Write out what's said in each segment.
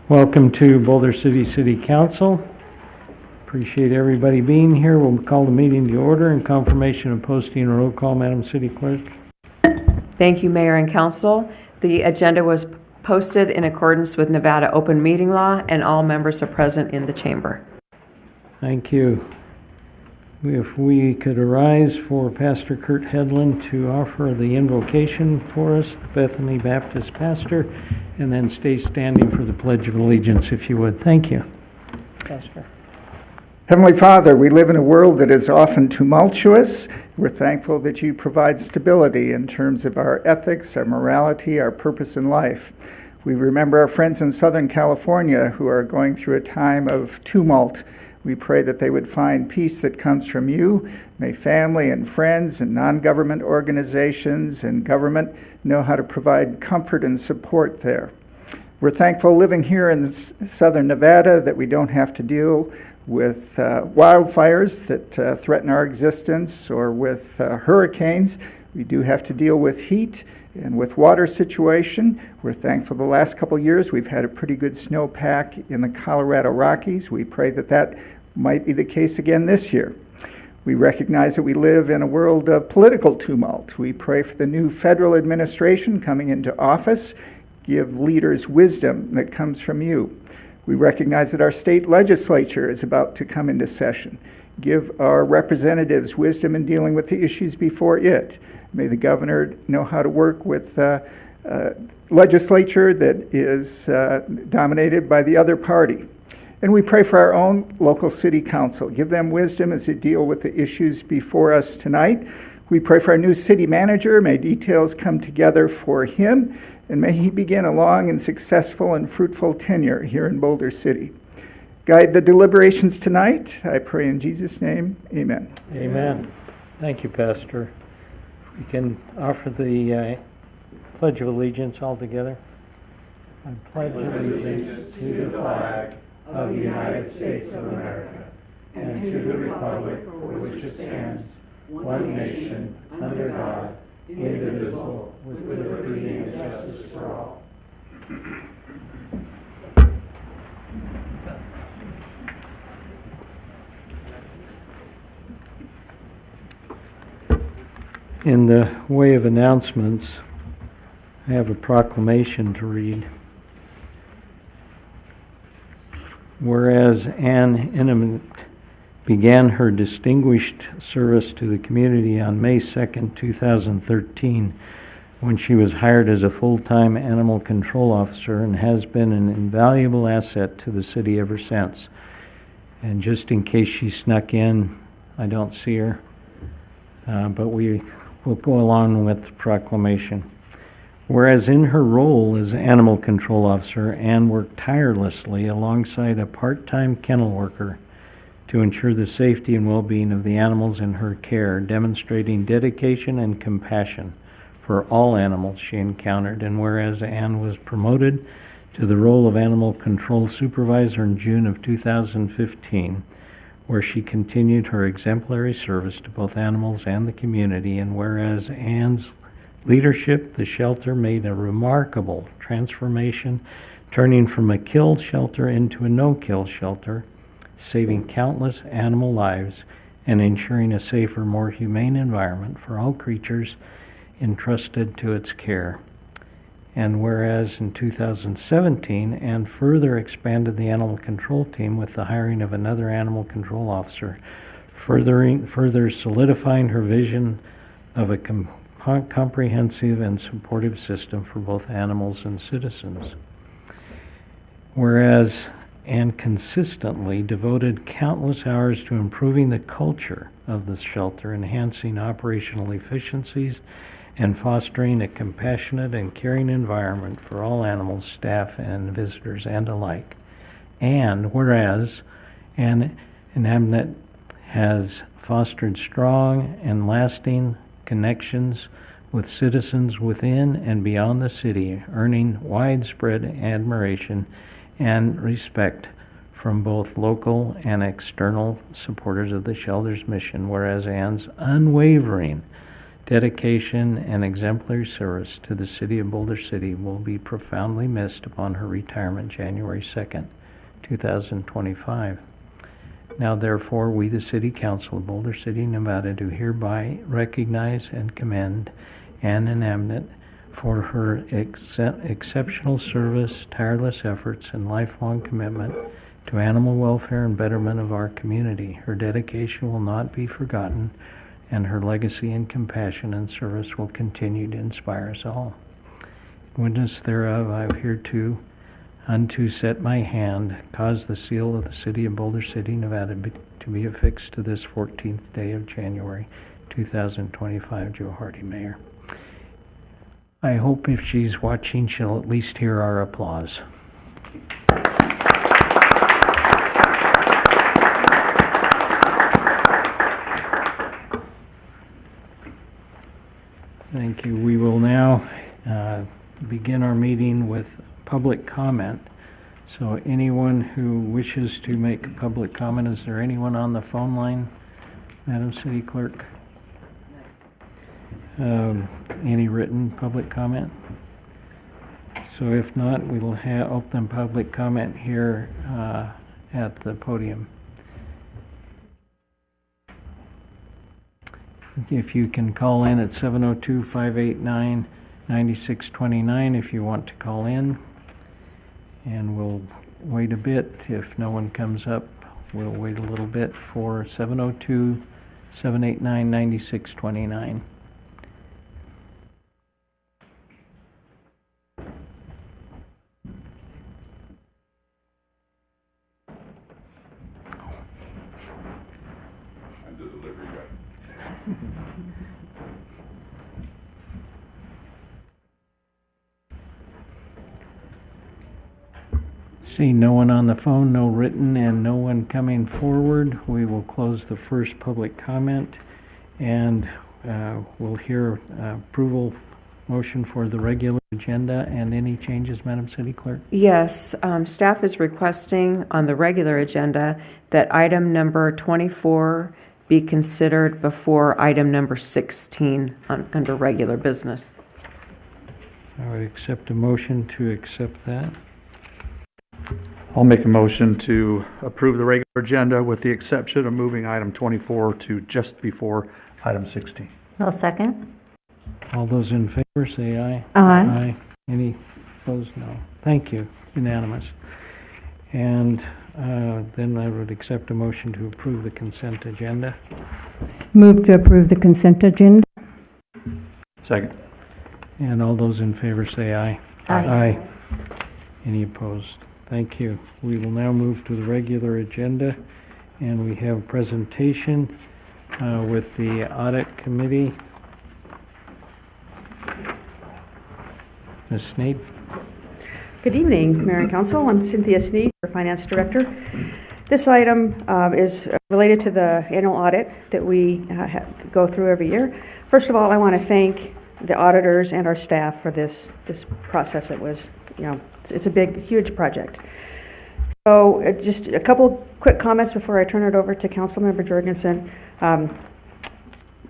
Welcome to Boulder City Council. Appreciate everybody being here. We'll call the meeting to order and confirmation of posting a roll call, Madam City Clerk. Thank you, Mayor and Council. The agenda was posted in accordance with Nevada open meeting law, and all members are present in the chamber. Thank you. If we could arise for Pastor Kurt Hedlund to offer the invocation for us, the Bethany Baptist pastor, and then stay standing for the Pledge of Allegiance, if you would. Thank you. Pastor. Heavenly Father, we live in a world that is often tumultuous. We're thankful that you provide stability in terms of our ethics, our morality, our purpose in life. We remember our friends in Southern California who are going through a time of tumult. We pray that they would find peace that comes from you. May family and friends and non-government organizations and government know how to provide comfort and support there. We're thankful living here in southern Nevada that we don't have to deal with wildfires that threaten our existence or with hurricanes. We do have to deal with heat and with water situation. We're thankful the last couple years we've had a pretty good snowpack in the Colorado Rockies. We pray that that might be the case again this year. We recognize that we live in a world of political tumult. We pray for the new federal administration coming into office. Give leaders wisdom that comes from you. We recognize that our state legislature is about to come into session. Give our representatives wisdom in dealing with the issues before it. May the governor know how to work with legislature that is dominated by the other party. And we pray for our own local city council. Give them wisdom as they deal with the issues before us tonight. We pray for our new city manager. May details come together for him, and may he begin a long and successful and fruitful tenure here in Boulder City. Guide the deliberations tonight. I pray in Jesus' name, amen. Amen. Thank you, Pastor. We can offer the Pledge of Allegiance all together. I pledge allegiance to the flag of the United States of America and to the republic for which it stands, one nation, under God, indivisible, with liberty and justice for all. In the way of announcements, I have a proclamation to read. Whereas Ann Inman began her distinguished service to the community on May 2nd, 2013, when she was hired as a full-time animal control officer and has been an invaluable asset to the city ever since. And just in case she snuck in, I don't see her, but we will go along with the proclamation. Whereas in her role as animal control officer, Ann worked tirelessly alongside a part-time kennel worker to ensure the safety and well-being of the animals in her care, demonstrating dedication and compassion for all animals she encountered. And whereas Ann was promoted to the role of animal control supervisor in June of 2015, where she continued her exemplary service to both animals and the community. And whereas Ann's leadership, the shelter made a remarkable transformation, turning from a kill shelter into a no-kill shelter, saving countless animal lives and ensuring a safer, more humane environment for all creatures entrusted to its care. And whereas in 2017, Ann further expanded the animal control team with the hiring of another animal control officer, further solidifying her vision of a comprehensive and supportive system for both animals and citizens. Whereas Ann consistently devoted countless hours to improving the culture of the shelter, enhancing operational efficiencies, and fostering a compassionate and caring environment for all animals, staff, and visitors, and alike. And whereas Ann Inamnet has fostered strong and lasting connections with citizens within and beyond the city, earning widespread admiration and respect from both local and external supporters of the shelter's mission, whereas Ann's unwavering dedication, and exemplary service to the city of Boulder City will be profoundly missed upon her retirement January 2nd, 2025. Now therefore, we, the City Council of Boulder City, Nevada, do hereby recognize and commend Ann Inamnet for her exceptional service, tireless efforts, and lifelong commitment to animal welfare and betterment of our community. Her dedication will not be forgotten, and her legacy and compassion and service will continue to inspire us all. In witness thereof, I have hereto unto set my hand, cause the seal of the city of Boulder City, Nevada, to be affixed to this 14th day of January 2025. Joe Hardy, Mayor. I hope if she's watching, she'll at least hear our applause. Thank you. We will now begin our meeting with public comment. So anyone who wishes to make public comment, is there anyone on the phone line, Madam City Clerk? Any written public comment? So if not, we will open public comment here at the podium. If you can call in at 702-589-9629 if you want to call in. And we'll wait a bit. If no one comes up, we'll wait a little bit for 702-789-9629. I'm the delivery guy. See no one on the phone, no written, and no one coming forward. We will close the first public comment, and we'll hear approval motion for the regular agenda and any changes, Madam City Clerk. Yes, staff is requesting on the regular agenda that item number 24 be considered before item number 16 under regular business. I would accept a motion to accept that. I'll make a motion to approve the regular agenda with the exception of moving item 24 to just before item 16. I'll second. All those in favor, say aye. Aye. Any opposed? No. Thank you. Unanimous. And then I would accept a motion to approve the consent agenda. Move to approve the consent agenda. Second. And all those in favor say aye. Aye. Any opposed? Thank you. We will now move to the regular agenda, and we have a presentation with the Audit Committee. Ms. Sneed? Good evening, Mayor and Council. I'm Cynthia Sneed, your Finance Director. This item is related to the annual audit that we go through every year. First of all, I want to thank the auditors and our staff for this process. It was, it's a big, huge project. So just a couple quick comments before I turn it over to Councilmember Jorgensen.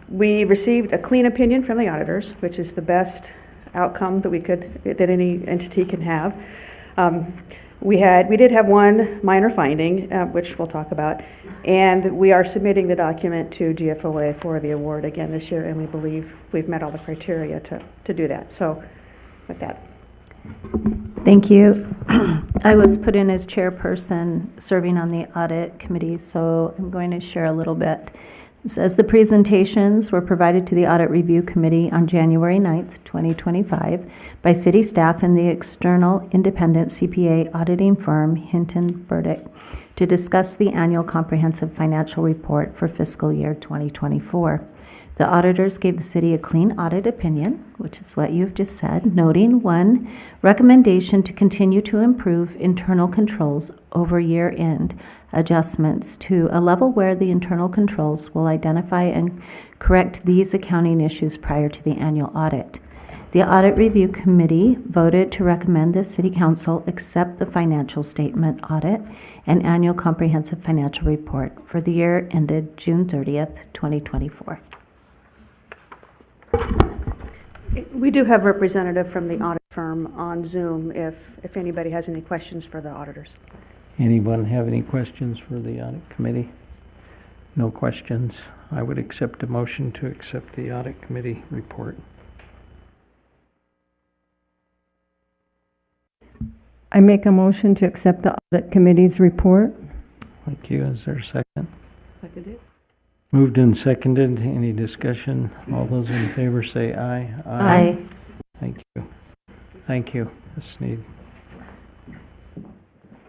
We received a clean opinion from the auditors, which is the best outcome that any entity can have. We did have one minor finding, which we'll talk about, and we are submitting the document to GFOA for the award again this year, and we believe we've met all the criteria to do that. So with that. Thank you. I was put in as chairperson serving on the audit committee, so I'm going to share a little bit. It says the presentations were provided to the Audit Review Committee on January 9th, 2025 by city staff and the external independent CPA auditing firm Hinton Burdick to discuss the annual comprehensive financial report for fiscal year 2024. The auditors gave the city a clean audit opinion, which is what you've just said, noting 1, recommendation to continue to improve internal controls over year-end adjustments to a level where the internal controls will identify and correct these accounting issues prior to the annual audit. The Audit Review Committee voted to recommend the City Council accept the financial statement audit and annual comprehensive financial report for the year ended June 30th, 2024. We do have a representative from the audit firm on Zoom if anybody has any questions for the auditors. Anyone have any questions for the audit committee? No questions. I would accept a motion to accept the audit committee report. I make a motion to accept the audit committee's report. Thank you. Is there a second? Seconded. Moved and seconded. Any discussion? All those in favor say aye. Aye. Thank you. Thank you, Ms. Sneed.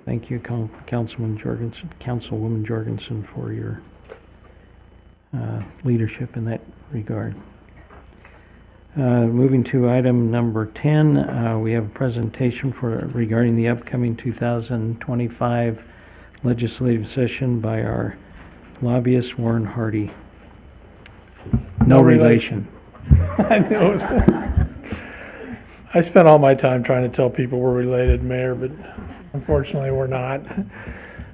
Thank you, Councilwoman Jorgensen, for your leadership in that regard. Moving to item number 10, we have a presentation regarding the upcoming 2025 legislative session by our lobbyist, Warren Hardy. No relation. I know. I spent all my time trying to tell people we're related, Mayor, but unfortunately we're not.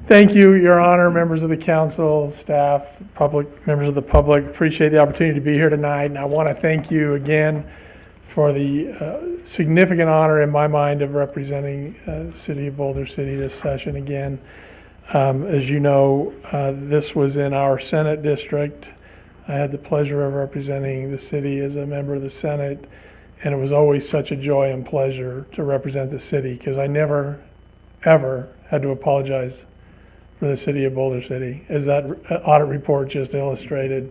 Thank you, Your Honor, members of the council, staff, members of the public. Appreciate the opportunity to be here tonight, and I want to thank you again for the significant honor in my mind of representing the city of Boulder City this session again. As you know, this was in our Senate district. I had the pleasure of representing the city as a member of the Senate, and it was always such a joy and pleasure to represent the city because I never, ever had to apologize for the city of Boulder City, as that audit report just illustrated.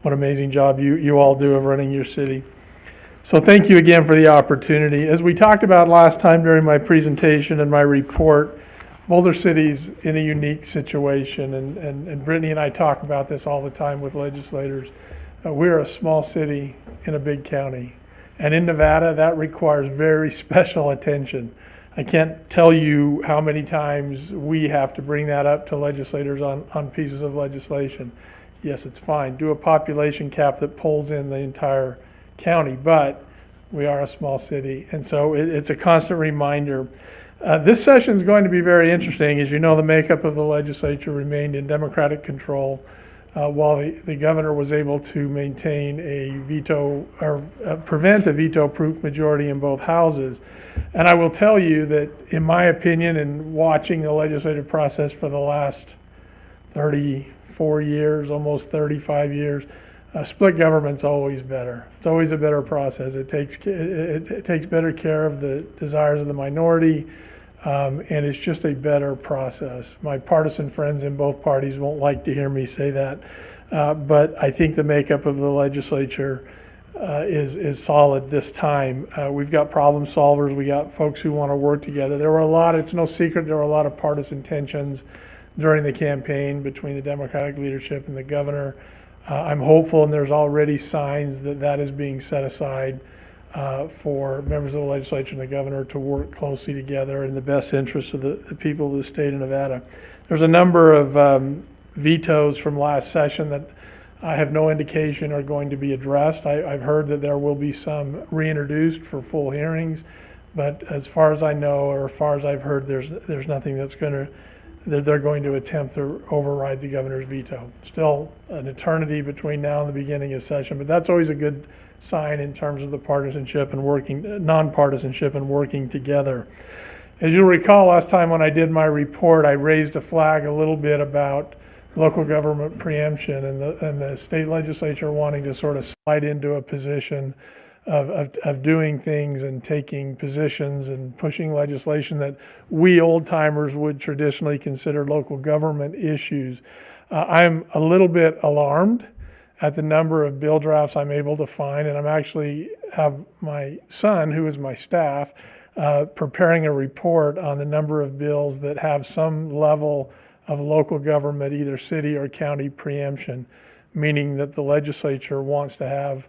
What an amazing job you all do of running your city. So thank you again for the opportunity. As we talked about last time during my presentation and my report, Boulder City's in a unique situation, and Brittany and I talk about this all the time with legislators. We're a small city in a big county, and in Nevada, that requires very special attention. I can't tell you how many times we have to bring that up to legislators on pieces of legislation. Yes, it's fine. Do a population cap that pulls in the entire county, but we are a small city, and so it's a constant reminder. This session is going to be very interesting. As you know, the makeup of the legislature remained in Democratic control, while the governor was able to maintain a veto or prevent a veto-proof majority in both houses. And I will tell you that, in my opinion, and watching the legislative process for the last 34 years, almost 35 years, split government's always better. It's always a better process. It takes better care of the desires of the minority, and it's just a better process. My partisan friends in both parties won't like to hear me say that, but I think the makeup of the legislature is solid this time. We've got problem solvers. We got folks who want to work together. It's no secret, there were a lot of partisan tensions during the campaign between the Democratic leadership and the governor. I'm hopeful, and there's already signs that is being set aside for members of the legislature and the governor to work closely together in the best interest of the people of the state of Nevada. There's a number of vetoes from last session that I have no indication are going to be addressed. I've heard that there will be some reintroduced for full hearings, but as far as I know, or as far as I've heard, there's nothing that they're going to attempt to override the governor's veto. Still an eternity between now and the beginning of session, but that's always a good sign in terms of the partisanship and nonpartisanship and working together. As you'll recall, last time when I did my report, I raised a flag a little bit about local government preemption and the state legislature wanting to sort of slide into a position of doing things and taking positions and pushing legislation that we old timers would traditionally consider local government issues. I'm a little bit alarmed at the number of bill drafts I'm able to find, and I'm actually have my son, who is my staff, preparing a report on the number of bills that have some level of local government, either city or county preemption, meaning that the legislature wants to have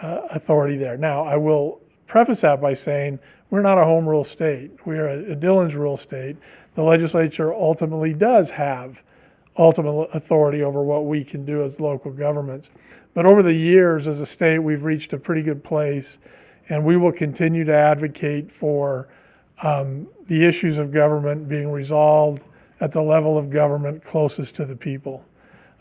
authority there. Now, I will preface that by saying we're not a home rule state. We're a Dillon's rule state. The legislature ultimately does have ultimate authority over what we can do as local governments. But over the years, as a state, we've reached a pretty good place, and we will continue to advocate for the issues of government being resolved at the level of government closest to the people.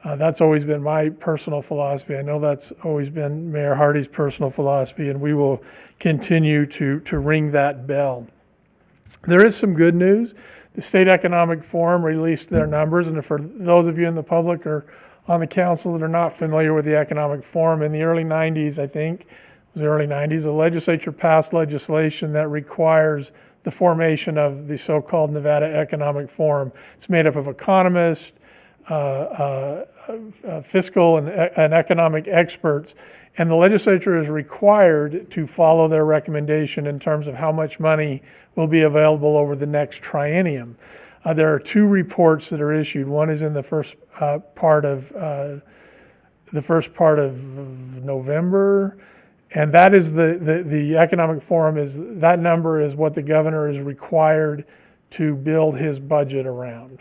That's always been my personal philosophy. I know that's always been Mayor Hardy's personal philosophy, and we will continue to ring that bell. There is some good news. The State Economic Forum released their numbers, and for those of you in the public or on the council that are not familiar with the Economic Forum, in the early 90s, I think, it was the early 90s, the legislature passed legislation that requires the formation of the so-called Nevada Economic Forum. It's made up of economists, fiscal and economic experts, and the legislature is required to follow their recommendation in terms of how much money will be available over the next triennium. There are two reports that are issued. One is in the first part of November, and that is the Economic Forum that number is what the governor is required to build his budget around.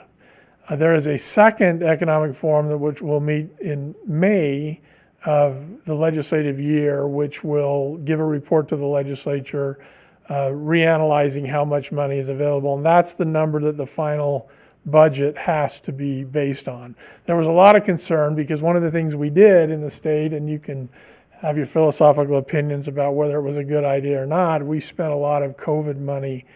There is a second Economic Forum which will meet in May of the legislative year, which will give a report to the legislature reanalyzing how much money is available. And that's the number that the final budget has to be based on. There was a lot of concern because one of the things we did in the state, and you can have your philosophical opinions about whether it was a good idea or not, we spent a lot of COVID money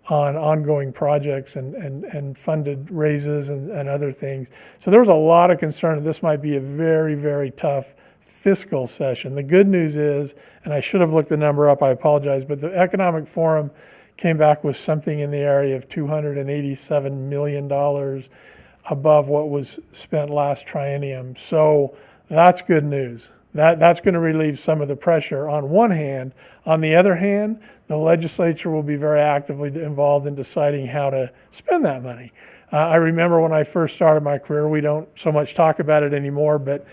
on ongoing projects and funded raises and other things. So there was a lot of concern that this might be a very, very tough fiscal session. The good news is, and I should have looked the number up, I apologize, but the Economic Forum came back with something in the area of $287 million above what was spent last triennium. So that's good news. That's going to relieve some of the pressure on one hand. On the other hand, the legislature will be very actively involved in deciding how to spend that money. I remember when I first started my career, we don't so much talk about it anymore, but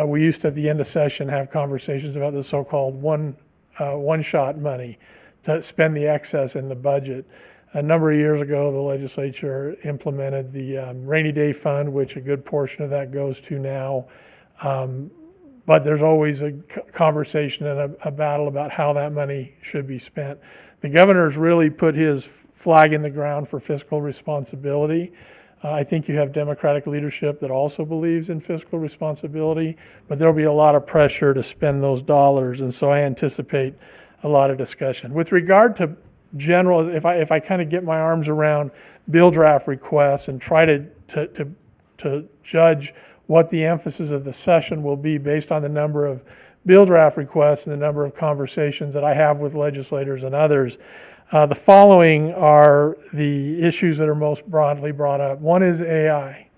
we used to at the end of session have conversations about the so-called one-shot money to spend the excess in the budget. A number of years ago, the legislature implemented the rainy day fund, which a good portion of that goes to now. But there's always a conversation and a battle about how that money should be spent. The governor's really put his flag in the ground for fiscal responsibility. I think you have Democratic leadership that also believes in fiscal responsibility, but there'll be a lot of pressure to spend those dollars, and so I anticipate a lot of discussion. With regard to general, if I kind of get my arms around bill draft requests and try to judge what the emphasis of the session will be based on the number of bill draft requests and the number of conversations that I have with legislators and others, the following are the issues that are most broadly brought up. One is AI,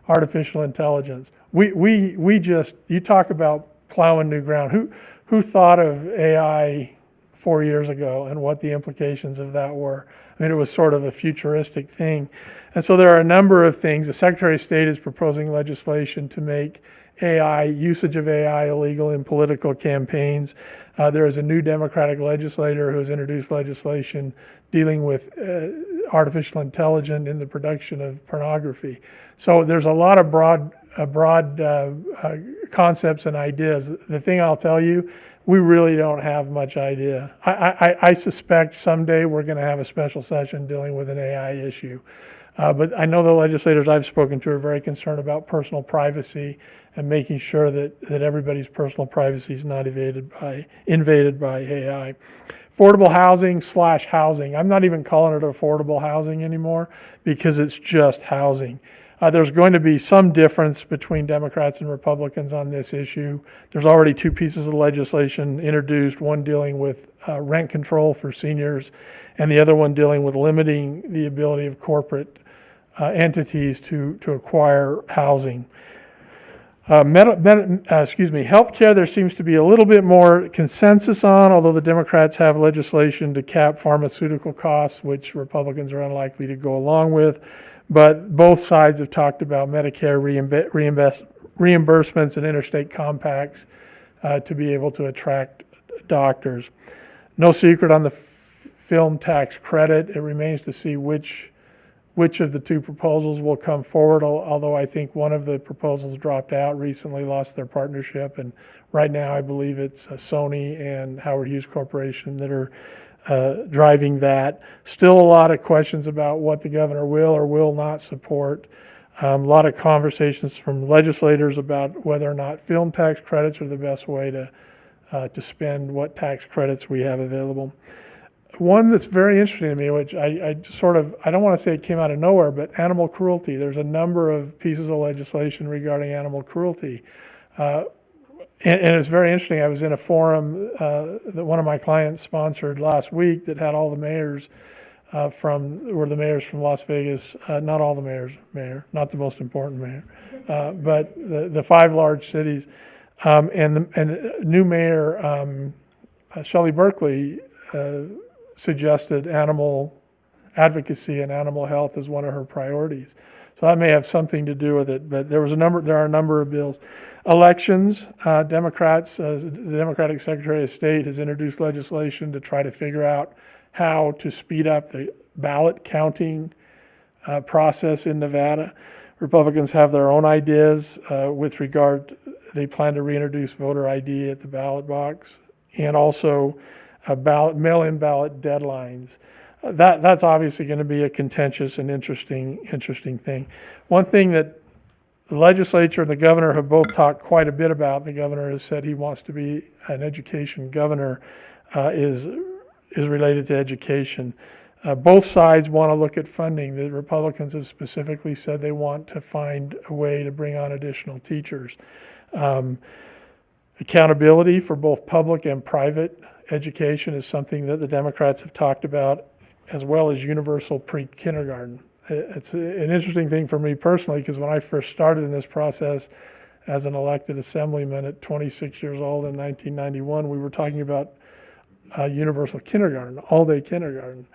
artificial intelligence. You talk about plowing new ground. Who thought of AI 4 years ago and what the implications of that were? I mean, it was sort of a futuristic thing. And so there are a number of things. The Secretary of State is proposing legislation to make usage of AI illegal in political campaigns. There is a new Democratic legislator who has introduced legislation dealing with artificial intelligence in the production of pornography. So there's a lot of broad concepts and ideas. The thing I'll tell you, we really don't have much idea. I suspect someday we're going to have a special session dealing with an AI issue. But I know the legislators I've spoken to are very concerned about personal privacy and making sure that everybody's personal privacy is not invaded by AI. Affordable housing/housing. I'm not even calling it affordable housing anymore because it's just housing. There's going to be some difference between Democrats and Republicans on this issue. There's already two pieces of legislation introduced, one dealing with rent control for seniors and the other one dealing with limiting the ability of corporate entities to acquire housing. Healthcare, there seems to be a little bit more consensus on, although the Democrats have legislation to cap pharmaceutical costs, which Republicans are unlikely to go along with. But both sides have talked about Medicare reimbursements and interstate compacts to be able to attract doctors. No secret on the film tax credit. It remains to see which of the two proposals will come forward, although I think one of the proposals dropped out recently, lost their partnership, and right now I believe it's Sony and Howard Hughes Corporation that are driving that. Still a lot of questions about what the governor will or will not support. A lot of conversations from legislators about whether or not film tax credits are the best way to spend what tax credits we have available. One that's very interesting to me, which I don't want to say it came out of nowhere, but animal cruelty. There's a number of pieces of legislation regarding animal cruelty. And it's very interesting. I was in a forum that one of my clients sponsored last week that had all the mayors from Las Vegas, not all the mayor, not the most important mayor, but the 5 large cities. And new mayor, Shelley Berkeley, suggested animal advocacy and animal health as one of her priorities. So that may have something to do with it, but there are a number of bills. Elections, Democrats, the Democratic Secretary of State has introduced legislation to try to figure out how to speed up the ballot counting process in Nevada. Republicans have their own ideas with regard, they plan to reintroduce voter ID at the ballot box, and also mail-in ballot deadlines. That's obviously going to be a contentious and interesting thing. One thing that the legislature and the governor have both talked quite a bit about, the governor has said he wants to be an education governor, is related to education. Both sides want to look at funding. The Republicans have specifically said they want to find a way to bring on additional teachers. Accountability for both public and private education is something that the Democrats have talked about, as well as universal pre-kindergarten. It's an interesting thing for me personally, because when I first started in this process as an elected assemblyman at 26 years old in 1991, we were talking about universal kindergarten, all-day kindergarten.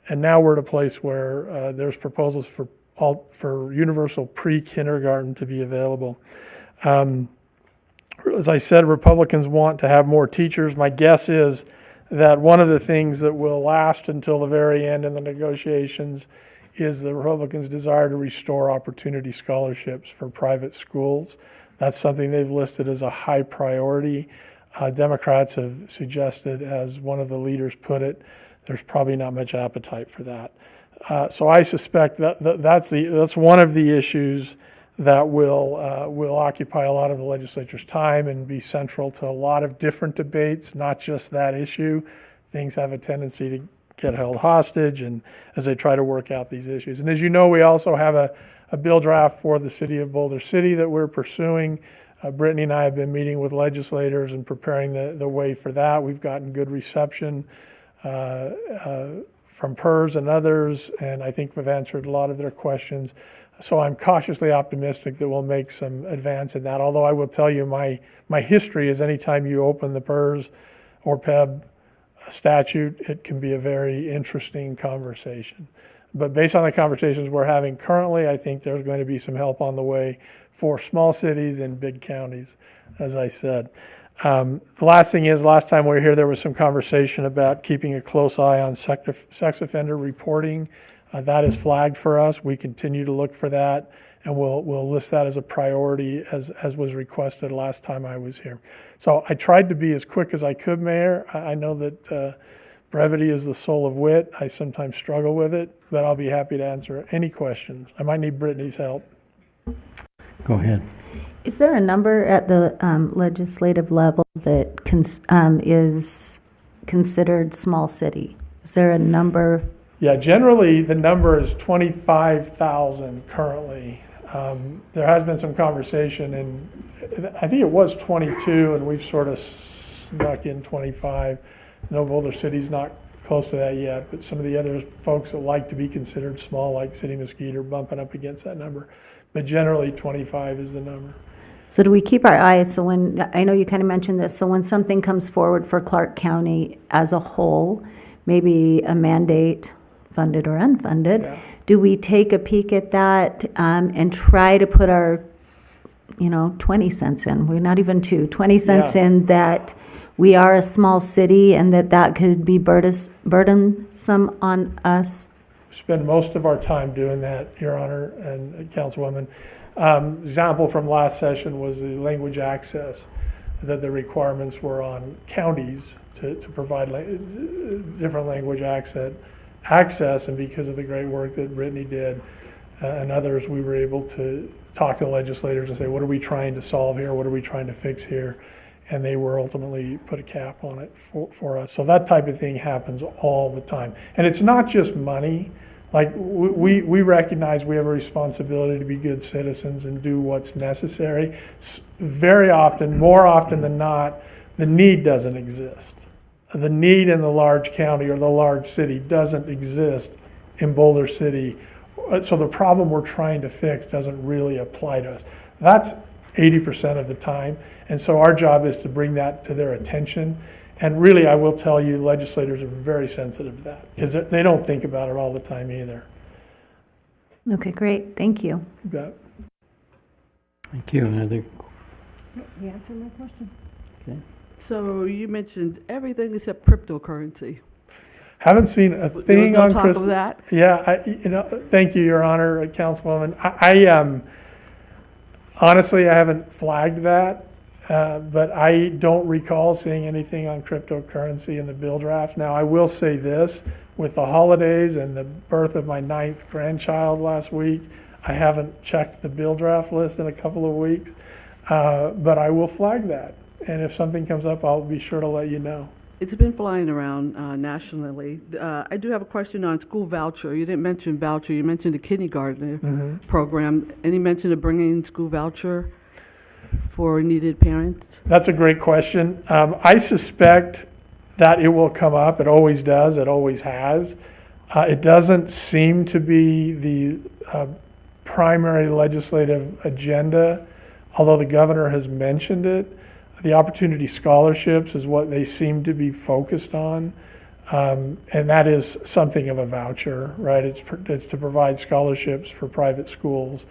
And now we're at a place where there's proposals for universal pre-kindergarten to be available. As I said, Republicans want to have more teachers. My guess is that one of the things that will last until the very end in the negotiations is the Republicans' desire to restore opportunity scholarships for private schools. That's something they've listed as a high priority. Democrats have suggested, as one of the leaders put it, there's probably not much appetite for that. So I suspect that's one of the issues that will occupy a lot of the legislature's time and be central to a lot of different debates, not just that issue. Things have a tendency to get held hostage, and as they try to work out these issues. And as you know, we also have a bill draft for the city of Boulder City that we're pursuing. Brittany and I have been meeting with legislators and preparing the way for that. We've gotten good reception from PERS and others, and I think we've answered a lot of their questions. So I'm cautiously optimistic that we'll make some advance in that. Although I will tell you, my history is anytime you open the PERS or PEB statute, it can be a very interesting conversation. But based on the conversations we're having currently, I think there's going to be some help on the way for small cities and big counties, as I said. The last thing is, last time we were here, there was some conversation about keeping a close eye on sex offender reporting. That is flagged for us. We continue to look for that, and we'll list that as a priority as was requested last time I was here. So I tried to be as quick as I could, Mayor. I know that brevity is the soul of wit. I sometimes struggle with it, but I'll be happy to answer any questions. I might need Brittany's help. Go ahead. Is there a number at the legislative level that is considered small city? Is there a number? Yeah, generally the number is 25,000 currently. There has been some conversation, and I think it was 22, and we've sort of snuck in 25. No, Boulder City's not close to that yet, but some of the other folks that like to be considered small, like City Mesquite, are bumping up against that number. But generally 25 is the number. So do we keep our eyes, so when, I know you kind of mentioned this, so when something comes forward for Clark County as a whole, maybe a mandate, funded or unfunded, Yeah. do we take a peek at that and try to put our, 20 cents in? We're not even 20 cents Yeah. in that we are a small city and that could be burdensome on us? Spend most of our time doing that, Your Honor and Councilwoman. Example from last session was the language access, that the requirements were on counties to provide different language access, and because of the great work that Brittany did and others, we were able to talk to the legislators and say, what are we trying to solve here? What are we trying to fix here? And they were ultimately put a cap on it for us. So that type of thing happens all the time. And it's not just money. Like, we recognize we have a responsibility to be good citizens and do what's necessary. Very often, more often than not, the need doesn't exist. The need in the large county or the large city doesn't exist in Boulder City. So the problem we're trying to fix doesn't really apply to us. That's 80% of the time. And so our job is to bring that to their attention. And really, I will tell you, legislators are very sensitive to that because they don't think about it all the time either. Okay, great, thank you. You bet. Thank you. Other- You answered my questions. So you mentioned everything except cryptocurrency. Haven't seen a thing No on talk Christmas. of that? Yeah, thank you, Your Honor, Councilwoman. I honestly, I haven't flagged that, but I don't recall seeing anything on cryptocurrency in the bill draft. Now, I will say this, with the holidays and the birth of my 9th grandchild last week, I haven't checked the bill draft list in a couple of weeks, but I will flag that. And if something comes up, I'll be sure to let you know. It's been flying around nationally. I do have a question on school voucher. You didn't mention voucher. You mentioned the kindergarten program. Any mention of bringing school voucher for needed parents? That's a great question. I suspect that it will come up. It always does. It always has. It doesn't seem to be the primary legislative agenda, although the governor has mentioned it. The opportunity scholarships is what they seem to be focused on. And that is something of a voucher, right? It's to provide scholarships for private schools.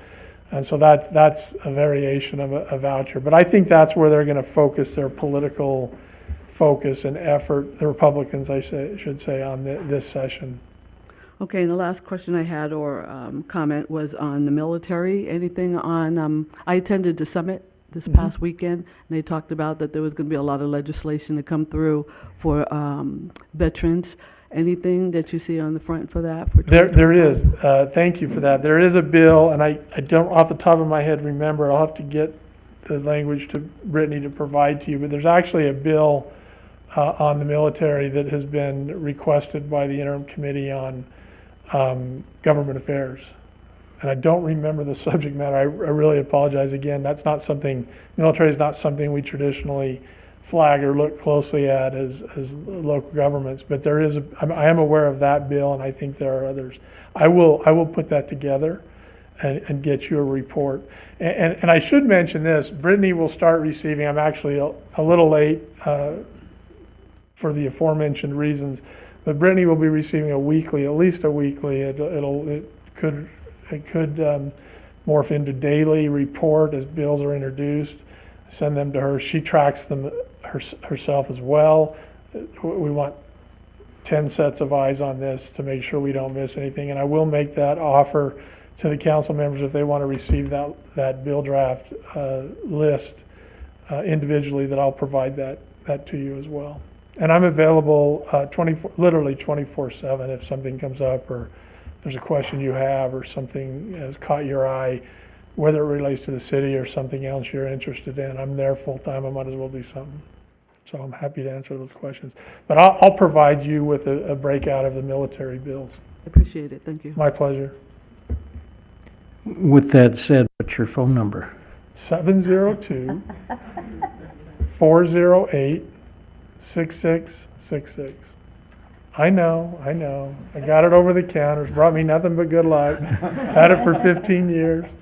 And so that's a variation of a voucher. But I think that's where they're going to focus their political focus and effort, the Republicans, should say, on this session. Okay, and the last question I had or comment was on the military. Anything on, I attended the summit this past weekend, and they talked about that there was going to be a lot of legislation to come through for veterans. Anything that you see on the front for that? There is. Thank you for that. There is a bill, and I don't off the top of my head remember. I'll have to get the language to Brittany to provide to you. But there's actually a bill on the military that has been requested by the interim committee on government affairs. And I don't remember the subject matter. I really apologize again. That's not something, military is not something we traditionally flag or look closely at as local governments. But there is, I am aware of that bill, and I think there are others. I will put that together and get you a report. And I should mention this, Brittany will start receiving, I'm actually a little late for the aforementioned reasons, but Brittany will be receiving a weekly, at least a weekly. It could morph into daily report as bills are introduced, send them to her. She tracks them herself as well. We want 10 sets of eyes on this to make sure we don't miss anything. And I will make that offer to the council members if they want to receive that bill draft list individually, that I'll provide that to you as well. And I'm available literally 24/7 if something comes up or there's a question you have or something has caught your eye, whether it relates to the city or something else you're interested in. I'm there full time. I might as well do something. So I'm happy to answer those questions. But I'll provide you with a breakout of the military bills. I appreciate it. Thank you. My pleasure. With that said, what's your phone number? 702-408-6666. I know. I got it over the counter. It's brought me nothing but good luck. Had it for 15 years.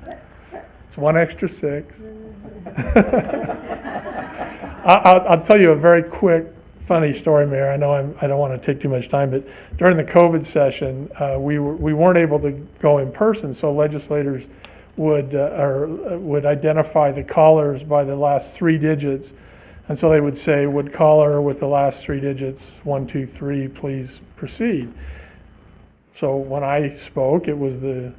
It's one extra 6. I'll tell you a very quick, funny story, Mayor. I know I don't want to take too much time, but during the COVID session, we weren't able to go in person, so legislators would identify the callers by the last 3 digits. And so they would say, would caller with the last 3 digits, 1, 2, 3, please proceed. So when I spoke, it was the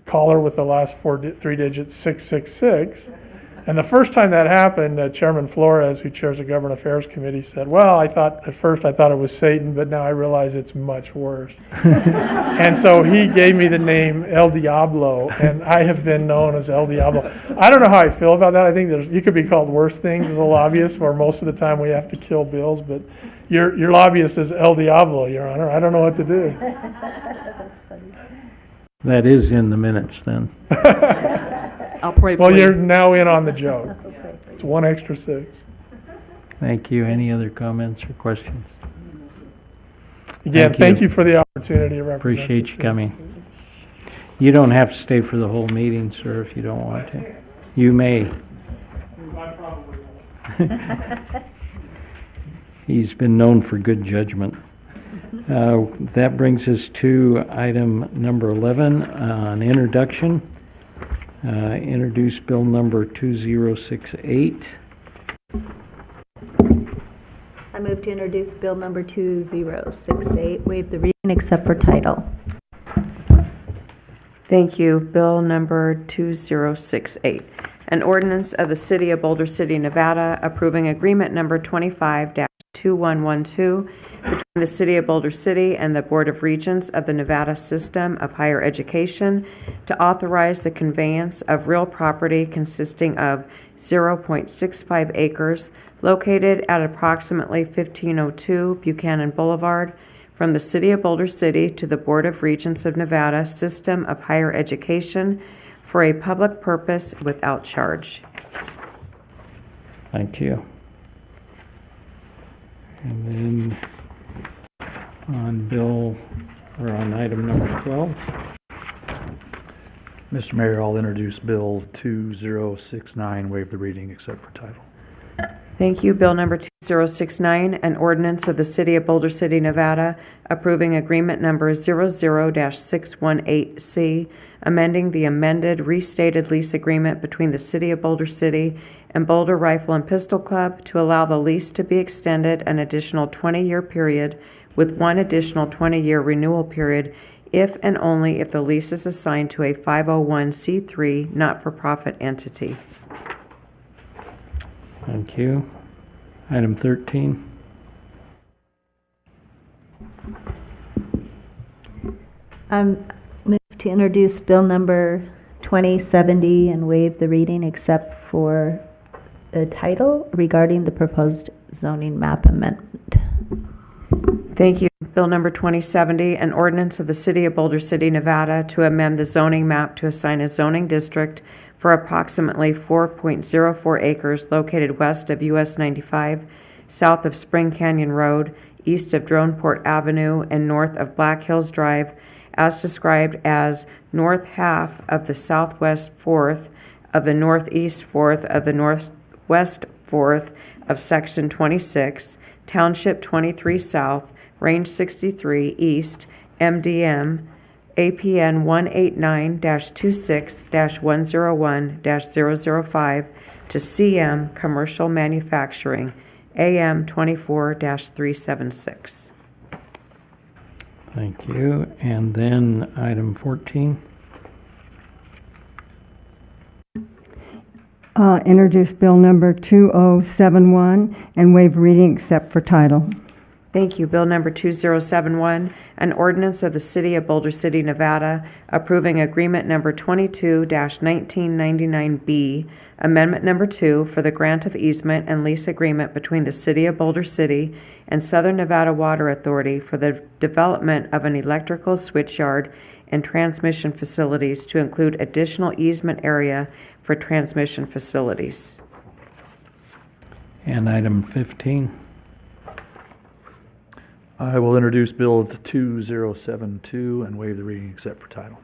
caller with the last 3 digits, 666. And the first time that happened, Chairman Flores, who chairs the Government Affairs Committee, said, well, at first I thought it was Satan, but now I realize it's much worse. And so he gave me the name El Diablo, and I have been known as El Diablo. I don't know how I feel about that. I think you could be called worse things as a lobbyist, where most of the time we have to kill bills, but your lobbyist is El Diablo, Your Honor. I don't know what to do. That is in the minutes then. I'll pray for Well, you. you're now in on the joke. It's 1 extra 6. Thank you. Any other comments or questions? Again, Thank thank you. you for the opportunity to represent. Appreciate the you city. coming. You don't have to stay for the whole meeting, sir, if you don't want to. You may. He's been known for good judgment. That brings us to item number 11, an introduction. Introduce bill number 2068. I move to introduce bill number 2068, waive the reading except for title. Thank you. Bill number 2068. An ordinance of the City of Boulder City, Nevada, approving agreement number 25-2112 between the City of Boulder City and the Board of Regents of the Nevada System of Higher Education to authorize the conveyance of real property consisting of 0.65 acres located at approximately 1502 Buchanan Boulevard from the City of Boulder City to the Board of Regents of Nevada System of Higher Education for a public purpose without charge. Thank you. And then on item number 12. Mr. Mayor, I'll introduce Bill 2069, waive the reading except for title. Thank you. Bill number 2069, an ordinance of the City of Boulder City, Nevada, approving agreement number 00-618C, amending the amended restated lease agreement between the City of Boulder City and Boulder Rifle and Pistol Club to allow the lease to be extended an additional 20-year period with one additional 20-year renewal period if and only if the lease is assigned to a 501c3 not-for-profit entity. Thank you. Item 13. Move to introduce bill number 2070 and waive the reading except for the title regarding the proposed zoning map amendment. Thank you. Bill number 2070, an ordinance of the City of Boulder City, Nevada to amend the zoning map to assign a zoning district for approximately 4.04 acres located west of US 95, south of Spring Canyon Road, east of Droneport Avenue, and north of Black Hills Drive, as described as north half of the southwest fourth of the northeast fourth of the northwest fourth of Section 26, Township 23 South, Range 63 East, MDM, APN 189-26-101-005 to CM Commercial Manufacturing, AM 24-376. Thank you. And then item 14. Introduce bill number 2071 and waive reading except for title. Thank you. Bill number 2071, an ordinance of the City of Boulder City, Nevada, approving agreement number 22-1999B, amendment number 2 for the grant of easement and lease agreement between the City of Boulder City and Southern Nevada Water Authority for the development of an electrical switchyard and transmission facilities to include additional easement area for transmission facilities. And item 15. I will introduce Bill 2072 and waive the reading except for title.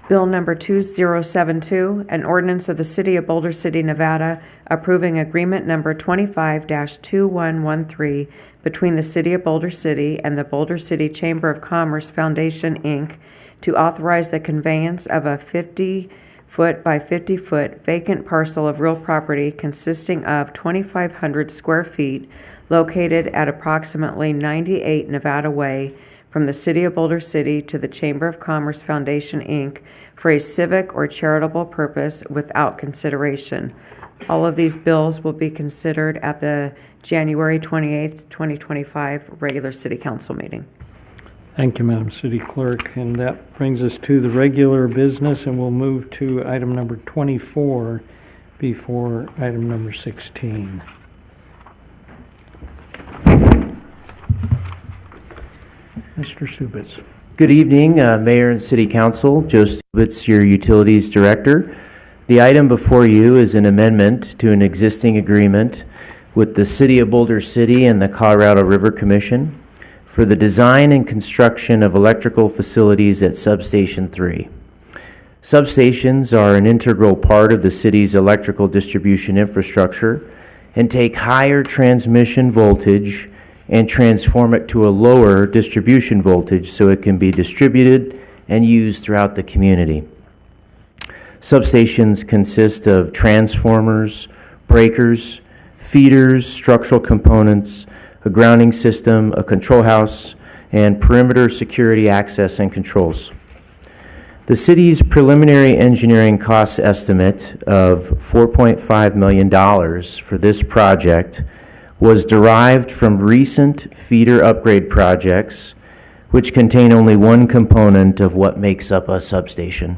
Bill number 2072, an ordinance of the City of Boulder City, Nevada, approving agreement number 25-2113 between the City of Boulder City and the Boulder City Chamber of Commerce Foundation, Inc., to authorize the conveyance of a 50-foot by 50-foot vacant parcel of real property consisting of 2,500 square feet located at approximately 98 Nevada Way from the City of Boulder City to the Chamber of Commerce Foundation, Inc., for a civic or charitable purpose without consideration. All of these bills will be considered at the January 28th, 2025 regular City Council meeting. Thank you, Madam City Clerk. And that brings us to the regular business, and we'll move to item number 24 before item number 16. Mr. Stubitz. Good evening, Mayor and City Council. Joe Stubitz, your Utilities Director. The item before you is an amendment to an existing agreement with the City of Boulder City and the Colorado River Commission for the design and construction of electrical facilities at Substation 3. Substations are an integral part of the city's electrical distribution infrastructure and take higher transmission voltage and transform it to a lower distribution voltage so it can be distributed and used throughout the community. Substations consist of transformers, breakers, feeders, structural components, a grounding system, a control house, and perimeter security access and controls. The city's preliminary engineering cost estimate of $4.5 million for this project was derived from recent feeder upgrade projects, which contain only one component of what makes up a substation.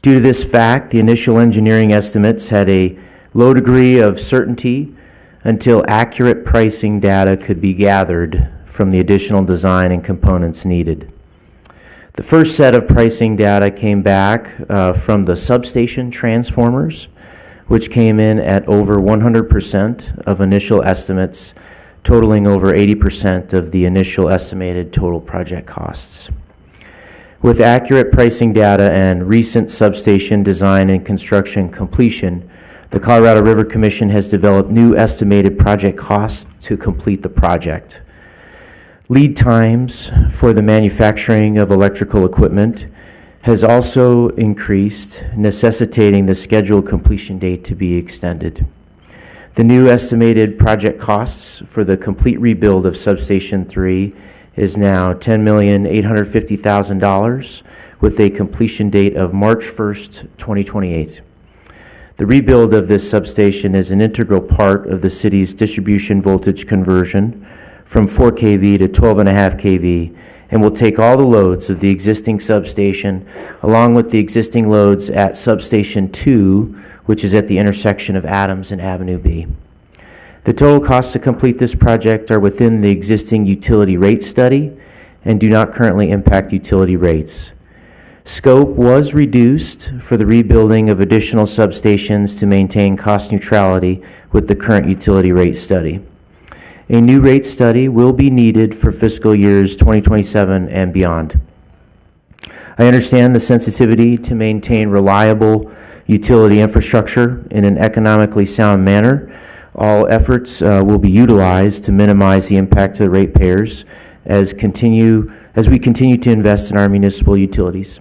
Due to this fact, the initial engineering estimates had a low degree of certainty until accurate pricing data could be gathered from the additional design and components needed. The first set of pricing data came back from the substation transformers, which came in at over 100% of initial estimates, totaling over 80% of the initial estimated total project costs. With accurate pricing data and recent substation design and construction completion, the Colorado River Commission has developed new estimated project costs to complete the project. Lead times for the manufacturing of electrical equipment has also increased, necessitating the scheduled completion date to be extended. The new estimated project costs for the complete rebuild of Substation 3 is now $10,850,000 with a completion date of March 1st, 2028. The rebuild of this substation is an integral part of the city's distribution voltage conversion from 4 kV to 12.5 kV and will take all the loads of the existing substation along with the existing loads at Substation 2, which is at the intersection of Adams and Avenue B. The total costs to complete this project are within the existing utility rate study and do not currently impact utility rates. Scope was reduced for the rebuilding of additional substations to maintain cost neutrality with the current utility rate study. A new rate study will be needed for fiscal years 2027 and beyond. I understand the sensitivity to maintain reliable utility infrastructure in an economically sound manner. All efforts will be utilized to minimize the impact to the ratepayers as we continue to invest in our municipal utilities.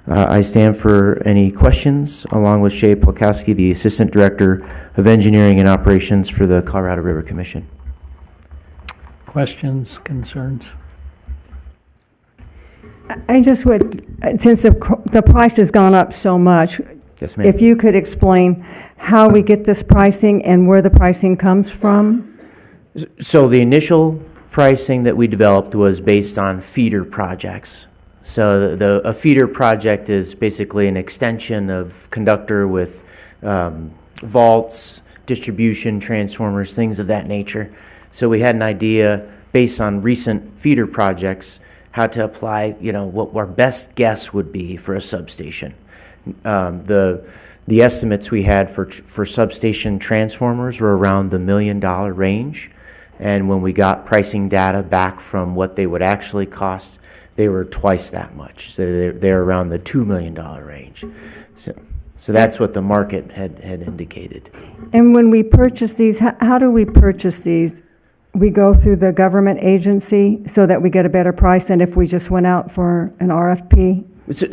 I stand for any questions, along with Shay Polkowski, the Assistant Director of Engineering and Operations for the Colorado River Commission. Questions, concerns? I just would, since the price has gone up so much, Yes, ma'am. if you could explain how we get this pricing and where the pricing comes from? So the initial pricing that we developed was based on feeder projects. So a feeder project is basically an extension of conductor with vaults, distribution, transformers, things of that nature. So we had an idea based on recent feeder projects how to apply, what our best guess would be for a substation. The estimates we had for substation transformers were around the $1 million range. And when we got pricing data back from what they would actually cost, they were twice that much. So they're around the $2 million range. So that's what the market had indicated. And when we purchase these, how do we purchase these? We go through the government agency so that we get a better price than if we just went out for an RFP?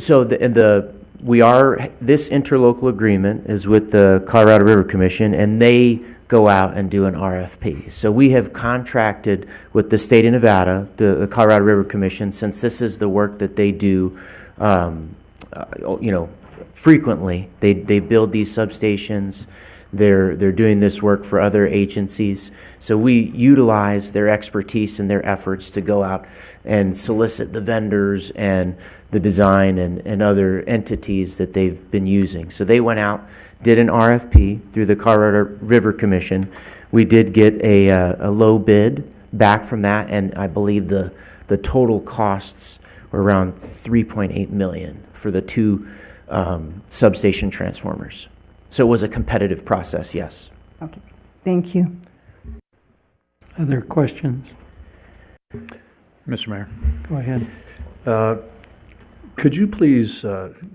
So this interlocal agreement is with the Colorado River Commission, and they go out and do an RFP. So we have contracted with the state of Nevada, the Colorado River Commission, since this is the work that they do, frequently. They build these substations. They're doing this work for other agencies. So we utilize their expertise and their efforts to go out and solicit the vendors and the design and other entities that they've been using. So they went out, did an RFP through the Colorado River Commission. We did get a low bid back from that, and I believe the total costs were around $3.8 million for the two substation transformers. So it was a competitive process, yes. Okay. Thank you. Other questions? Mr. Mayor, Go ahead. could you please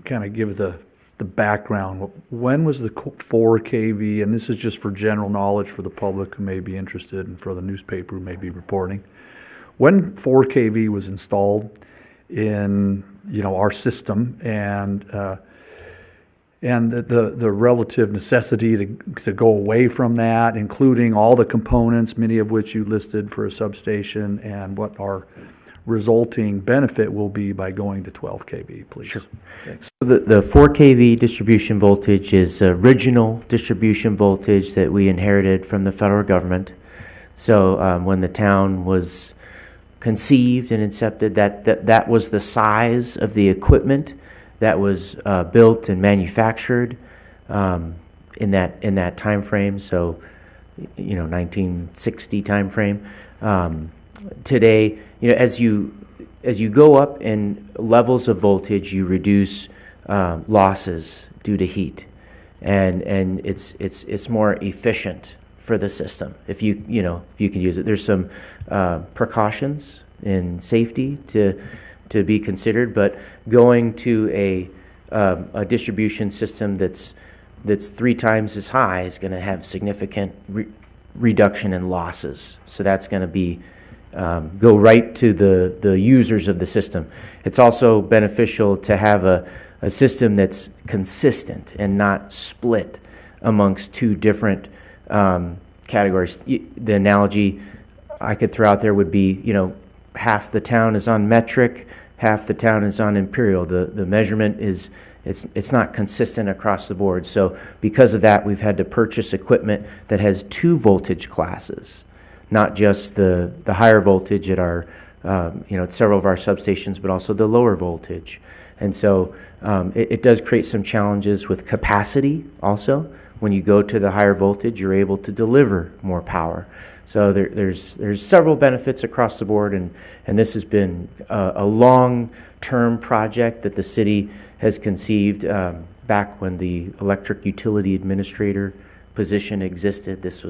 kind of give the background? When was the 4 kV, and this is just for general knowledge for the public who may be interested and for the newspaper who may be reporting. When 4 kV was installed in, our system, and the relative necessity to go away from that, including all the components, many of which you listed for a substation, and what our resulting benefit will be by going to 12 kV, please. Sure. So the 4 kV distribution voltage is original distribution voltage that we inherited from the federal government. So when the town was conceived and incepted, that was the size of the equipment that was built and manufactured in that time frame. So, 1960 time frame. Today, as you go up in levels of voltage, you reduce losses due to heat, and it's more efficient for the system if you can use it. There's some precautions in safety to be considered, but going to a distribution system that's 3 times as high is going to have significant reduction in losses. So that's going to be go right to the users of the system. It's also beneficial to have a system that's consistent and not split amongst 2 different categories. The analogy I could throw out there would be, half the town is on metric, half the town is on imperial. The measurement is, it's not consistent across the board. So because of that, we've had to purchase equipment that has 2 voltage classes, not just the higher voltage at our, at several of our substations, but also the lower voltage. And so it does create some challenges with capacity also. When you go to the higher voltage, you're able to deliver more power. So there's several benefits across the board, and this has been a long-term project that the city has conceived back when the electric utility administrator position existed. This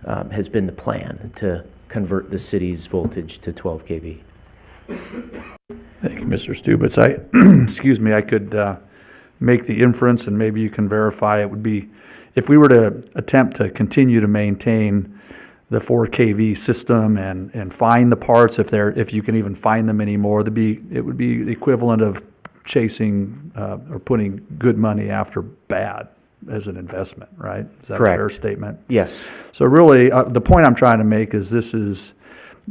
has been the plan to convert the city's voltage to 12 kV. Thank you, Mr. Stubitz. Excuse me, I could make the inference, and maybe you can verify it, would be if we were to attempt to continue to maintain the 4 kV system and find the parts, if you can even find them anymore, it would be the equivalent of chasing or putting good money after bad as an investment, right? Is that Correct. a fair statement? Yes. So really, the point I'm trying to make is this is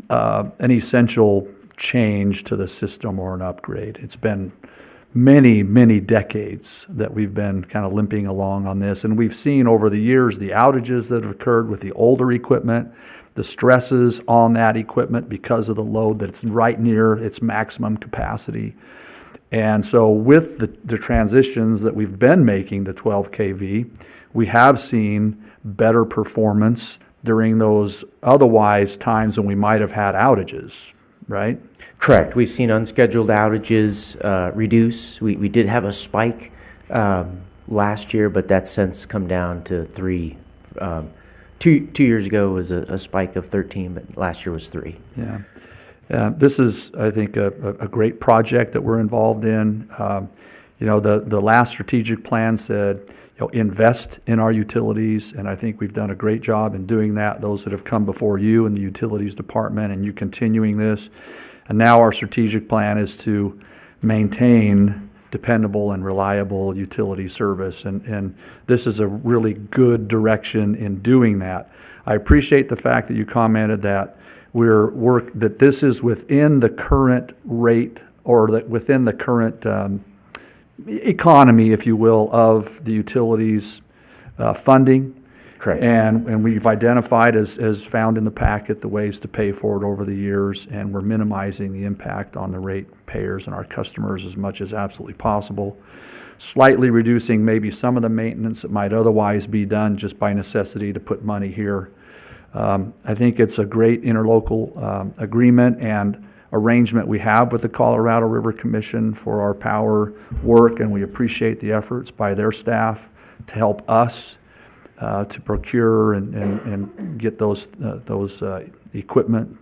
an essential change to the system or an upgrade. It's been many, many decades that we've been kind of limping along on this, and we've seen over the years the outages that have occurred with the older equipment, the stresses on that equipment because of the load that's right near its maximum capacity. And so with the transitions that we've been making to 12 kV, we have seen better performance during those otherwise times when we might have had outages, right? Correct. We've seen unscheduled outages reduce. We did have a spike last year, but that's since come down to 3. 2 years ago was a spike of 13, but last year was 3. Yeah. This is, I think, a great project that we're involved in. The last strategic plan said, invest in our utilities, and I think we've done a great job in doing that. Those that have come before you in the utilities department, and you continuing this. And now our strategic plan is to maintain dependable and reliable utility service. And this is a really good direction in doing that. I appreciate the fact that you commented that that this is within the current rate, or that within the current economy, if you will, of the utilities funding. Correct. And we've identified, as found in the packet, the ways to pay for it over the years, and we're minimizing the impact on the ratepayers and our customers as much as absolutely possible. Slightly reducing maybe some of the maintenance that might otherwise be done just by necessity to put money here. I think it's a great interlocal agreement and arrangement we have with the Colorado River Commission for our power work, and we appreciate the efforts by their staff to help us to procure and get those equipment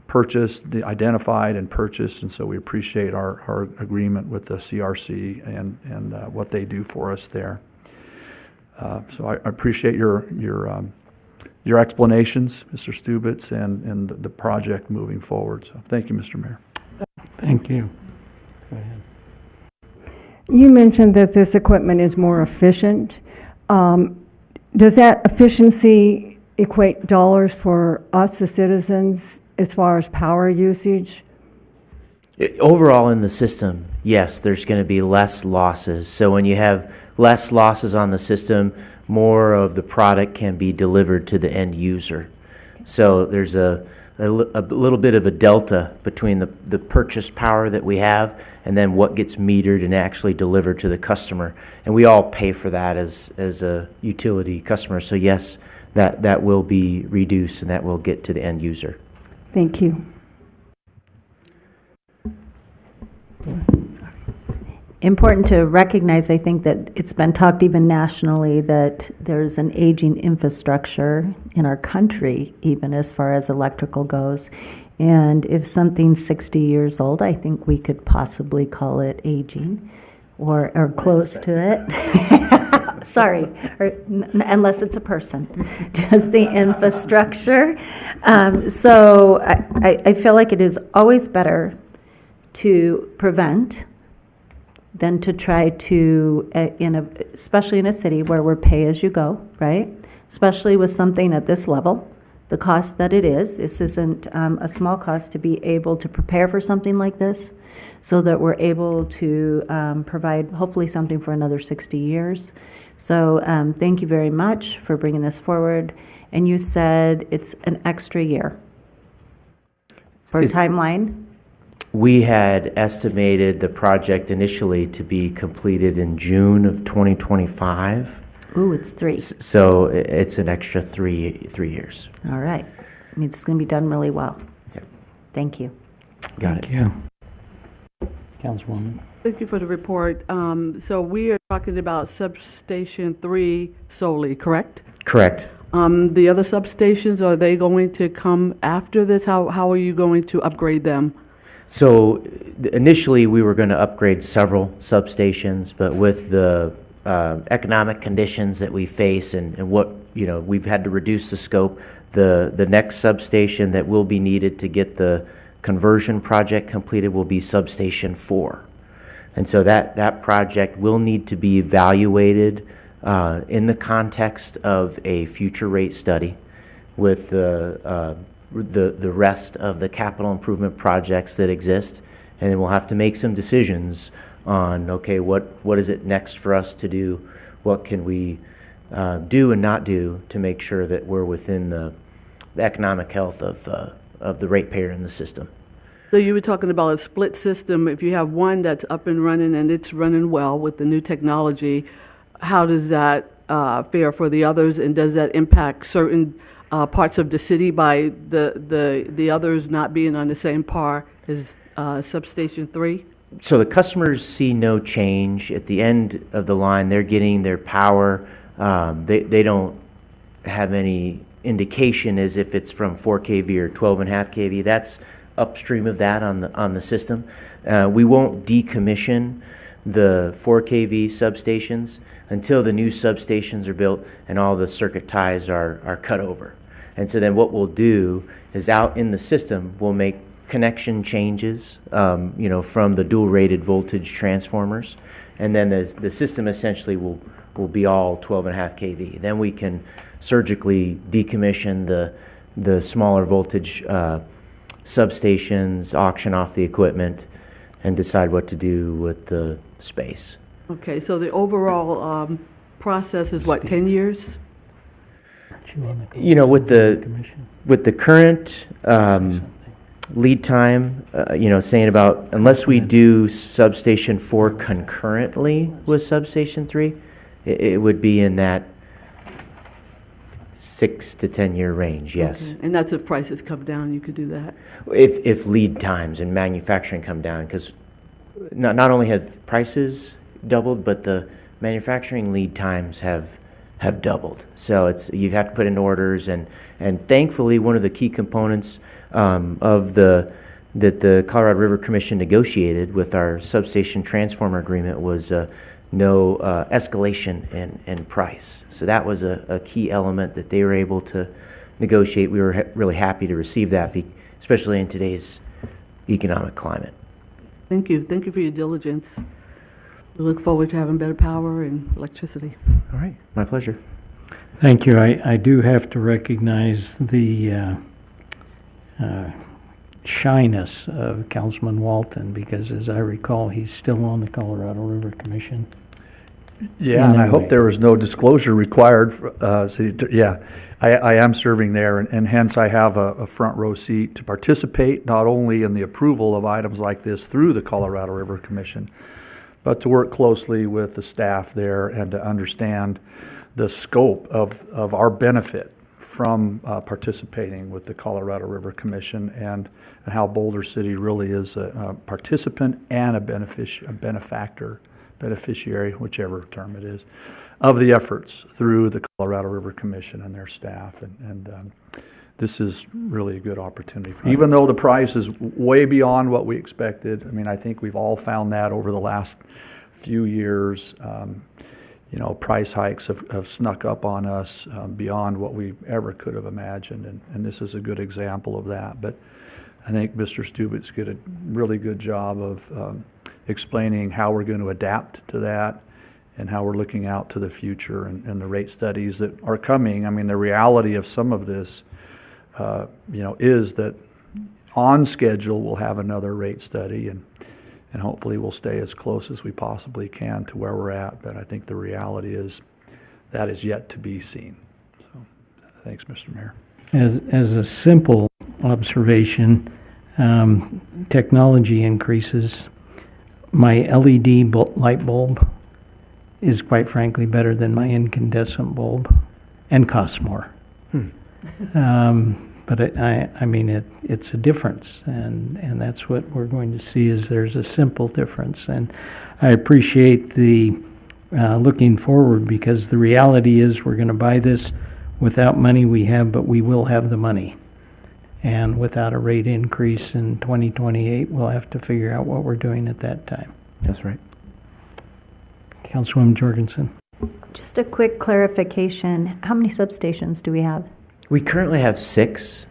purchased, identified and purchased, and so we appreciate our agreement with the CRC and what they do for us there. So I appreciate your explanations, Mr. Stubitz, and the project moving forward. So thank you, Mr. Mayor. Thank you. Go ahead. You mentioned that this equipment is more efficient. Does that efficiency equate dollars for us, the citizens, as far as power usage? Overall in the system, yes, there's going to be less losses. So when you have less losses on the system, more of the product can be delivered to the end user. So there's a little bit of a delta between the purchase power that we have and then what gets metered and actually delivered to the customer. And we all pay for that as a utility customer. So yes, that will be reduced and that will get to the end user. Thank you. Important to recognize, I think, that it's been talked even nationally that there's an aging infrastructure in our country, even as far as electrical goes. And if something's 60 years old, I think we could possibly call it aging or close to it. Sorry, unless it's a person, just the infrastructure. So I feel like it is always better to prevent than to try to, especially in a city where we're pay-as-you-go, right? Especially with something at this level, the cost that it is. This isn't a small cost to be able to prepare for something like this so that we're able to provide hopefully something for another 60 years. So thank you very much for bringing this forward. And you said it's an extra year for timeline? We had estimated the project initially to be completed in June of 2025. Ooh, it's 3. So it's an extra three years. All right. I mean, it's going to be done really well. Yep. Thank you. Got it. Thank you. Councilwoman. Thank you for the report. So we are talking about Substation 3 solely, correct? Correct. The other substations, are they going to come after this? How are you going to upgrade them? So initially, we were going to upgrade several substations, but with the economic conditions that we face and what, we've had to reduce the scope. The next substation that will be needed to get the conversion project completed will be Substation 4. And so that project will need to be evaluated in the context of a future rate study with the rest of the capital improvement projects that exist, and then we'll have to make some decisions on, okay, what is it next for us to do? What can we do and not do to make sure that we're within the economic health of the ratepayer in the system? So you were talking about a split system. If you have one that's up and running and it's running well with the new technology, how does that fare for the others, and does that impact certain parts of the city by the others not being on the same par as Substation 3? So the customers see no change. At the end of the line, they're getting their power. They don't have any indication as if it's from 4 kV or 12.5 kV. That's upstream of that on the system. We won't decommission the 4 kV substations until the new substations are built and all the circuit ties are cut over. And so then what we'll do is out in the system, we'll make connection changes, from the dual-rated voltage transformers. And then the system essentially will be all 12.5 kV. Then we can surgically decommission the smaller voltage substations, auction off the equipment, and decide what to do with the space. Okay, so the overall process is what, 10 years? With the current lead time, saying about, unless we do substation 4 concurrently with substation 3, it would be in that 6 to 10 year range, yes. Okay. And that's if prices come down, you could do that? If lead times and manufacturing come down, because not only have prices doubled, but the manufacturing lead times have doubled. So you have to put in orders, and thankfully, one of the key components that the Colorado River Commission negotiated with our substation transformer agreement was no escalation in price. So that was a key element that they were able to negotiate. We were really happy to receive that, especially in today's economic climate. Thank you. Thank you for your diligence. We look forward to having better power and electricity. All right, my pleasure. Thank you. I do have to recognize the shyness of Councilman Walton, because as I recall, he's still on the Colorado River Commission. Yeah, and I Anyway. hope there was no disclosure required. I am serving there, and hence I have a front row seat to participate not only in the approval of items like this through the Colorado River Commission, but to work closely with the staff there and to understand the scope of our benefit from participating with the Colorado River Commission, and how Boulder City really is a participant and a beneficiary, whichever term it is, of the efforts through the Colorado River Commission and their staff. And this is really a good opportunity. Even though the price is way beyond what we expected, I mean, I think we've all found that over the last few years. Price hikes have snuck up on us beyond what we ever could have imagined, and this is a good example of that. But I think Mr. Stubitz did a really good job of explaining how we're going to adapt to that and how we're looking out to the future and the rate studies that are coming. I mean, the reality of some of this, is that on schedule we'll have another rate study, and hopefully we'll stay as close as we possibly can to where we're at. But I think the reality is that is yet to be seen. So, thanks, Mr. Mayor. As a simple observation, technology increases. My LED light bulb is quite frankly better than my incandescent bulb, and costs more. But it's a difference, and that's what we're going to see, is there's a simple difference. And I appreciate the looking forward, because the reality is we're going to buy this without money we have, but we will have the money. And without a rate increase in 2028, we'll have to figure out what we're doing at that time. That's right. Councilwoman Jorgensen. Just a quick clarification. How many substations do we have? We currently have 6.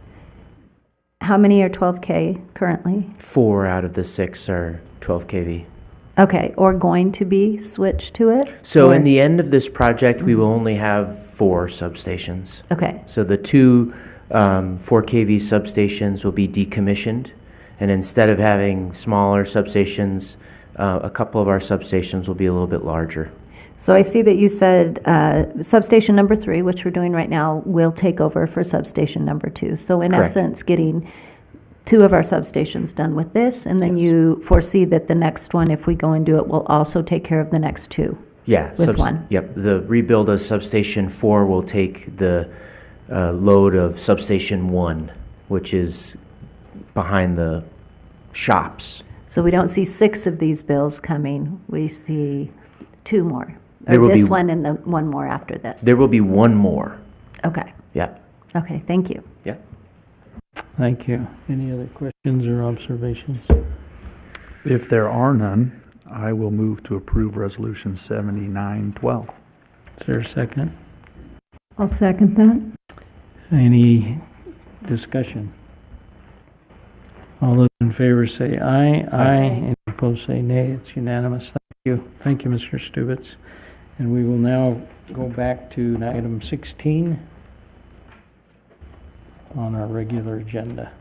How many are 12K currently? 4 out of the 6 are 12 kV. Okay, or going to be switched to it? So Or- in the end of this project, we will only have 4 substations. Okay, So the 2 4 kV substations will be decommissioned, and instead of having smaller substations, a couple of our substations will be a little bit larger. so I see that you said substation number 3, which we're doing right now, will take over for substation number 2. So in Correct. essence, getting 2 of our substations done with this, and then Yes. you foresee that the next one, if we go and do it, will also take care of the next 2. Yeah. With one. Yep. The rebuild of substation 4 will take the load of substation 1, which is behind the shops. So we don't see 6 of these bills coming, we see 2 more. There Or will this be- one and the one more after this. There will be 1 more. Okay, Yeah. okay, thank you. Yeah. Thank you. Any other questions or observations? If there are none, I will move to approve Resolution 7912. Is there a second? I'll second that. Any discussion? All those In favor, say aye. Aye. Any opposed, say nay. It's unanimous. Thank you. Thank you, Mr. Stubitz. And we will now go back to item 16 on our regular agenda.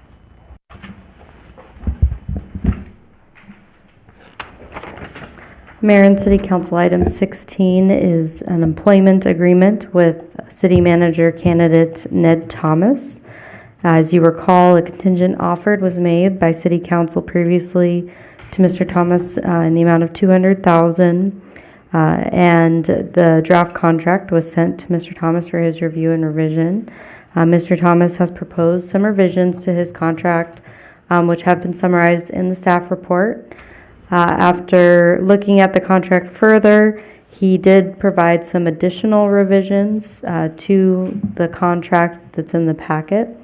Mayor and City Council, item 16 is an employment agreement with City Manager candidate Ned Thomas. As you recall, a contingent offer was made by City Council previously to Mr. Thomas in the amount of $200,000, and the draft contract was sent to Mr. Thomas for his review and revision. Mr. Thomas has proposed some revisions to his contract, which have been summarized in the staff report. After looking at the contract further, he did provide some additional revisions to the contract that's in the packet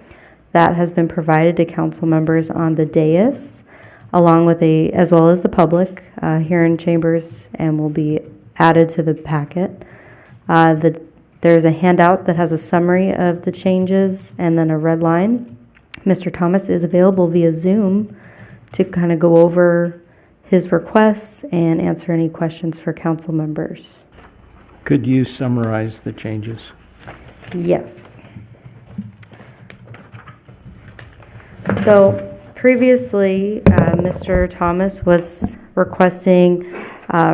that has been provided to council members on the dais, along with as well as the public here in chambers, and will be added to the packet. There's a handout that has a summary of the changes and then a red line. Mr. Thomas is available via Zoom to kind of go over his requests and answer any questions for council members. Could you summarize the changes? Yes. So previously, Mr. Thomas was requesting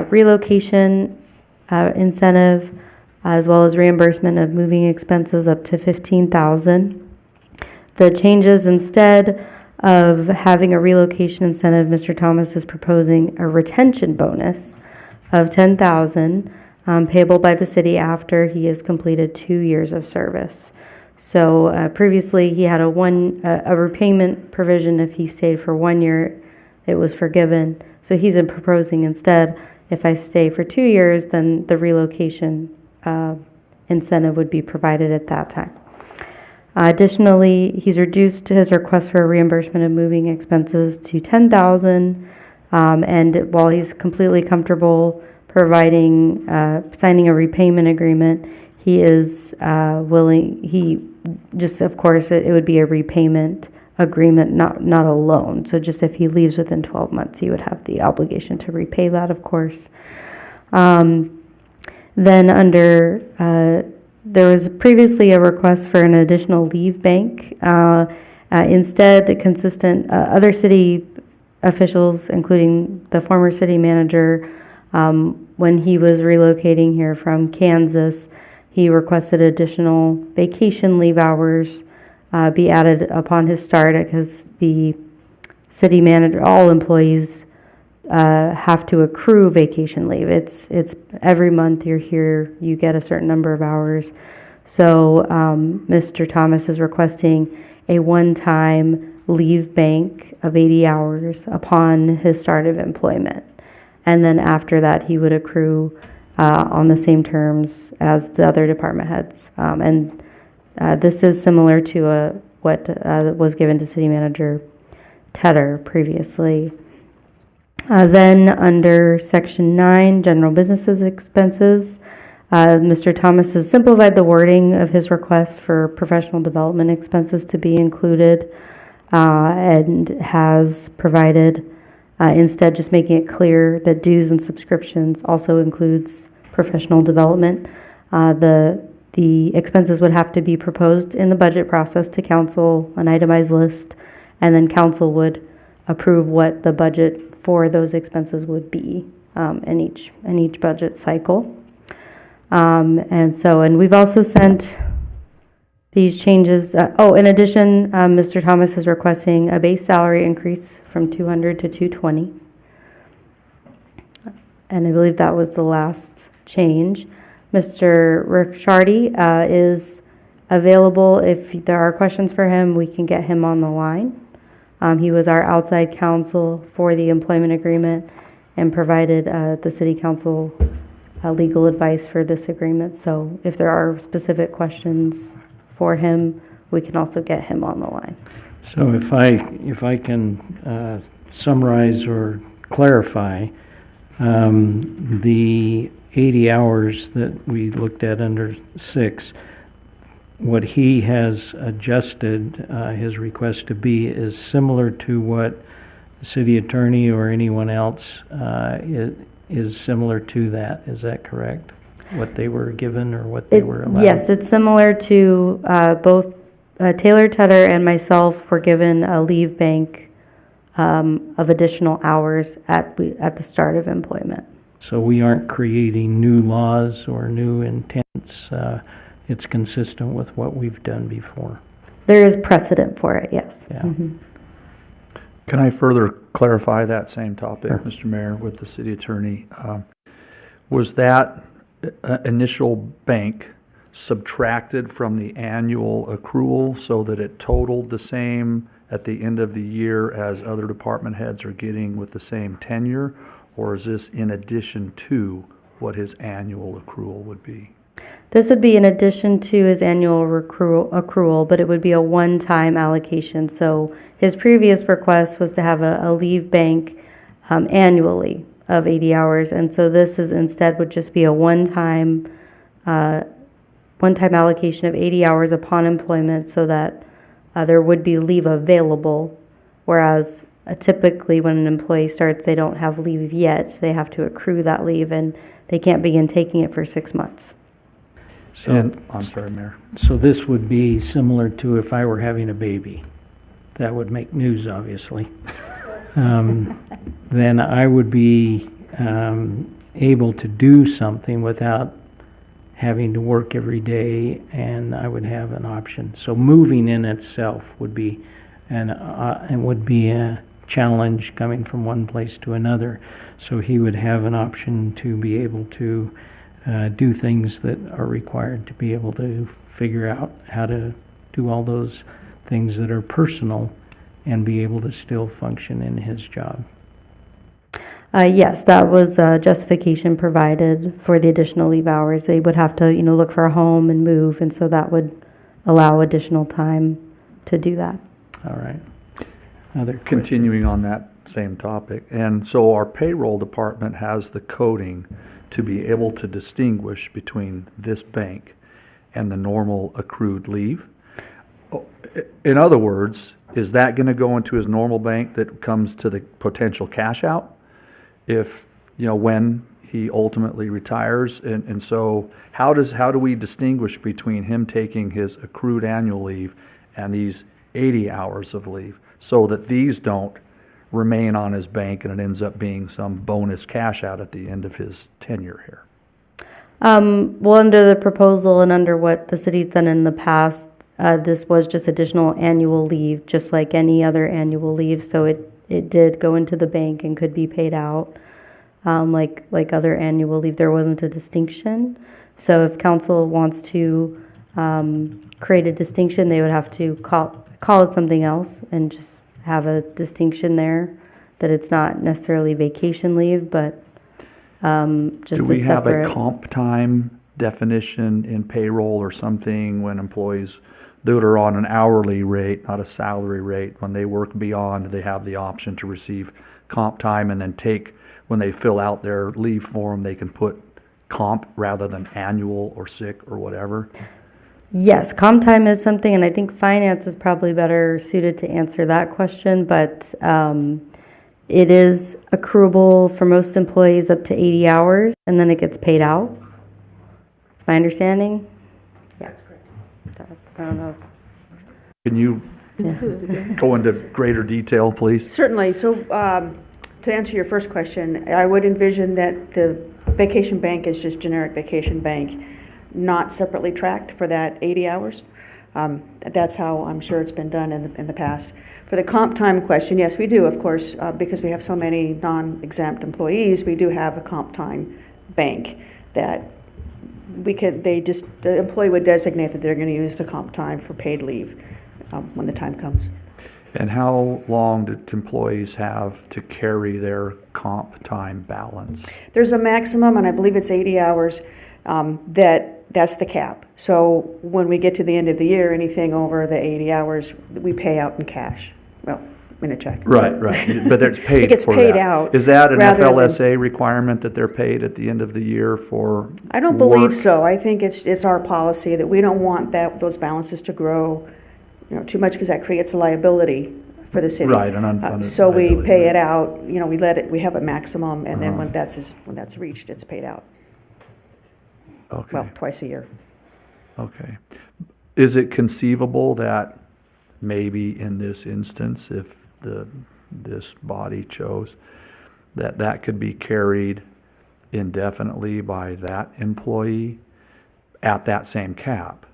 relocation incentive as well as reimbursement of moving expenses up to $15,000. The changes, instead of having a relocation incentive, Mr. Thomas is proposing a retention bonus of $10,000 payable by the city after he has completed 2 years of service. So previously he had a repayment provision. If he stayed for 1 year, it was forgiven. So he's proposing instead, if I stay for 2 years, then the relocation incentive would be provided at that time. Additionally, he's reduced his request for a reimbursement of moving expenses to $10,000, and while he's completely comfortable providing, signing a repayment agreement, he is willing. Of course, it would be a repayment agreement, not a loan. So just if he leaves within 12 months, he would have the obligation to repay that, of course. Then under there was previously a request for an additional leave bank. Instead, other city officials, including the former city manager, when he was relocating here from Kansas, he requested additional vacation leave hours be added upon his start, because the city manager, all employees have to accrue vacation leave. It's every month you're here, you get a certain number of hours. So Mr. Thomas is requesting a one-time leave bank of 80 hours upon his start of employment. And then after that, he would accrue on the same terms as the other department heads. This is similar to what was given to City Manager Tedder previously. Then under Section 9, General Businesses Expenses, Mr. Thomas has simplified the wording of his request for professional development expenses to be included, and has provided, instead just making it clear that dues and subscriptions also includes professional development. The expenses would have to be proposed in the budget process to council, an itemized list, and then council would approve what the budget for those expenses would be in each budget cycle. And we've also sent these changes. In addition, Mr. Thomas is requesting a base salary increase from $200 to $220. And I believe that was the last change. Mr. Ricciardi is available. If there are questions for him, we can get him on the line. He was our outside counsel for the employment agreement and provided the city council legal advice for this agreement. So if there are specific questions for him, we can also get him on the line. So if I can summarize or clarify, the 80 hours that we looked at under 6, what he has adjusted his request to be is similar to what the city attorney or anyone else is similar to that. Is that correct? What they were given or what they were allowed? Yes, it's similar to both Taylor Tedder and myself were given a leave bank of additional hours at the start of employment. So we aren't creating new laws or new intents. It's consistent with what we've done before. There is precedent for it, yes. Yeah. Mhm. Can I further clarify that same topic, Sure. Mr. Mayor, with the city attorney? Was that initial bank subtracted from the annual accrual so that it totaled the same at the end of the year as other department heads are getting with the same tenure? Or is this in addition to what his annual accrual would be? This would be in addition to his annual accrual, but it would be a one-time allocation. So his previous request was to have a leave bank annually of 80 hours, and so this is instead would just be a one-time allocation of 80 hours upon employment, so that there would be leave available, whereas typically when an employee starts, they don't have leave yet. They have to accrue that leave, and they can't begin taking it for 6 months. So, I'm sorry, Mayor. so this would be similar to if I were having a baby. That would make news, obviously. Then I would be able to do something without having to work every day, and I would have an option. So moving in itself would be a challenge coming from one place to another. So he would have an option to be able to do things that are required to be able to figure out how to do all those things that are personal and be able to still function in his job. Yes, that was justification provided for the additional leave hours. They would have to, look for a home and move, and so that would allow additional time to do that. All right. Other questions? Continuing on that same topic, and so our payroll department has the coding to be able to distinguish between this bank and the normal accrued leave. In other words, is that going to go into his normal bank that comes to the potential cash out if, when he ultimately retires? And so how do we distinguish between him taking his accrued annual leave and these 80 hours of leave so that these don't remain on his bank and it ends up being some bonus cash out at the end of his tenure here? Well, under the proposal and under what the city's done in the past, this was just additional annual leave, just like any other annual leave. So it did go into the bank and could be paid out like other annual leave. There wasn't a distinction. So if council wants to create a distinction, they would have to call it something else and just have a distinction there, that it's not necessarily vacation leave, but just a separate. Do we have a comp time definition in payroll or something when employees that are on an hourly rate, not a salary rate, when they work beyond, they have the option to receive comp time and then when they fill out their leave form, they can put comp rather than annual or sick or whatever? Yes, comp time is something, and I think finance is probably better suited to answer that question, but it is accruable for most employees up to 80 hours, and then it gets paid out. That's my understanding. That's correct. I don't know. Can you go into greater detail, please? Certainly. So to answer your first question, I would envision that the vacation bank is just generic vacation bank, not separately tracked for that 80 hours. That's how I'm sure it's been done in the past. For the comp time question, yes, we do, of course, because we have so many non-exempt employees, we do have a comp time bank that the employee would designate that they're going to use the comp time for paid leave when the time comes. And how long do employees have to carry their comp time balance? There's a maximum, and I believe it's 80 hours, that's the cap. So when we get to the end of the year, anything over the 80 hours, we pay out in cash. Well, in a check. Right. But it's paid. It gets for paid that. out. Is that an rather than- FLSA requirement that they're paid at the end of the year for? I don't believe work? so. I think it's our policy that we don't want those balances to grow, too much, because that creates a liability for the city. Right, an unfunded So we liability, pay right. it out, we have a maximum, and then Uh-huh. when that's reached, it's paid out. Okay. Well, twice a year. Okay. Is it conceivable that maybe in this instance, if this body chose, that could be carried indefinitely by that employee at that same cap?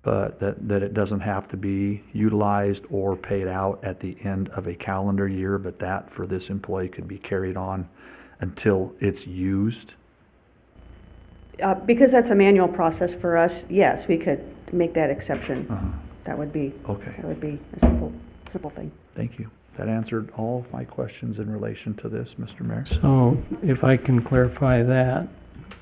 But that it doesn't have to be utilized or paid out at the end of a calendar year, but that for this employee could be carried on until it's used? Because that's a manual process for us, yes, we could make that exception. Uh-huh. That would be Okay. a simple thing. Thank you. That answered all of my questions in relation to this, Mr. Mayor. So if I can clarify that,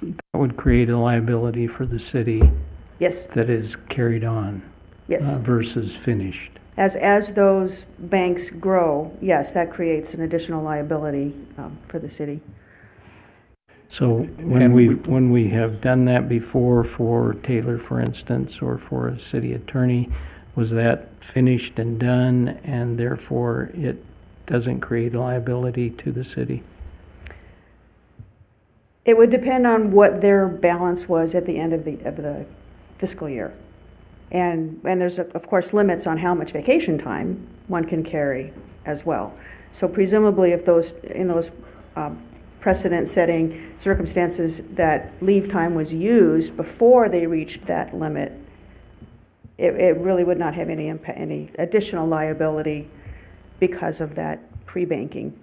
that would create a liability for the city Yes, that is carried on yes. versus finished. As those banks grow, yes, that creates an additional liability for the city. So when we have done that before for Taylor, for instance, or for a city attorney, was that finished and done, and therefore it doesn't create liability to the city? It would depend on what their balance was at the end of the fiscal year. And there's, of course, limits on how much vacation time one can carry as well. So presumably, if in those precedent-setting circumstances that leave time was used before they reached that limit, it really would not have any additional liability because of that pre-banking.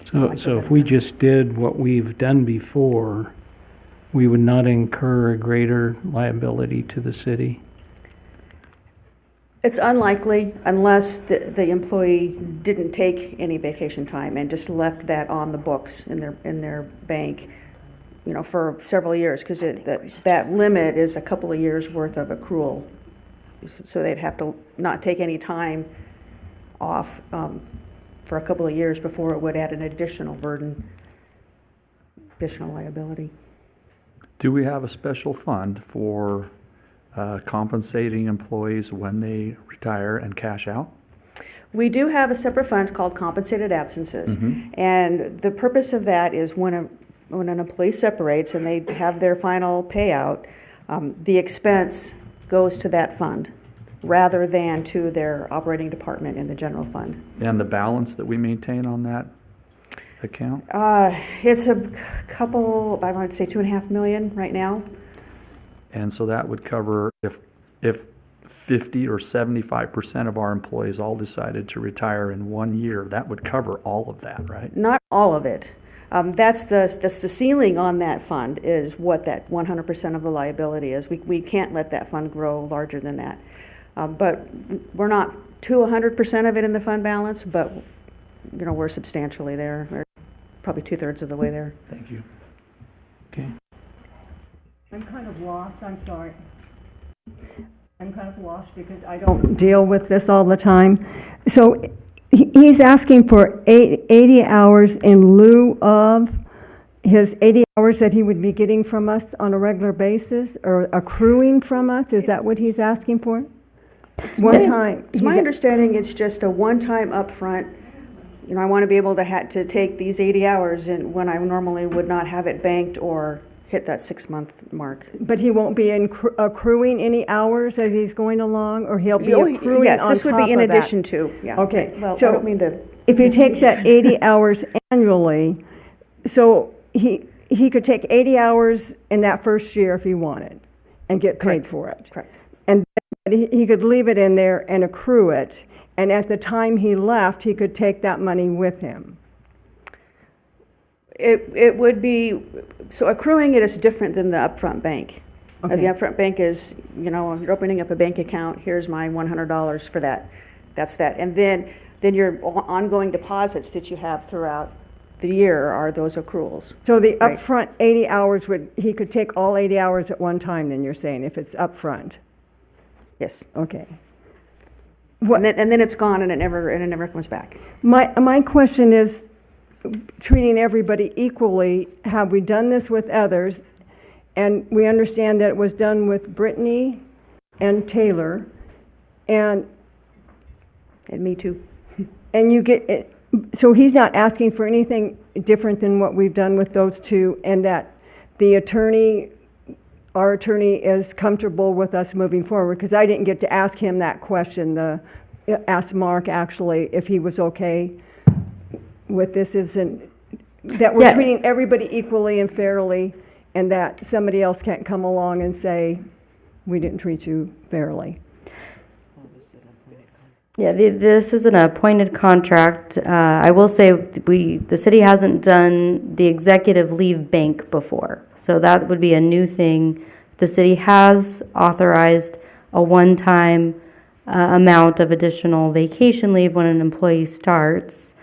So if we just did what we've done before, we would not incur a greater liability to the city? It's unlikely unless the employee didn't take any vacation time and just left that on the books in their bank, for several years, because that limit is a couple of years worth of accrual. So they'd have to not take any time off for a couple of years before it would add an additional burden, additional liability. Do we have a special fund for compensating employees when they retire and cash out? We do have a separate fund called compensated absences. And the purpose of that is when an employee separates and they have their final payout, the expense goes to that fund rather than to their operating department in the general fund. And the balance that we maintain on that account? It's a couple, I want to say 2.5 million right now. And so that would cover if 50 or 75% of our employees all decided to retire in 1 year, that would cover all of that, right? Not all of it. That's the ceiling on that fund, is what that 100% of the liability is. We can't let that fund grow larger than that. But we're not to 100% of it in the fund balance, but we're substantially there. We're probably 2/3 of the way there. Thank you. Okay. I'm kind of lost, I'm sorry. I'm kind of lost because I don't deal with this all the time. So he's asking for 80 hours in lieu of his 80 hours that he would be getting from us on a regular basis, or accruing from us? Is that what he's asking for? One time. It's my understanding it's just a one-time upfront. I want to be able to take these 80 hours and when I normally would not have it banked or hit that 6-month mark. But he won't be accruing any hours as he's going along, or he'll be accruing Yes, on this would top be in of that? addition to, yeah. Okay, Well, I so don't mean to. if he takes that 80 hours annually, so he could take 80 hours in that first year if he wanted and get paid for it. Correct. And then he could leave it in there and accrue it, and at the time he left, he could take that money with him. It would be, so accruing it is different than the upfront bank. Okay. The upfront bank is, you're opening up a bank account, here's my $100 for that. That's that. And then your ongoing deposits that you have throughout the year are those accruals. So the Right. upfront 80 hours he could take all 80 hours at one time, then you're saying, if it's upfront? Yes. Okay. And then it's gone and it never comes back. My question is, treating everybody equally, have we done this with others? And we understand that it was done with Brittany and Taylor. And And me too. And you get, so he's not asking for anything different than what we've done with those two, and that the attorney, our attorney, is comfortable with us moving forward? Because I didn't get to ask him that question, ask Mark actually if he was okay with this, isn't, that we're Yeah. treating everybody equally and fairly, and that somebody else can't come along and say, we didn't treat you fairly. Yeah, this is an appointed contract. I will say, the city hasn't done the executive leave bank before. So that would be a new thing. The city has authorized a one-time amount of additional vacation leave when an employee starts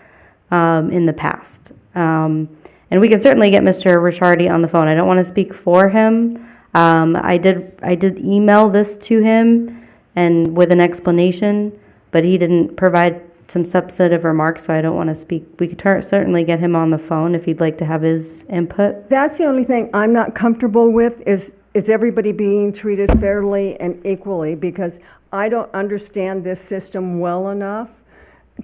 in the past. And we can certainly get Mr. Ricciardi on the phone. I don't want to speak for him. I did email this to him and with an explanation, but he didn't provide some substantive remarks, so I don't want to speak. We could certainly get him on the phone if you'd like to have his input. That's the only thing I'm not comfortable with, is everybody being treated fairly and equally, because I don't understand this system well enough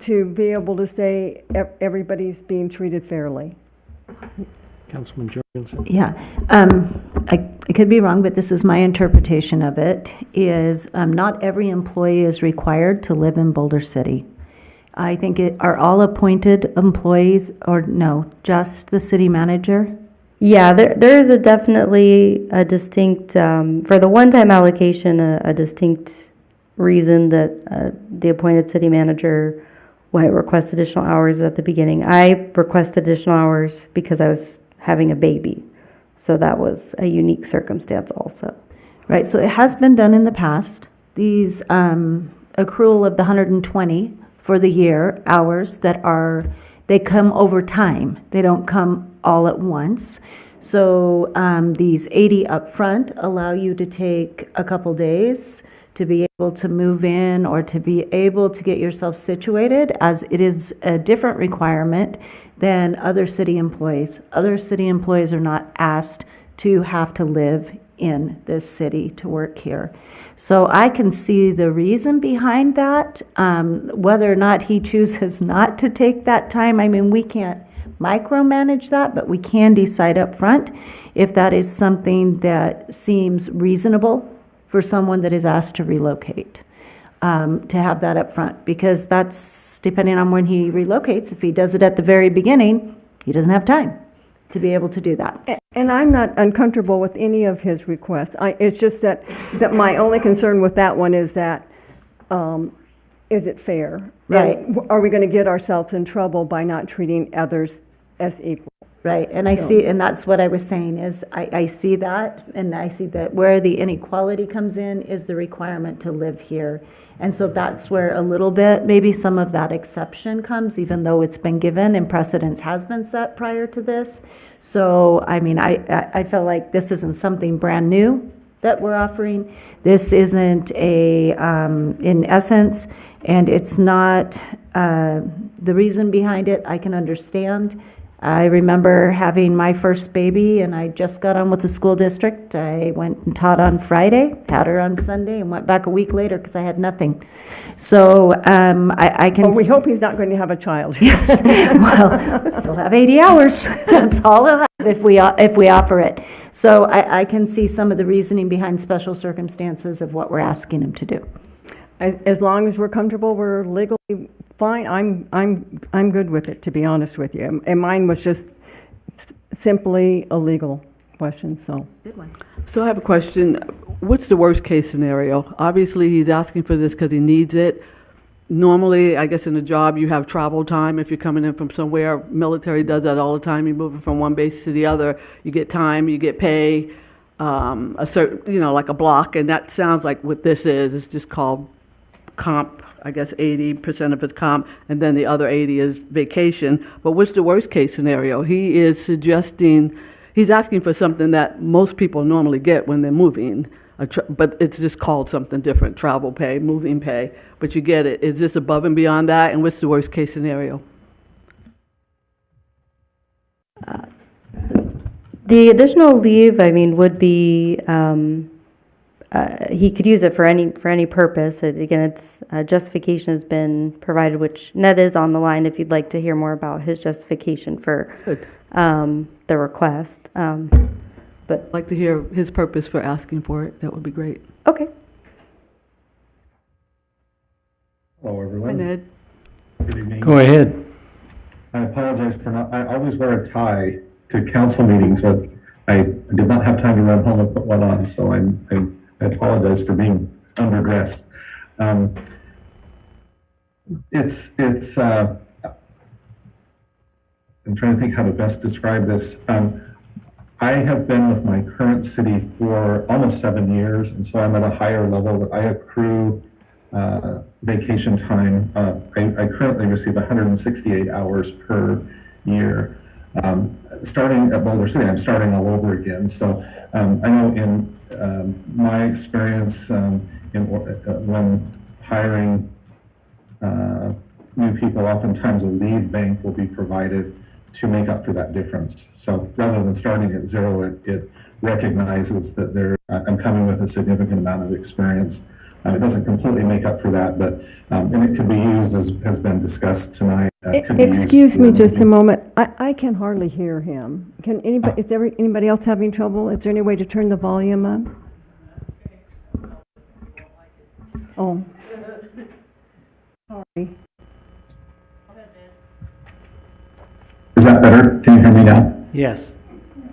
to be able to say everybody's being treated fairly. Councilman Jorgensen? Yeah, I could be wrong, but this is my interpretation of it, is not every employee is required to live in Boulder City. I think are all appointed employees, or no, just the city manager? Yeah, there is definitely a distinct, for the one-time allocation, a distinct reason that the appointed city manager might request additional hours at the beginning. I requested additional hours because I was having a baby. So that was a unique circumstance also. Right, so it has been done in the past. These accrual of the 120 for the year, hours they come over time. They don't come all at once. So these 80 up front allow you to take a couple days to be able to move in or to be able to get yourself situated, as it is a different requirement than other city employees. Other city employees are not asked to have to live in this city to work here. So I can see the reason behind that. Whether or not he chooses not to take that time, I mean, we can't micromanage that, but we can decide up front if that is something that seems reasonable for someone that is asked to relocate, to have that up front, because that's depending on when he relocates. If he does it at the very beginning, he doesn't have time to be able to do that. And I'm not uncomfortable with any of his requests. It's just that my only concern with that one is that, is it fair? Right. And are we going to get ourselves in trouble by not treating others as equal? Right, and I So- see, and that's what I was saying, is I see that, and I see that where the inequality comes in is the requirement to live here. And so that's where a little bit, maybe some of that exception comes, even though it's been given and precedence has been set prior to this. So, I mean, I feel like this isn't something brand new that we're offering. This isn't in essence, and it's not, the reason behind it, I can understand. I remember having my first baby, and I just got on with the school district. I went and taught on Friday, had her on Sunday, and went back a week later because I had nothing. So I can. Well, we hope he's not going to have a child. Yes. Well, he'll have 80 hours. That's all he'll have if we offer it. So I can see some of the reasoning behind special circumstances of what we're asking him to do. As long as we're comfortable, we're legally fine. I'm good with it, to be honest with you. And mine was just simply a legal question, so. Good one. So I have a question. What's the worst-case scenario? Obviously, he's asking for this because he needs it. Normally, I guess in a job, you have travel time. If you're coming in from somewhere, military does that all the time. You're moving from one base to the other. You get time, you get pay, a certain, like a block. And that sounds like what this is. It's just called comp. I guess 80% of it's comp, and then the other 80 is vacation. But what's the worst-case scenario? He is suggesting, he's asking for something that most people normally get when they're moving, but it's just called something different, travel pay, moving pay, but you get it. Is this above and beyond that, and what's the worst-case scenario? The additional leave, I mean, would be he could use it for any purpose. Again, it's justification has been provided, which Ned is on the line if you'd like to hear more about his justification for Good. the request. I'd like to hear his purpose for asking for it. That would be great. Okay. Hello, Hi, everyone. Ned. Good evening. Go ahead. I apologize for not, I always wear a tie to council meetings, but I did not have time to run home and put one on, so I apologize for being underdressed. I'm trying to think how to best describe this. I have been with my current city for almost 7 years, and so I'm at a higher level that I accrue vacation time. I currently receive 168 hours per year. Starting at Boulder City, I'm starting all over again. So I know in my experience when hiring new people, oftentimes a leave bank will be provided to make up for that difference. So rather than starting at zero, it recognizes that I'm coming with a significant amount of experience. It doesn't completely make up for that, but and it could be used, as has been discussed tonight. Could be used Excuse me for- just a moment. I can hardly hear him. Can anybody, is there anybody else having trouble? Is there any way to turn the volume up? Oh. Sorry. Is that better? Can you hear me now? Yes.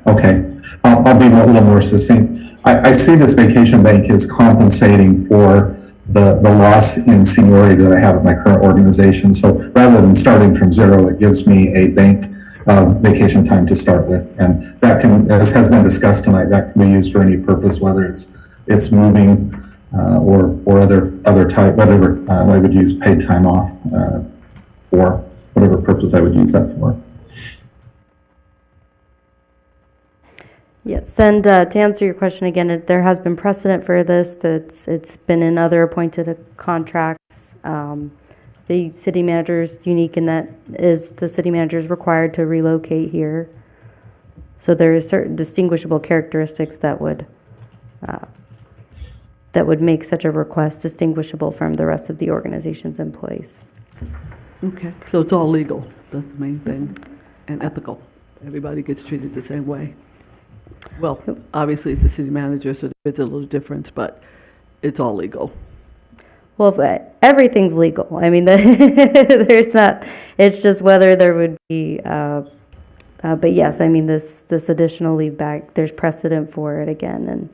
Okay, I'll be a little more succinct. I see this vacation bank as compensating for the loss in seniority that I have at my current organization. So rather than starting from zero, it gives me a bank of vacation time to start with. And that can, as has been discussed tonight, that can be used for any purpose, whether it's moving or other type, whatever I would use paid time off for, whatever purpose I would use that for. Yes, and to answer your question again, there has been precedent for this. It's been in other appointed contracts. The city manager is unique in that the city manager is required to relocate here. So there is certain distinguishable characteristics that would make such a request distinguishable from the rest of the organization's employees. Okay, so it's all legal. That's the main thing, and ethical. Everybody gets treated the same way. Well, obviously, it's the city manager, so it's a little difference, but it's all legal. Well, everything's legal. I mean, there's not, it's just whether there would be, but yes, I mean, this additional leave back, there's precedent for it again, and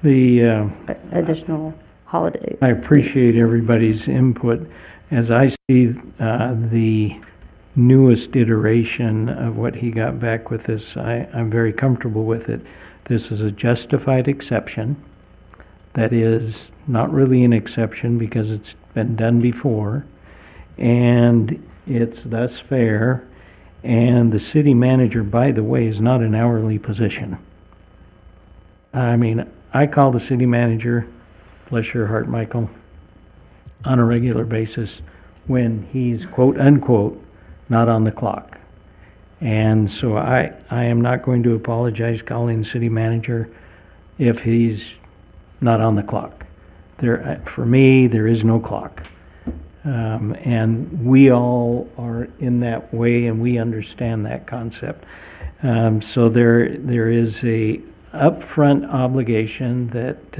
The, additional holiday. I appreciate everybody's input. As I see the newest iteration of what he got back with this, I'm very comfortable with it. This is a justified exception. That is not really an exception because it's been done before, and it's thus fair. And the city manager, by the way, is not an hourly position. I mean, I call the city manager, bless your heart, Michael, on a regular basis when he's quote unquote not on the clock. And so I am not going to apologize calling the city manager if he's not on the clock. For me, there is no clock. And we all are in that way, and we understand that concept. So there is a upfront obligation that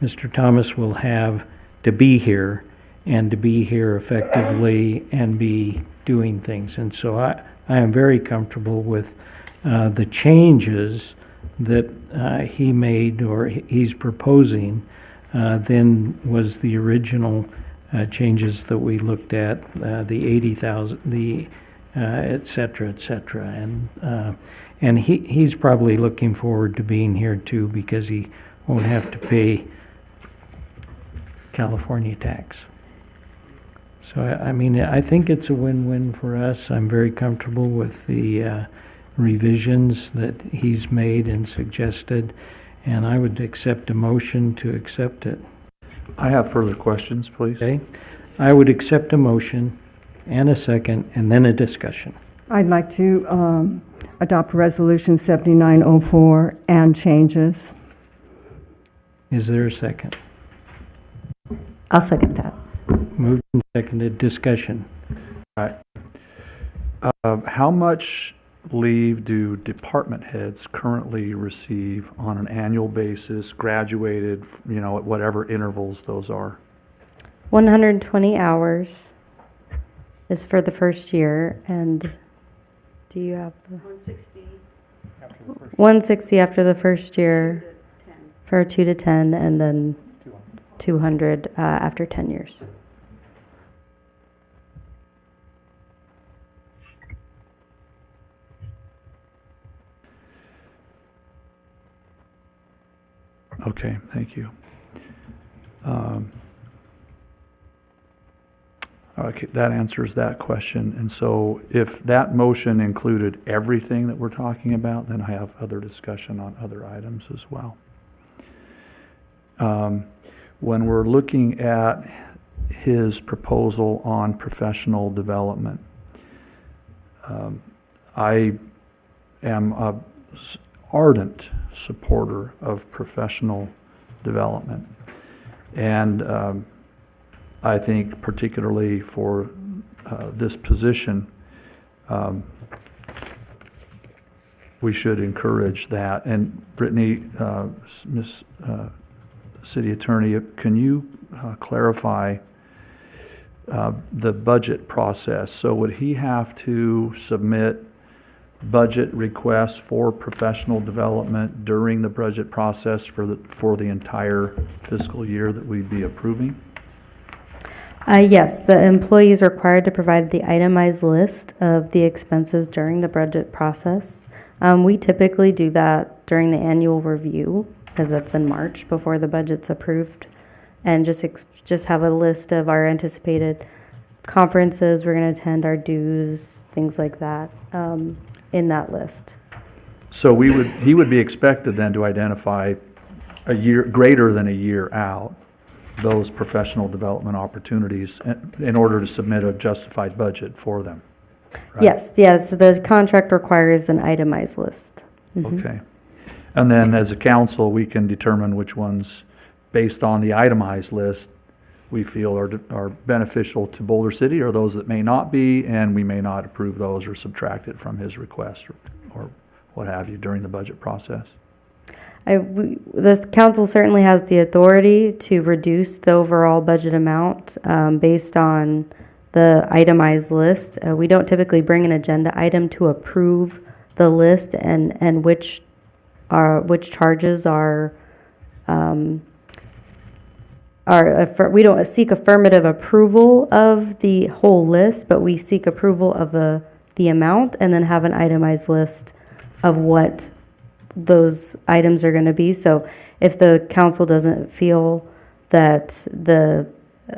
Mr. Thomas will have to be here, and to be here effectively and be doing things. And so I am very comfortable with the changes that he made or he's proposing than was the original changes that we looked at, the 80,000, the et cetera, et cetera. And he's probably looking forward to being here too, because he won't have to pay California tax. So, I mean, I think it's a win-win for us. I'm very comfortable with the revisions that he's made and suggested, and I would accept a motion to accept it. I have further questions, please. Okay? I would accept a motion and a second, and then a discussion. I'd like to adopt Resolution 7904 and changes. Is there a second? I'll second that. Moved and seconded, discussion. How much leave do department heads currently receive on an annual basis, graduated, at whatever intervals those are? 120 hours is for the first year, and do you have the? 160 after the first year for 2 to 10, and then 200 after 10 years. Okay, thank you. Okay, that answers that question. And so if that motion included everything that we're talking about, then I have other discussion on other items as well. When we're looking at his proposal on professional development, I am a ardent supporter of professional development. And I think particularly for this position, we should encourage that. And Brittany, Ms. City Attorney, can you clarify the budget process? So would he have to submit budget requests for professional development during the budget process for the entire fiscal year that we'd be approving? Yes, the employee is required to provide the itemized list of the expenses during the budget process. We typically do that during the annual review, because that's in March before the budget's approved, and just have a list of our anticipated conferences we're going to attend, our dues, things like that, in that list. So he would be expected then to identify a year, greater than a year out, those professional development opportunities in order to submit a justified budget for them, right? Yes, the contract requires an itemized list. Mhm. Okay. And then as a council, we can determine which ones, based on the itemized list, we feel are beneficial to Boulder City, or those that may not be, and we may not approve those or subtract it from his request or what have you during the budget process. The council certainly has the authority to reduce the overall budget amount based on the itemized list. We don't typically bring an agenda item to approve the list and which charges are we don't seek affirmative approval of the whole list, but we seek approval of the amount and then have an itemized list of what those items are going to be. So if the council doesn't feel that the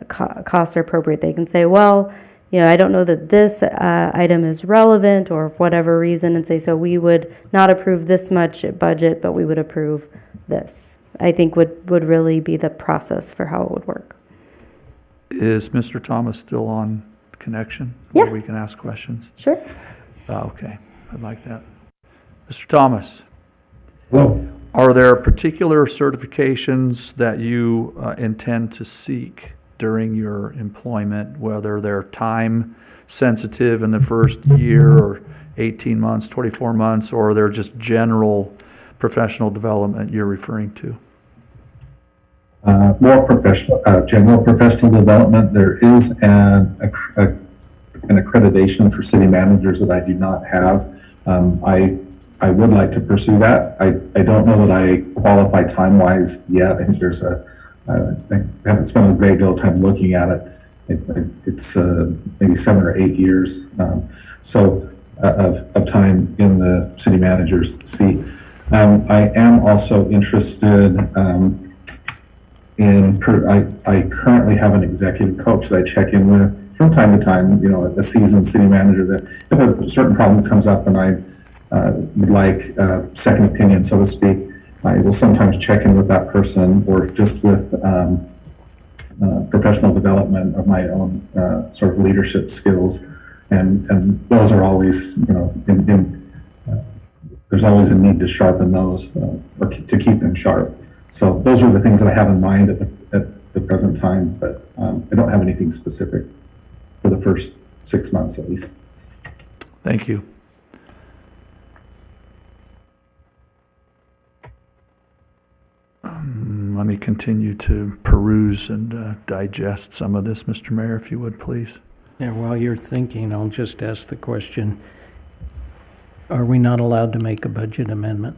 costs are appropriate, they can say, well, I don't know that this item is relevant, or for whatever reason, and say, so we would not approve this much budget, but we would approve this. I think would really be the process for how it would work. Is Mr. Thomas still on connection? Yeah. Where we can ask questions? Sure. Okay, I'd like that. Mr. Thomas? Hello. Are there particular certifications that you intend to seek during your employment, whether they're time sensitive in the first year or 18 months, 24 months, or they're just general professional development you're referring to? More professional, general professional development. There is an accreditation for city managers that I do not have. I would like to pursue that. I don't know that I qualify time-wise yet. I think I haven't spent a great deal of time looking at it. It's maybe 7 or 8 years of time in the city manager's seat. I am also interested I currently have an executive coach that I check in with from time to time, a seasoned city manager, that if a certain problem comes up and I would like a second opinion, so to speak, I will sometimes check in with that person, or just with professional development of my own sort of leadership skills. And those are always, there's always a need to sharpen those or to keep them sharp. So those are the things that I have in mind at the present time, but I don't have anything specific for the first 6 months at least. Thank you. Let me continue to peruse and digest some of this, Mr. Mayor, if you would, please. Yeah, while you're thinking, I'll just ask the question, are we not allowed to make a budget amendment?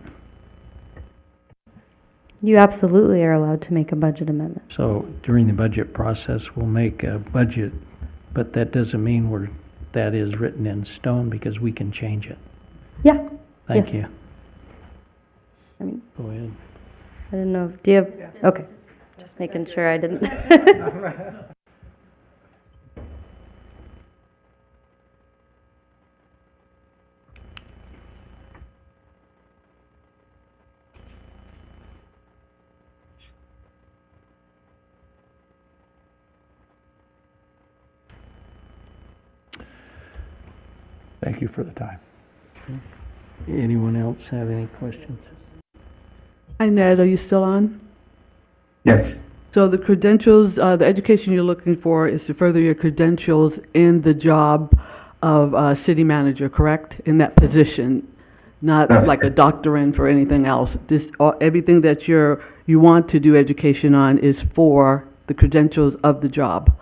You absolutely are allowed to make a budget amendment. So during the budget process, we'll make a budget, but that doesn't mean that is written in stone because we can change it. Yeah. Thank Yes. you. I mean, Go ahead. I don't know, do you have, okay, just making sure I didn't. Thank you for the time. Anyone else have any questions? Hi, Ned, are you still on? Yes, So the credentials, the education you're looking for is to further your credentials in the job of city manager, correct? In that position, not That's like a doctorate for anything else. This, everything that you want to do education on is for the credentials of the job.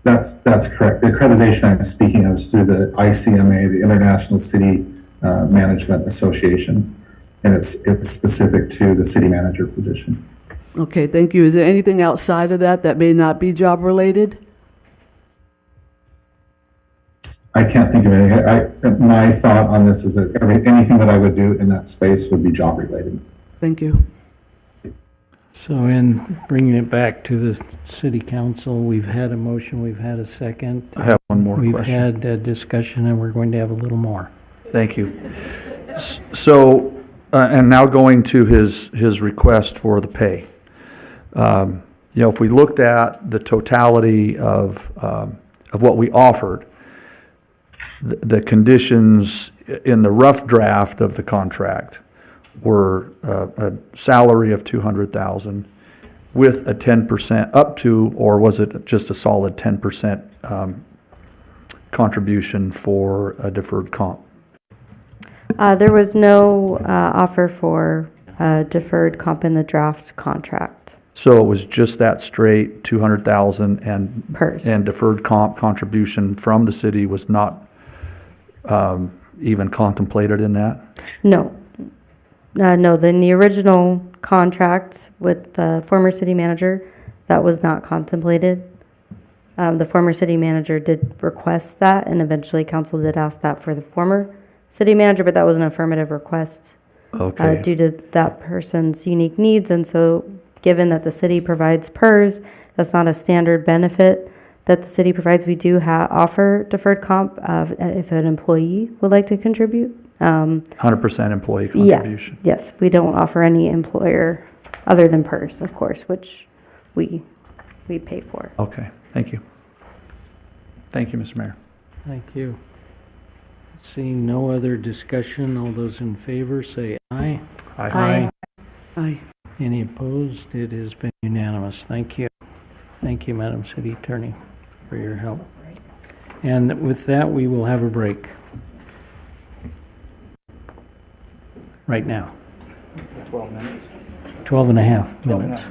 that's correct. The accreditation I'm speaking of is through the ICMA, the International City Management Association, and it's specific to the city manager position. Okay, thank you. Is there anything outside of that that may not be job-related? I can't think of anything. My thought on this is that anything that I would do in that space would be job related. Thank you. So in bringing it back to the city council, we've had a motion, we've had a second. I have one more We've question. had a discussion and we're going to have a little more. Thank you. So, and now going to his request for the pay. You know, if we looked at the totality of what we offered, the conditions in the rough draft of the contract were a salary of $200,000 with a 10% up to, or was it just a solid 10% contribution for a deferred comp? There was no offer for deferred comp in the draft contract. So it was just that straight 200,000 PERS. and deferred comp contribution from the city was not even contemplated in that? No. No, in the original contract with the former city manager, that was not contemplated. The former city manager did request that, and eventually council did ask that for the former city manager, but that was an affirmative request Okay. due to that person's unique needs. And so, given that the city provides PERS, that's not a standard benefit that the city provides. We do offer deferred comp if an employee would like to contribute. 100% employee Yeah, contribution. yes, we don't offer any employer other than PERS, of course, which we pay for. Okay, thank you. Thank you, Mr. Mayor. Thank you. Seeing no other discussion, all those in favor say aye. Aye. Aye. Any opposed? It has been unanimous. Thank you. Thank you, Madam City Attorney, for your help. And with that, we will have a break. Right now. 12 minutes. 12 and a half minutes.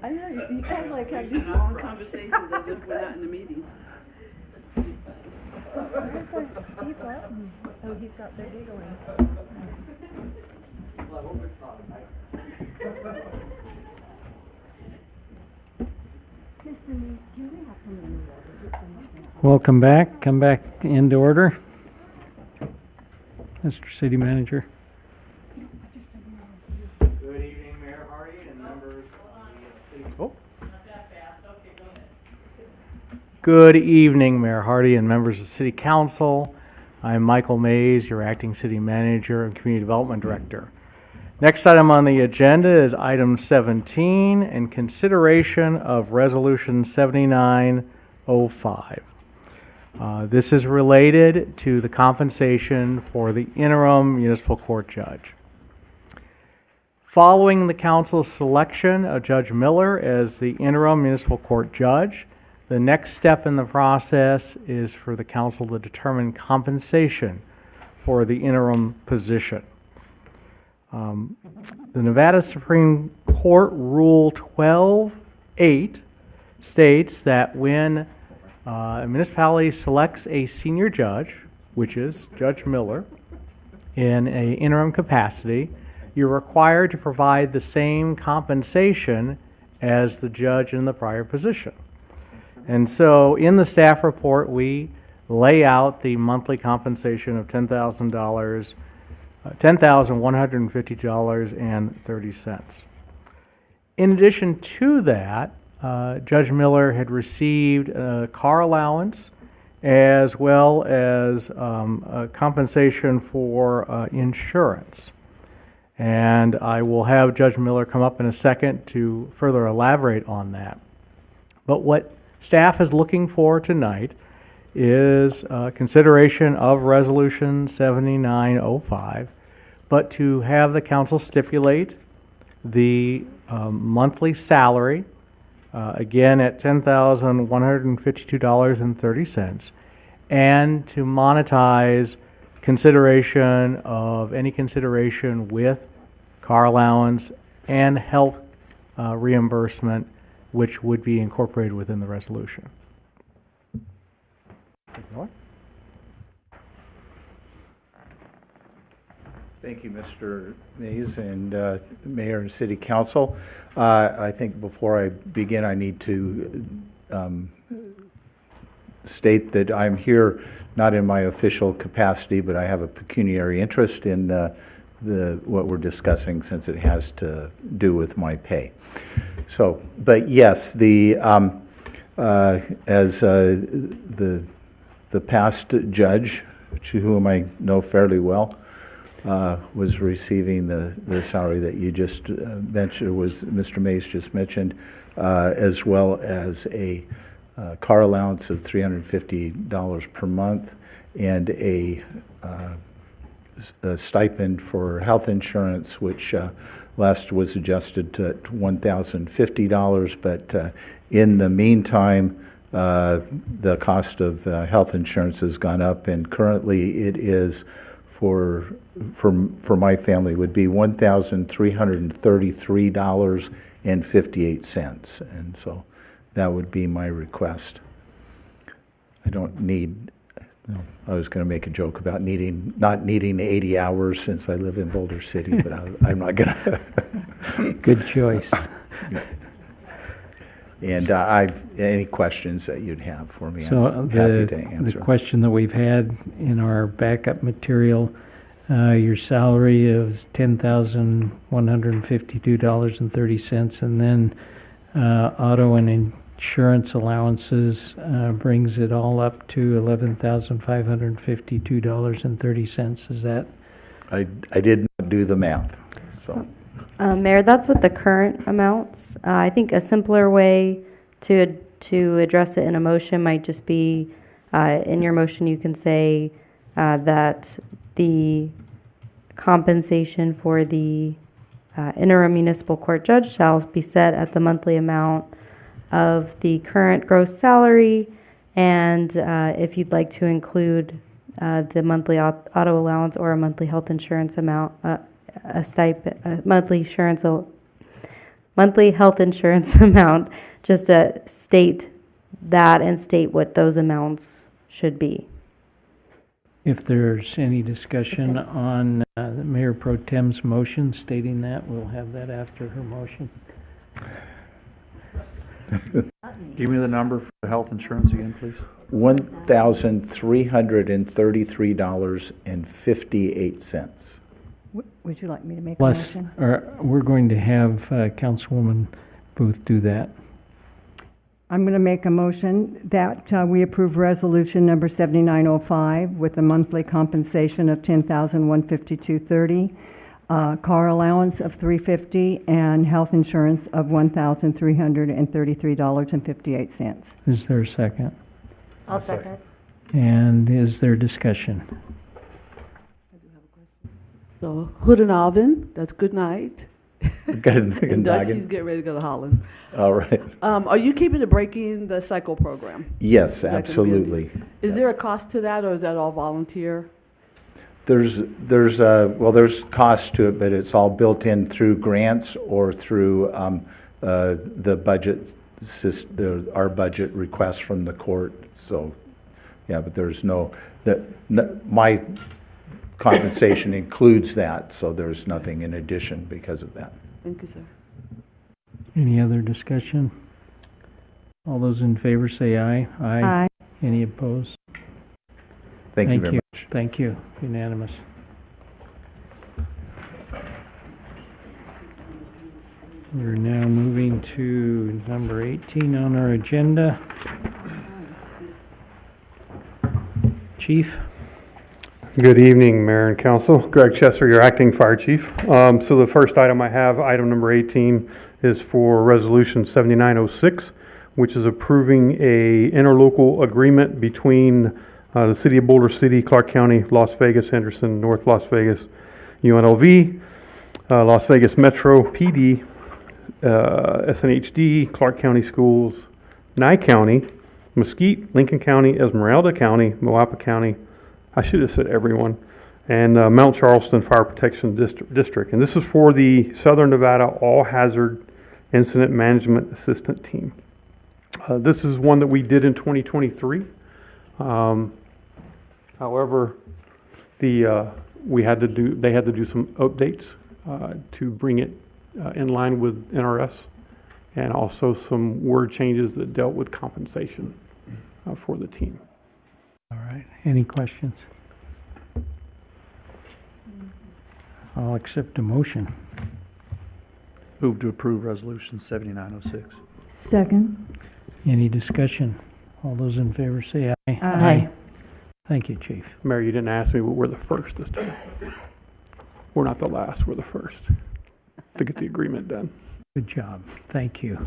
I know, you kind of like have these long conversations as if we're not in the meeting. Where's our Steve Lawton? Oh, he's out there giggling. Welcome back. Come back into order. Mr. City Manager. Good evening, Mayor Hardy and members of the city. Good evening, Mayor Hardy and members of the City Council. I'm Michael Mays, your acting city manager and community development director. Next item on the agenda is item 17 and consideration of resolution 7905. This is related to the compensation for the interim municipal court judge. Following the council's selection of Judge Miller as the interim municipal court judge, the next step in the process is for the council to determine compensation for the interim position. The Nevada Supreme Court Rule 12-8 states that when a municipality selects a senior judge, which is Judge Miller, in an interim capacity, you're required to provide the same compensation as the judge in the prior position. And so in the staff report, we lay out the monthly compensation of $10,000, $10,150.30. In addition to that, Judge Miller had received a car allowance as well as a compensation for insurance. And I will have Judge Miller come up in a second to further elaborate on that. But what staff is looking for tonight is consideration of Resolution 7905, but to have the council stipulate the monthly salary, again at $10,152.30, and to monetize consideration of any consideration with car allowance and health reimbursement, which would be incorporated within the resolution. Thank you, Mr. Mays and Mayor and City Council. I think before I begin, I need to state that I'm here not in my official capacity, but I have a pecuniary interest in what we're discussing since it has to do with my pay. So, but yes, as the past judge, to whom I know fairly well, was receiving the salary that you just mentioned, was Mr. Mays just mentioned, as well as a car allowance of $350 per month and a stipend for health insurance, which last was adjusted to $1,050, but in the meantime, the cost of health insurance has gone up, and currently it is for my family would be $1,333.58, and so that would be my request. I don't need. I was going to make a joke about not needing 80 hours since I live in Boulder City, but I'm not going to. Good choice. And any questions that you'd have for me, So I'm happy to answer. the question that we've had in our backup material, your salary is $10,152.30, and then auto and insurance allowances brings it all up to $11,552.30. Is that? I did not do the math, so. Mayor, that's with the current amounts. I think a simpler way to address it in a motion might just be, in your motion, you can say that the compensation for the interim municipal court judge shall be set at the monthly amount of the current gross salary, and if you'd like to include the monthly auto allowance or a monthly health insurance amount, a monthly monthly health insurance amount, just to state that and state what those amounts should be. If there's any discussion on Mayor Pro Tem's motion stating that, we'll have that after her motion. Give me the number for the health insurance again, please. $1,333.58. Would you like me to make a Plus, motion? we're going to have Councilwoman Booth do that. I'm going to make a motion that we approve resolution number 7905 with a monthly compensation of $10,152.30, car allowance of $350, and health insurance of $1,333.58. Is there a second? I'll second. And is there discussion? So, Goedenavond, that's good night. Good In Dutch, he's noggin. getting ready to go to Holland. All right. Are you keeping the Breaking the Cycle program? Yes, that gonna be- absolutely. Is there a cost to that, or is that all volunteer? There's cost to it, but it's all built in through grants or through the budget our budget requests from the court. So, yeah, but there's my compensation includes that, so there's nothing in addition because of that. Thank you, sir. Any other discussion? All those in favor say aye. Aye. Any opposed? Thank you very much. Thank you. Unanimous. We're now moving to number 18 on our agenda. Chief? Good evening, Mayor and Council. Greg Chester, your acting fire chief. So the first item I have, item number 18, is for Resolution 7906, which is approving a interlocal agreement between the City of Boulder City, Clark County, Las Vegas, Henderson, North Las Vegas, UNLV, Las Vegas Metro, PD, SNHD, Clark County Schools, Nye County, Mesquite, Lincoln County, Esmeralda County, Moapa County, I should have said everyone, and Mount Charleston Fire Protection District. And this is for the Southern Nevada All Hazard Incident Management Assistant Team. This is one that we did in 2023. However, they had to do some updates to bring it in line with NRS, and also some word changes that dealt with compensation for the team. All right. Any questions? I'll accept a motion. Move to approve Resolution 7906. Second. Any discussion? All those in favor say aye. Aye. Thank you, Chief. Mary, you didn't ask me, but we're the first this time. We're not the last, we're the first to get the agreement done. Good job. Thank you.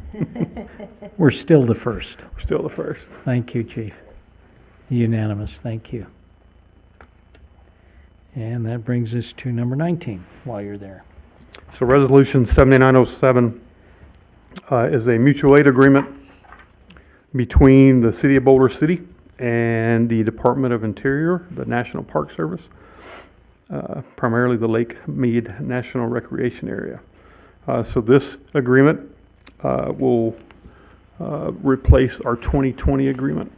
We're still the first. We're still the first. Thank you, Chief. Unanimous. Thank you. And that brings us to number 19 while you're there. So Resolution 7907 is a mutual aid agreement between the City of Boulder City and the Department of Interior, the National Park Service, primarily the Lake Mead National Recreation Area. So this agreement will replace our 2020 agreement.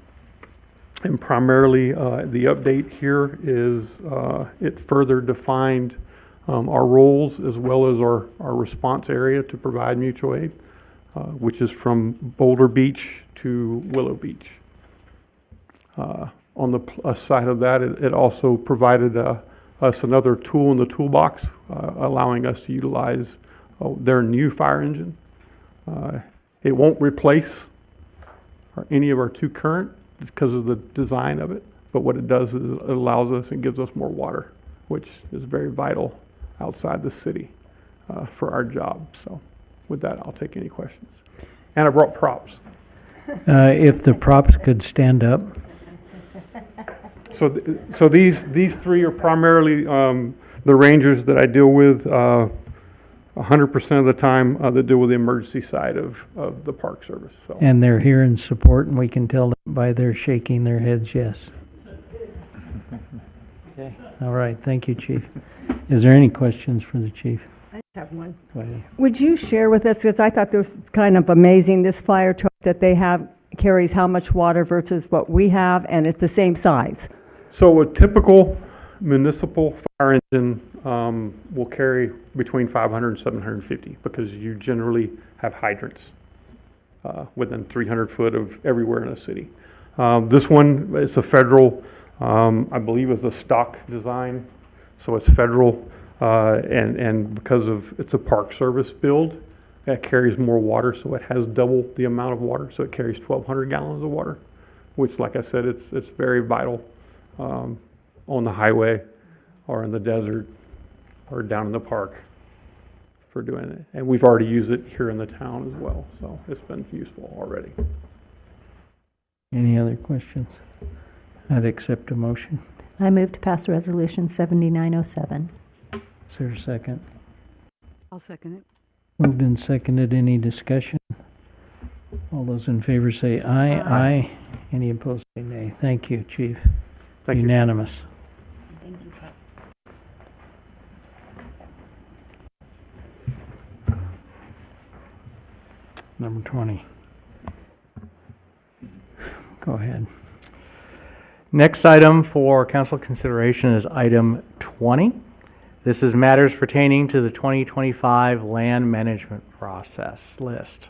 And primarily, the update here is it further defined our roles as well as our response area to provide mutual aid, which is from Boulder Beach to Willow Beach. On the plus side of that, it also provided us another tool in the toolbox, allowing us to utilize their new fire engine. It won't replace any of our two current, because of the design of it, but what it does is it allows us and gives us more water, which is very vital outside the city for our job. So with that, I'll take any questions. And I brought props. If the props could stand up. So these three are primarily the rangers that I deal with 100% of the time that deal with the emergency side of the Park Service. So. And they're here in support, and we can tell that by their shaking their heads, yes. Okay. All right. Thank you, Chief. Is there any questions for the Chief? Have one. Go ahead. Would you share with us, because I thought this was kind of amazing, this fire truck that they have carries how much water versus what we have, and it's the same size? So a typical municipal fire engine will carry between 500 and 750 because you generally have hydrants within 300 foot of everywhere in a city. This one is a federal, I believe it's a stock design, so it's federal, and because of it's a Park Service build, it carries more water, so it has double the amount of water, so it carries 1,200 gallons of water, which, like I said, it's very vital on the highway or in the desert or down in the park for doing it. And we've already used it here in the town as well, so it's been useful already. Any other questions? I'd accept a motion. I move to pass Resolution 7907. Is there a second? I'll second it. Moved and seconded. Any discussion? All those in favor say aye. Aye. Any opposed say nay. Thank you, Chief. Thank you. Unanimous. Number 20. Go ahead. Next item for council consideration is item 20. This is matters pertaining to the 2025 land management process list.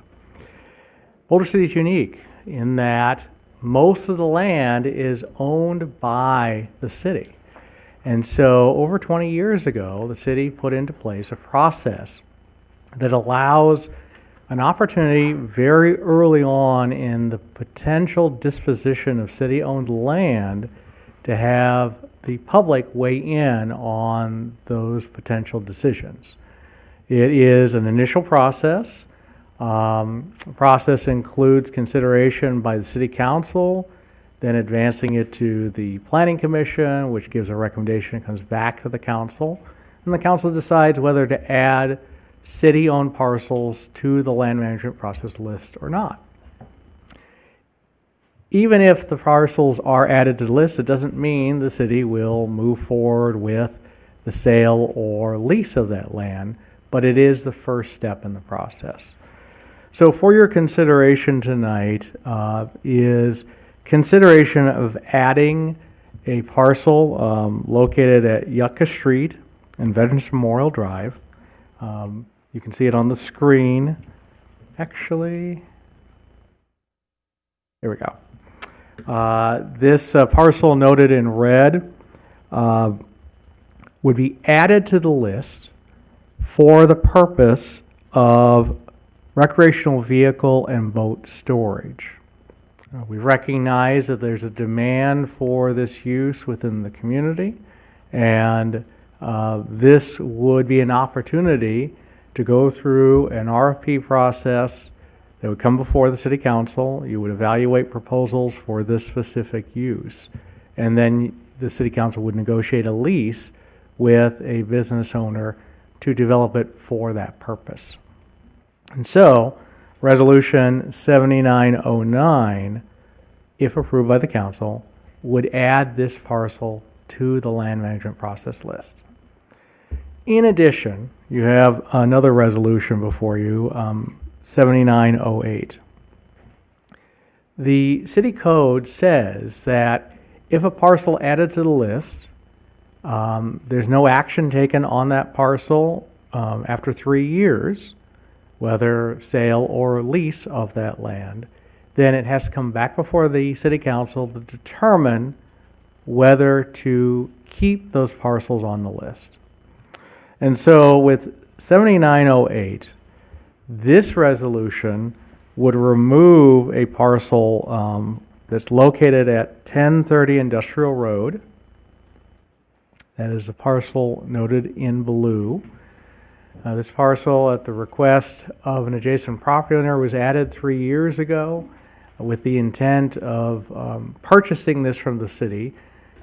Boulder City is unique in that most of the land is owned by the city. And so over 20 years ago, the city put into place a process that allows an opportunity very early on in the potential disposition of city-owned land to have the public weigh in on those potential decisions. It is an initial process. The process includes consideration by the city council, then advancing it to the planning commission, which gives a recommendation, it comes back to the council, and the council decides whether to add city-owned parcels to the land management process list or not. Even if the parcels are added to the list, it doesn't mean the city will move forward with the sale or lease of that land, but it is the first step in the process. So for your consideration tonight is consideration of adding a parcel located at Yucca Street and Veterans Memorial Drive. You can see it on the screen. Actually, here we go. This parcel noted in red would be added to the list for the purpose of recreational vehicle and boat storage. We recognize that there's a demand for this use within the community, and this would be an opportunity to go through an RFP process that would come before the city council. You would evaluate proposals for this specific use, and then the city council would negotiate a lease with a business owner to develop it for that purpose. And so, Resolution 7909, if approved by the council, would add this parcel to the land management process list. In addition, you have another resolution before you, 7908. The city code says that if a parcel added to the list, there's no action taken on that parcel after 3 years, whether sale or lease of that land, then it has to come back before the city council to determine whether to keep those parcels on the list. And so with 7908, this resolution would remove a parcel that's located at 1030 Industrial Road. That is a parcel noted in blue. This parcel, at the request of an adjacent property owner, was added 3 years ago with the intent of purchasing this from the city.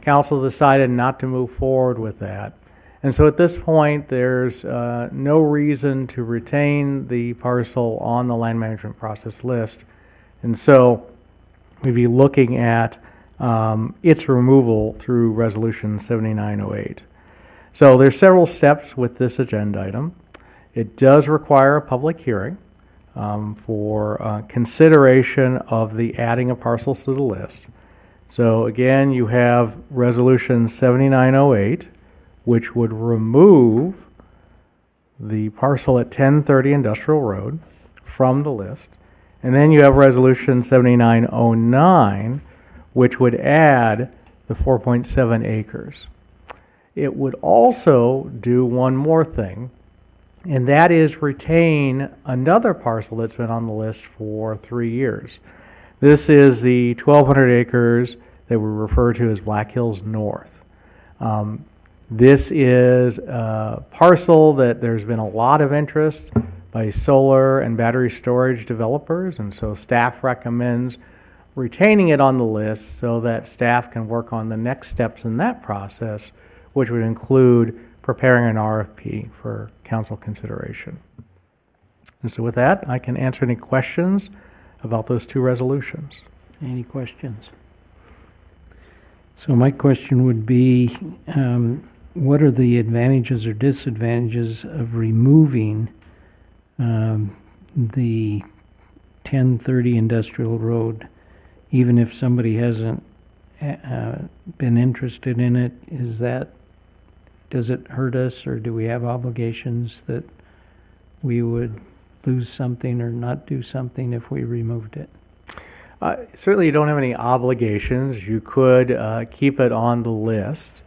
Council decided not to move forward with that. And so at this point, there's no reason to retain the parcel on the land management process list. And so we'd be looking at its removal through Resolution 7908. So there's several steps with this agenda item. It does require a public hearing for consideration of the adding of parcels to the list. So again, you have Resolution 7908, which would remove the parcel at 1030 Industrial Road from the list. And then you have Resolution 7909, which would add the 4.7 acres. It would also do one more thing, and that is retain another parcel that's been on the list for 3 years. This is the 1,200 acres that we refer to as Black Hills North. This is a parcel that there's been a lot of interest by solar and battery storage developers, and so staff recommends retaining it on the list so that staff can work on the next steps in that process, which would include preparing an RFP for council consideration. And so with that, I can answer any questions about those two resolutions. Any questions? So my question would be, what are the advantages or disadvantages of removing the 1030 Industrial Road, even if somebody hasn't been interested in it? Does it hurt us, or do we have obligations that we would lose something or not do something if we removed it? Certainly you don't have any obligations. You could keep it on the list,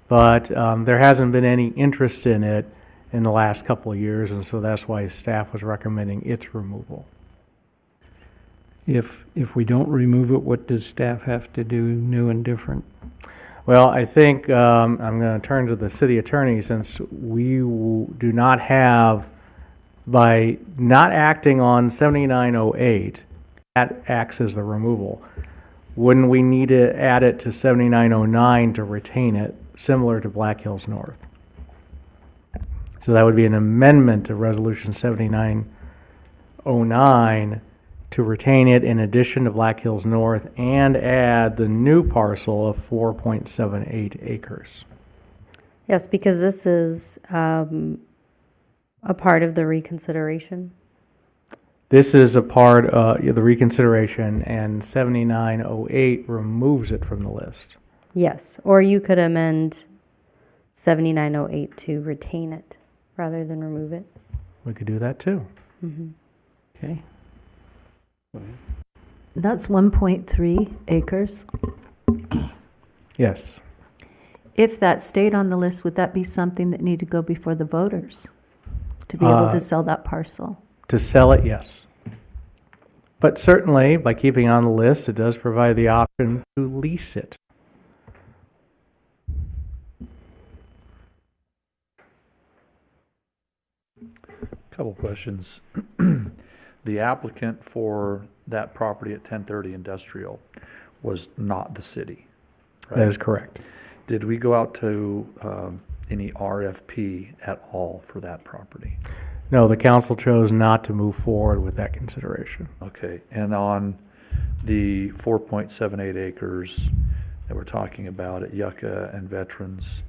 but there hasn't been any interest in it in the last couple of years, and so that's why staff was recommending its removal. If we don't remove it, what does staff have to do new and different? Well, I think I'm going to turn to the city attorney, since we do not have, by not acting on 7908, that acts as the removal. Wouldn't we need to add it to 7909 to retain it, similar to Black Hills North? So that would be an amendment to Resolution 7909 to retain it in addition to Black Hills North and add the new parcel of 4.78 acres. Yes, because this is a part of the reconsideration. This is a part of the reconsideration, and 7908 removes it from the list. Yes, or you could amend 7908 to retain it rather than remove it. We could do that too. Mm-hmm. Okay. That's 1.3 acres. Yes. If that stayed on the list, would that be something that needed to go before the voters to be able to sell that parcel? To sell it, yes. But certainly, by keeping it on the list, it does provide the option to lease it. Couple questions. The applicant for that property at 1030 Industrial was not the city, right? That is correct. Did we go out to any RFP at all for that property? No, the council chose not to move forward with that consideration. Okay, and on the 4.78 acres that we're talking about at Yucca and Veterans,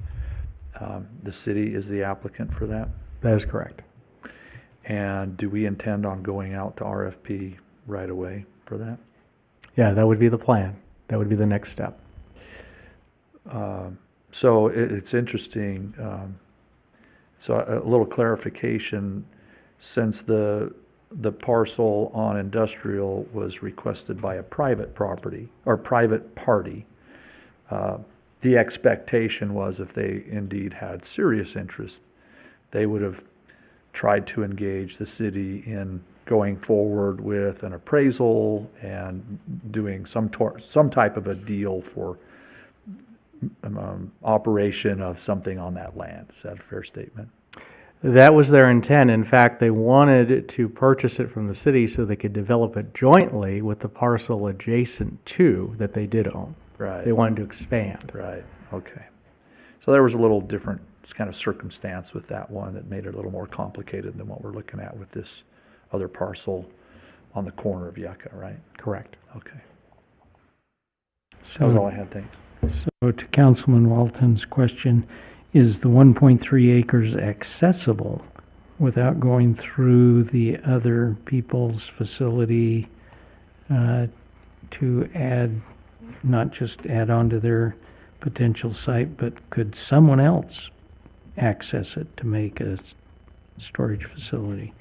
the city is the applicant for that? That is correct. And do we intend on going out to RFP right away for that? Yeah, that would be the plan. That would be the next step. So it's interesting. So a little clarification, since the parcel on industrial was requested by a private property or private party, the expectation was if they indeed had serious interest, they would have tried to engage the city in going forward with an appraisal and doing some type of a deal for operation of something on that land. Is that a fair statement? That was their intent. In fact, they wanted to purchase it from the city so they could develop it jointly with the parcel adjacent to that they did own. Right. They wanted to expand. Right, okay. So there was a little different kind of circumstance with that one that made it a little more complicated than what we're looking at with this other parcel on the corner of Yucca, right? Correct. Okay. So, That was all I had, thanks. So to Councilman Walton's question, is the 1.3 acres accessible without going through the other people's facility to add, not just add on to their potential site, but could someone else access it to make a storage facility?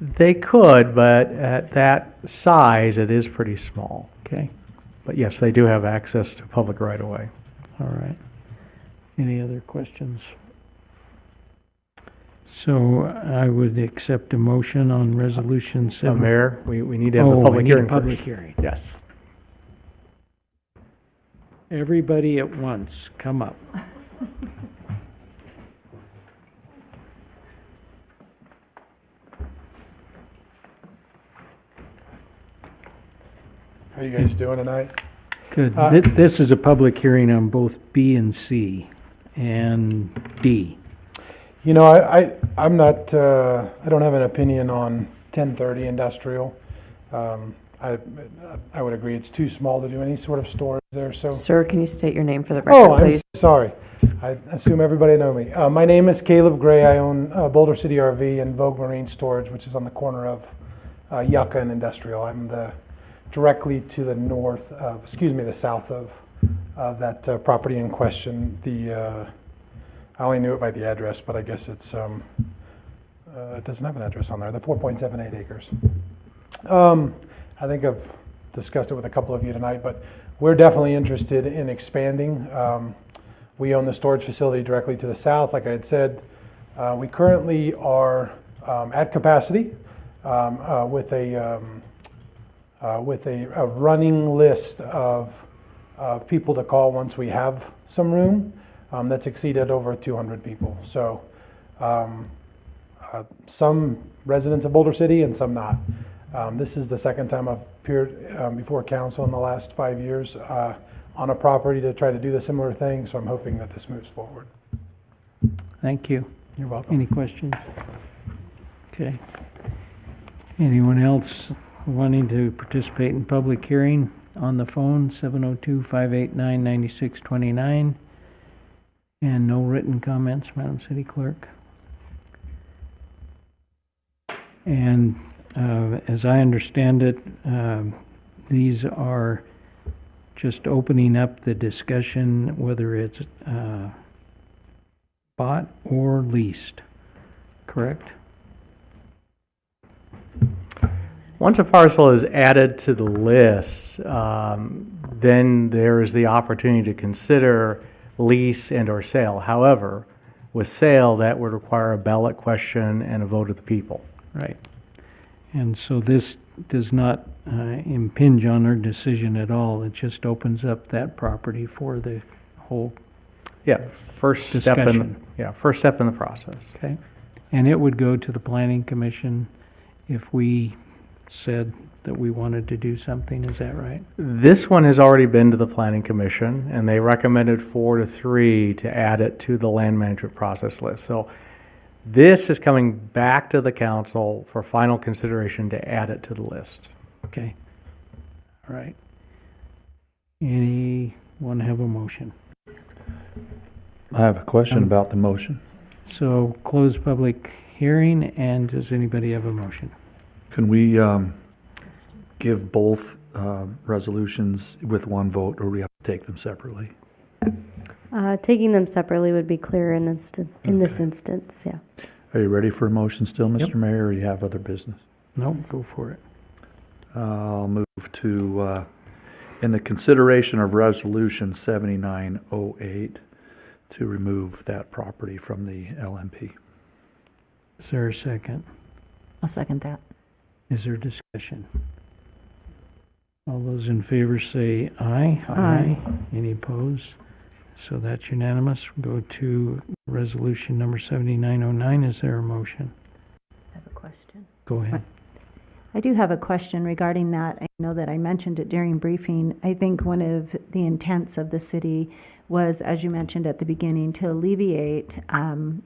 They could, but at that size, it is pretty small. Okay, But yes, they do have access to public right-of-way. all right. Any other questions? So I would accept a motion on Resolution 7. Mayor, we need to have the Oh, we public need a hearing public first. hearing. Yes. Everybody at once, come up. How are you guys doing tonight? Good. This is a public hearing on both B and C and D. You know, I'm not, I don't have an opinion on 1030 industrial. I would agree it's too small to do any sort of storage there, so. Sir, can you state your name for the Oh, record, I'm please? sorry. I assume everybody know me. My name is Caleb Gray. I own Boulder City RV and Vogue Marine Storage, which is on the corner of Yucca and Industrial. I'm directly to the north of, the south of that property in question. I only knew it by the address, but I guess it doesn't have an address on there, the 4.78 acres. I think I've discussed it with a couple of you tonight, but we're definitely interested in expanding. We own the storage facility directly to the south, like I had said. We currently are at capacity with a running list of people to call once we have some room. That's exceeded over 200 people. So some residents of Boulder City and some not. This is the second time I've appeared before council in the last 5 years on a property to try to do the similar thing, so I'm hoping that this moves forward. Thank you. You're welcome. Any questions? Okay. Anyone else wanting to participate in public hearing on the phone, 702-589-9629? And no written comments, Madam City Clerk? And as I understand it, these are just opening up the discussion whether it's bought or leased, correct? Once a parcel is added to the list, then there is the opportunity to consider lease and or sale. However, with sale, that would require a ballot question and a vote of the people. Right. And so this does not impinge on our decision at all. It just opens up that property for the whole, Yeah, first step Discussion. first step in the process. okay? And it would go to the Planning Commission if we said that we wanted to do something, is that right? This one has already been to the Planning Commission, and they recommended 4-3 to add it to the land management process list. So this is coming back to the council for final consideration to add it to the list. Okay. All right. Anyone have a motion? I have a question about the motion. So close public hearing, and does anybody have a motion? Can we give both resolutions with one vote, or do we have to take them separately? Taking them separately would be clearer in this instance, yeah. Are you ready for a motion still, Mr. Mayor, or you have other business? No, go for it. I'll move to, in the consideration of Resolution 7908, to remove that property from the LMP. Is there a second? I'll second that. Is there discussion? All those in favor say aye. Aye. Any opposed? So that's unanimous. Go to resolution number 7909. Is there a motion? I have a question. Go ahead. I do have a question regarding that. I know that I mentioned it during briefing. I think one of the intents of the city was, as you mentioned at the beginning, to alleviate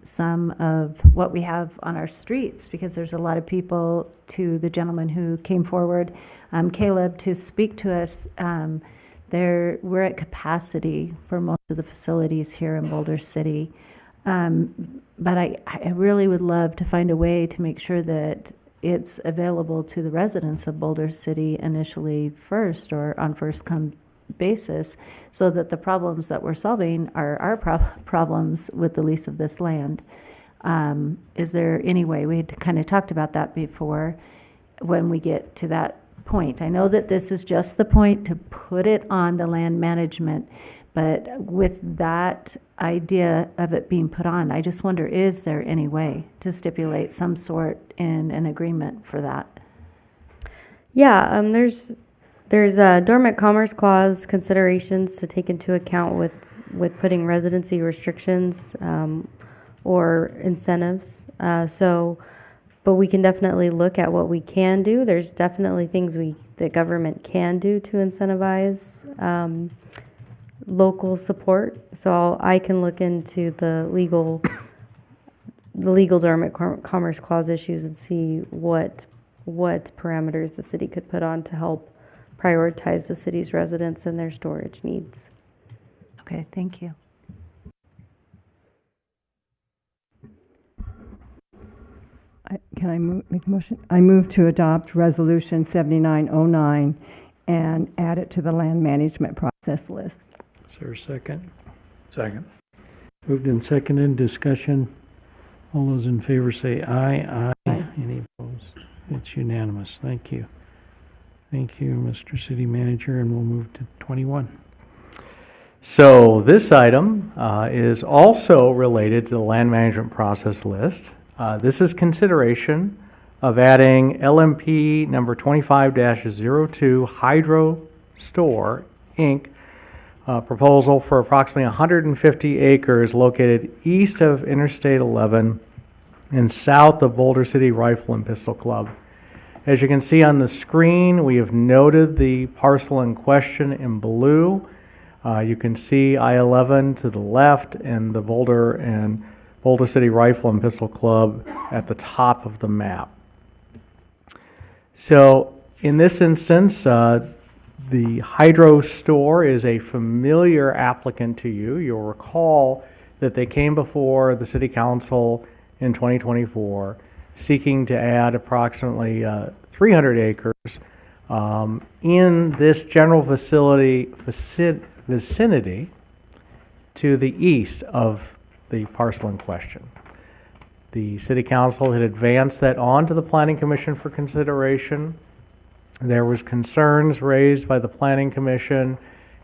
some of what we have on our streets, because there's a lot of people, to the gentleman who came forward, Caleb, to speak to us. We're at capacity for most of the facilities here in Boulder City. But I really would love to find a way to make sure that it's available to the residents of Boulder City initially first, or on first come basis, so that the problems that we're solving are our problems with the lease of this land. Is there any way, we had kind of talked about that before, when we get to that point? I know that this is just the point to put it on the land management, but with that idea of it being put on, I just wonder, is there any way to stipulate some sort in an agreement for that? Yeah, there's dormant commerce clause considerations to take into account with putting residency restrictions or incentives. But we can definitely look at what we can do. There's definitely things the government can do to incentivize local support. So I can look into the legal dormant commerce clause issues and see what parameters the city could put on to help prioritize the city's residents and their storage needs. Okay, thank you. Can I make a motion? I move to adopt Resolution 7909 and add it to the land management process list. Is there a second? Second. Moved and seconded, discussion. All those in favor say aye. Aye. Any opposed? It's unanimous. Thank you. Thank you, Mr. City Manager, and we'll move to 21. So this item is also related to the land management process list. This is consideration of adding LMP number 25-02 Hydro Store, Inc., proposal for approximately 150 acres located east of Interstate 11 and south of Boulder City Rifle and Pistol Club. As you can see on the screen, we have noted the parcel in question in blue. You can see I-11 to the left and the Boulder City Rifle and Pistol Club at the top of the map. So in this instance, the Hydro Store is a familiar applicant to you. You'll recall that they came before the City Council in 2024 seeking to add approximately 300 acres in this general vicinity to the east of the parcel in question. The City Council had advanced that on to the Planning Commission for consideration. There was concerns raised by the Planning Commission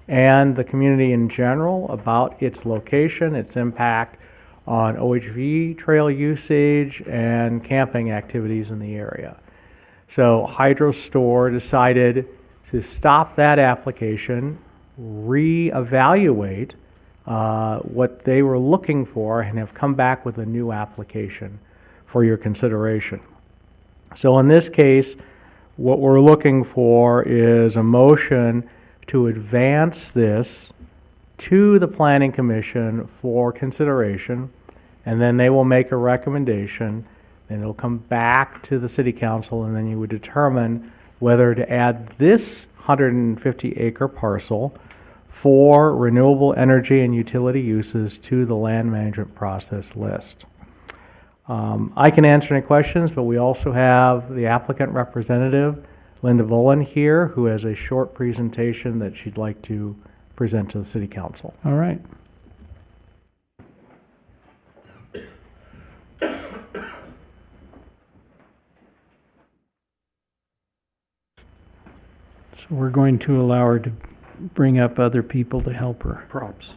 and the community in general about its location, its impact on OHV trail usage and camping activities in the area. So Hydro Store decided to stop that application, reevaluate what they were looking for, and have come back with a new application for your consideration. So in this case, what we're looking for is a motion to advance this to the Planning Commission for consideration, and then they will make a recommendation, then it'll come back to the City Council, and then you would determine whether to add this 150-acre parcel for renewable energy and utility uses to the land management process list. I can answer any questions, but we also have the applicant representative, Linda Volin, here, who has a short presentation that she'd like to present to the City Council. All right. So we're going to allow her to bring up other people to help her. Props.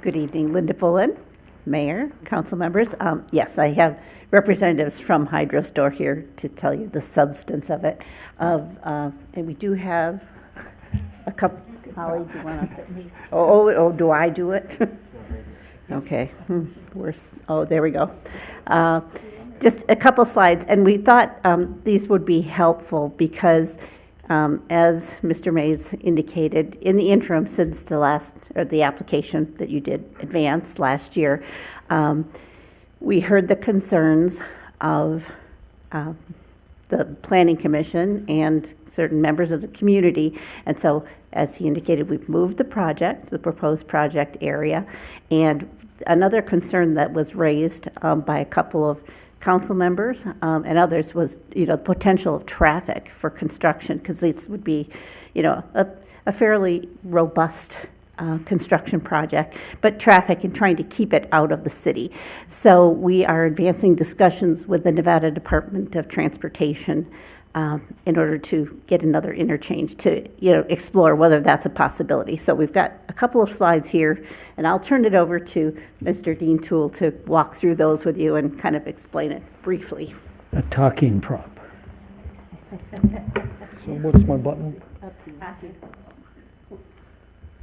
Good evening, Linda Fullen, Mayor, council members. Yes, I have representatives from Hydro Store here to tell you the substance of it. And we do have a couple. Holly, do you want to? Oh, do I do it? Okay. Oh, there we go. Just a couple slides, and we thought these would be helpful because, as Mr. Mays indicated, in the interim since the application that you did advance last year, we heard the concerns of the Planning Commission and certain members of the community. And so, as he indicated, we've moved the project, the proposed project area. And another concern that was raised by a couple of council members and others was, the potential of traffic for construction, because this would be, a fairly robust construction project, but traffic and trying to keep it out of the city. So we are advancing discussions with the Nevada Department of Transportation in order to get another interchange to, explore whether that's a possibility. So we've got a couple of slides here, and I'll turn it over to Mr. Dean Toole to walk through those with you and kind of explain it briefly. A talking prop. So what's my button?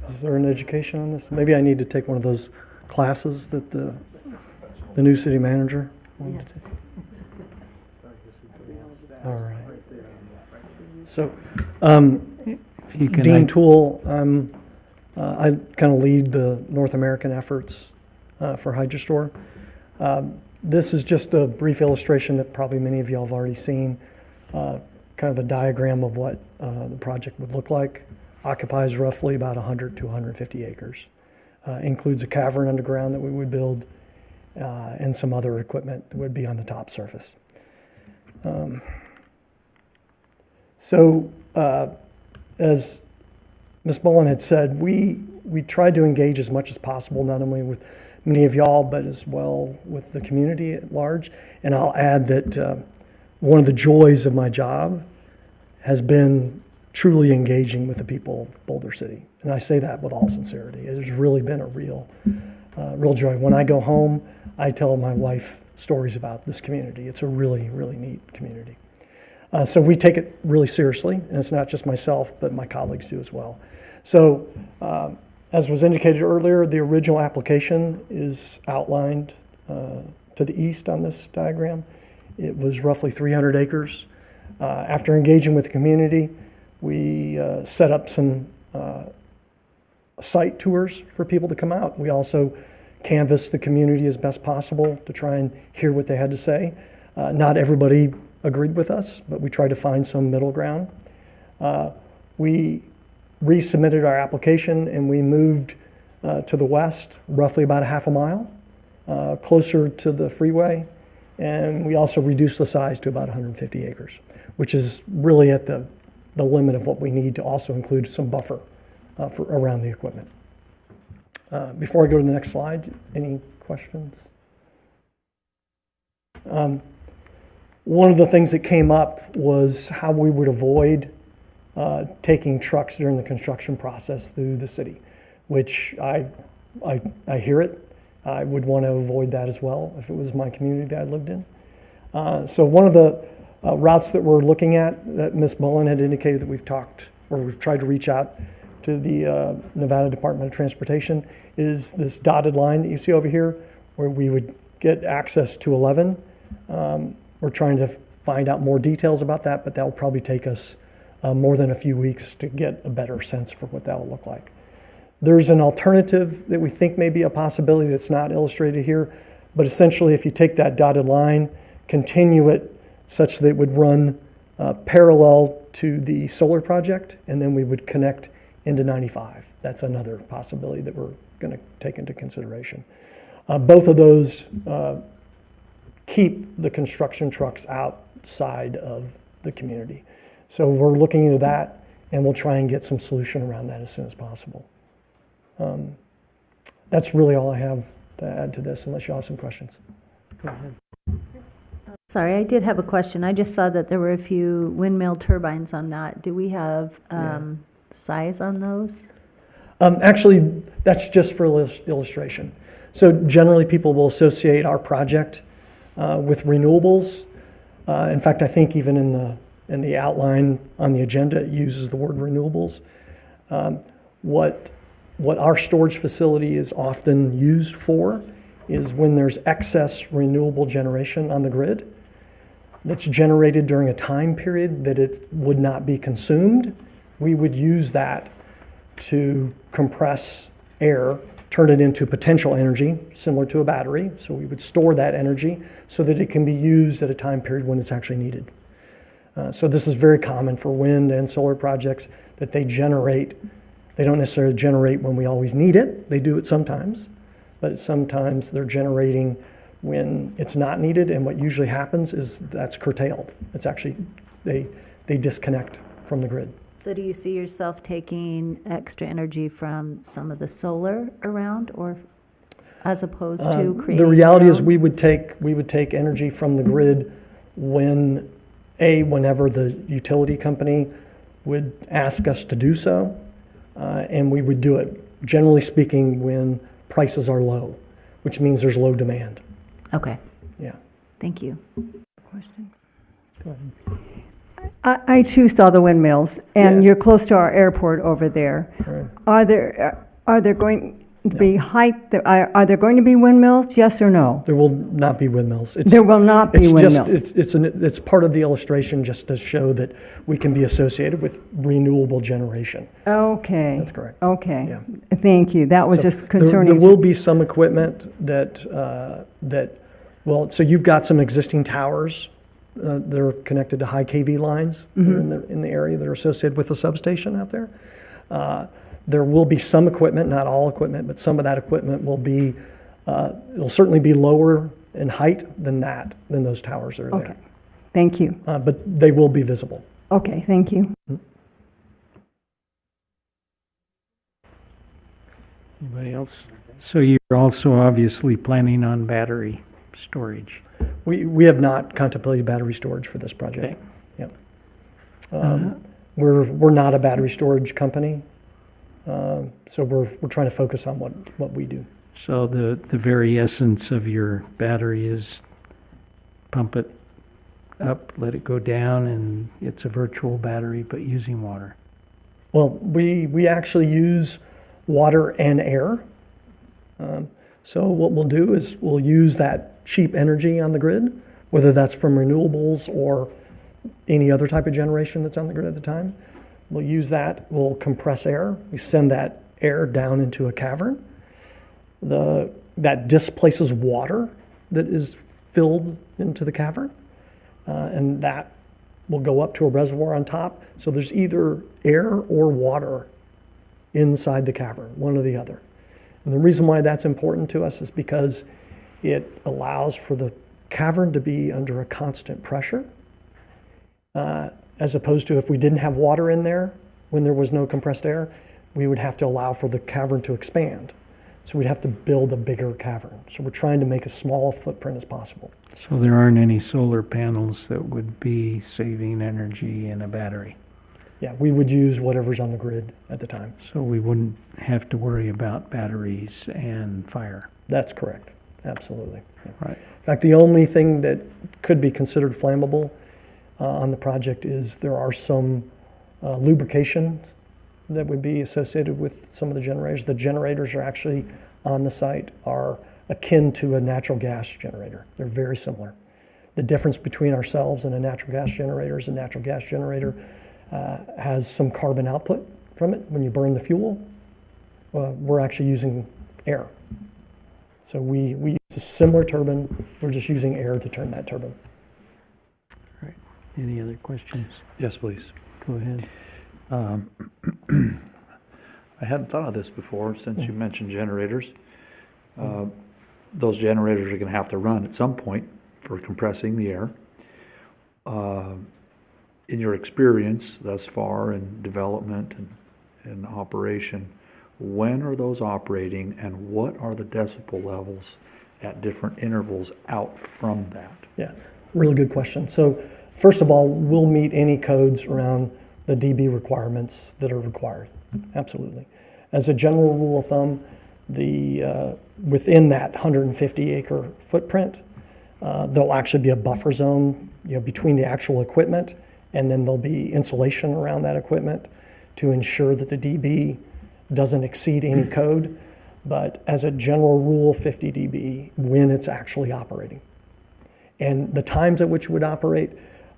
Is there an education on this? Maybe I need to take one of those classes that the new city manager wanted to take. All right. So, Dean Toole, I kind of lead the North American efforts for HydroStore. This is just a brief illustration that probably many of you have already seen, kind of a diagram of what the project would look like. Occupies roughly about 100 to 150 acres. Includes a cavern underground that we would build and some other equipment that would be on the top surface. As Ms. Mullen had said, we tried to engage as much as possible, not only with many of y'all, but as well with the community at large. And I'll add that one of the joys of my job has been truly engaging with the people of Boulder City. And I say that with all sincerity. It has really been a real joy. When I go home, I tell my wife stories about this community. It's a really, really neat community. So we take it really seriously, and it's not just myself, but my colleagues do as well. So as was indicated earlier, the original application is outlined to the east on this diagram. It was roughly 300 acres. After engaging with the community, we set up some site tours for people to come out. We also canvassed the community as best possible to try and hear what they had to say. Not everybody agreed with us, but we tried to find some middle ground. We resubmitted our application and we moved to the west, roughly about a half a mile, closer to the freeway. And we also reduced the size to about 150 acres, which is really at the limit of what we need to also include some buffer for around the equipment. Before I go to the next slide, any questions? One of the things that came up was how we would avoid taking trucks during the construction process through the city, which I hear it. I would want to avoid that as well if it was my community that I lived in. So one of the routes that we're looking at that Ms. Mullen had indicated that we've tried to reach out to the Nevada Department of Transportation is this dotted line that you see over here where we would get access to 11. We're trying to find out more details about that, but that will probably take us more than a few weeks to get a better sense for what that will look like. There's an alternative that we think may be a possibility that's not illustrated here, but essentially if you take that dotted line, continue it such that it would run parallel to the solar project, and then we would connect into 95. That's another possibility that we're going to take into consideration. Both of those keep the construction trucks outside of the community. So we're looking into that, and we'll try and get some solution around that as soon as possible. That's really all I have to add to this, unless you have some questions. Go ahead. Sorry, I did have a question. I just saw that there were a few windmill turbines on that. Do we have size on those? Actually, that's just for illustration. So generally, people will associate our project with renewables. In fact, I think even in the outline on the agenda, it uses the word renewables. What our storage facility is often used for is when there's excess renewable generation on the grid that's generated during a time period that it would not be consumed. We would use that to compress air, turn it into potential energy, similar to a battery. So we would store that energy so that it can be used at a time period when it's actually needed. So this is very common for wind and solar projects, that they generate. They don't necessarily generate when we always need it. They do it sometimes, but sometimes they're generating when it's not needed, and what usually happens is that's curtailed. It's actually, they disconnect from the grid. So do you see yourself taking extra energy from some of the solar around, or as opposed to creating? The reality your is own? we would take energy from the grid whenever the utility company would ask us to do so, and we would do it, generally speaking, when prices are low, which means there's low demand. Okay, Yeah. thank you. Question. I too saw the windmills, and you're close to our airport over there. Right. Are there going to be are there going to be windmills, yes or no? There will not be windmills. There will not be windmills. It's part of the illustration just to show that we can be associated with renewable generation. Okay. That's correct. Okay. Yeah. Thank you. That was So just concerning. There will be some equipment so you've got some existing towers that are connected to high KV lines that are in the area that are associated with the substation out there. There will be some equipment, not all equipment, but some of that equipment will be, it'll certainly be lower in height than those towers that are Okay. there. Thank you. But they will be visible. Okay, thank you. Anybody else? So you're also obviously planning on battery storage. We have not contemplated battery storage for this project. Okay. Yeah. We're not a battery storage company, so we're trying to focus on what we do. So the very essence of your battery is pump it up, let it go down, and it's a virtual battery, but using water. Well, we actually use water and air. So what we'll do is we'll use that cheap energy on the grid, whether that's from renewables or any other type of generation that's on the grid at the time. We'll use that, we'll compress air. We send that air down into a cavern. That displaces water that is filled into the cavern, and that will go up to a reservoir on top. So there's either air or water inside the cavern, one or the other. And the reason why that's important to us is because it allows for the cavern to be under a constant pressure, as opposed to if we didn't have water in there when there was no compressed air, we would have to allow for the cavern to expand. So we'd have to build a bigger cavern. So we're trying to make a small footprint as possible. So there aren't any solar panels that would be saving energy in a battery. Yeah, we would use whatever's on the grid at the time. So we wouldn't have to worry about batteries and fire. That's correct, absolutely. Yeah. Right. In fact, the only thing that could be considered flammable on the project is there are some lubrication that would be associated with some of the generators. The generators are actually on the site are akin to a natural gas generator. They're very similar. The difference between ourselves and a natural gas generator is a natural gas generator has some carbon output from it when you burn the fuel. We're actually using air. So we use a similar turbine, we're just using air to turn that turbine. Right. Any other questions? Yes, please. Go ahead. I hadn't thought of this before, since you mentioned generators. Those generators are going to have to run at some point for compressing the air. In your experience thus far in development and operation, when are those operating, and what are the decibel levels at different intervals out from that? Yeah, really good question. So first of all, we'll meet any codes around the dB requirements that are required. Absolutely. As a general rule of thumb, within that 150-acre footprint, there'll actually be a buffer zone, between the actual equipment, and then there'll be insulation around that equipment to ensure that the dB doesn't exceed any code. But as a general rule, 50 dB when it's actually operating. And the times at which it would operate,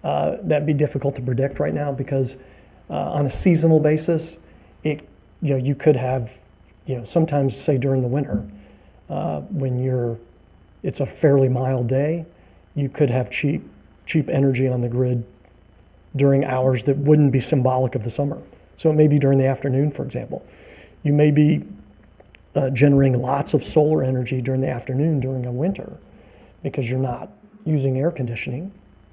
that'd be difficult to predict right now, because on a seasonal basis, you could have, sometimes say during the winter, when it's a fairly mild day, you could have cheap energy on the grid during hours that wouldn't be symbolic of the summer. So it may be during the afternoon, for example. You may be generating lots of solar energy during the afternoon during a winter because you're not using air conditioning,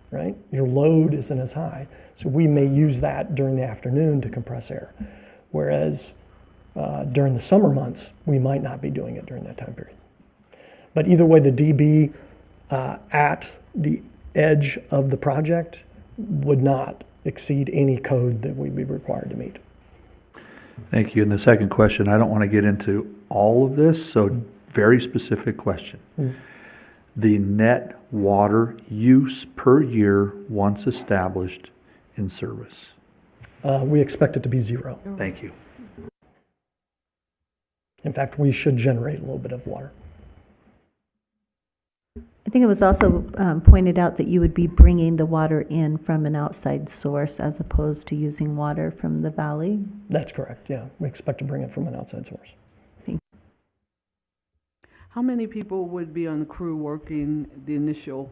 right? Your load isn't as high. So we may use that during the afternoon to compress air. Whereas during the summer months, we might not be doing it during that time period. But either way, the dB at the edge of the project would not exceed any code that we'd be required to meet. Thank you. And the second question, I don't want to get into all of this, so very specific question. The net water use per year once established in service. We expect it to be zero. Thank you. In fact, we should generate a little bit of water. I think it was also pointed out that you would be bringing the water in from an outside source as opposed to using water from the valley. That's correct, yeah. We expect to bring it from an outside source. How many people would be on the crew working the initial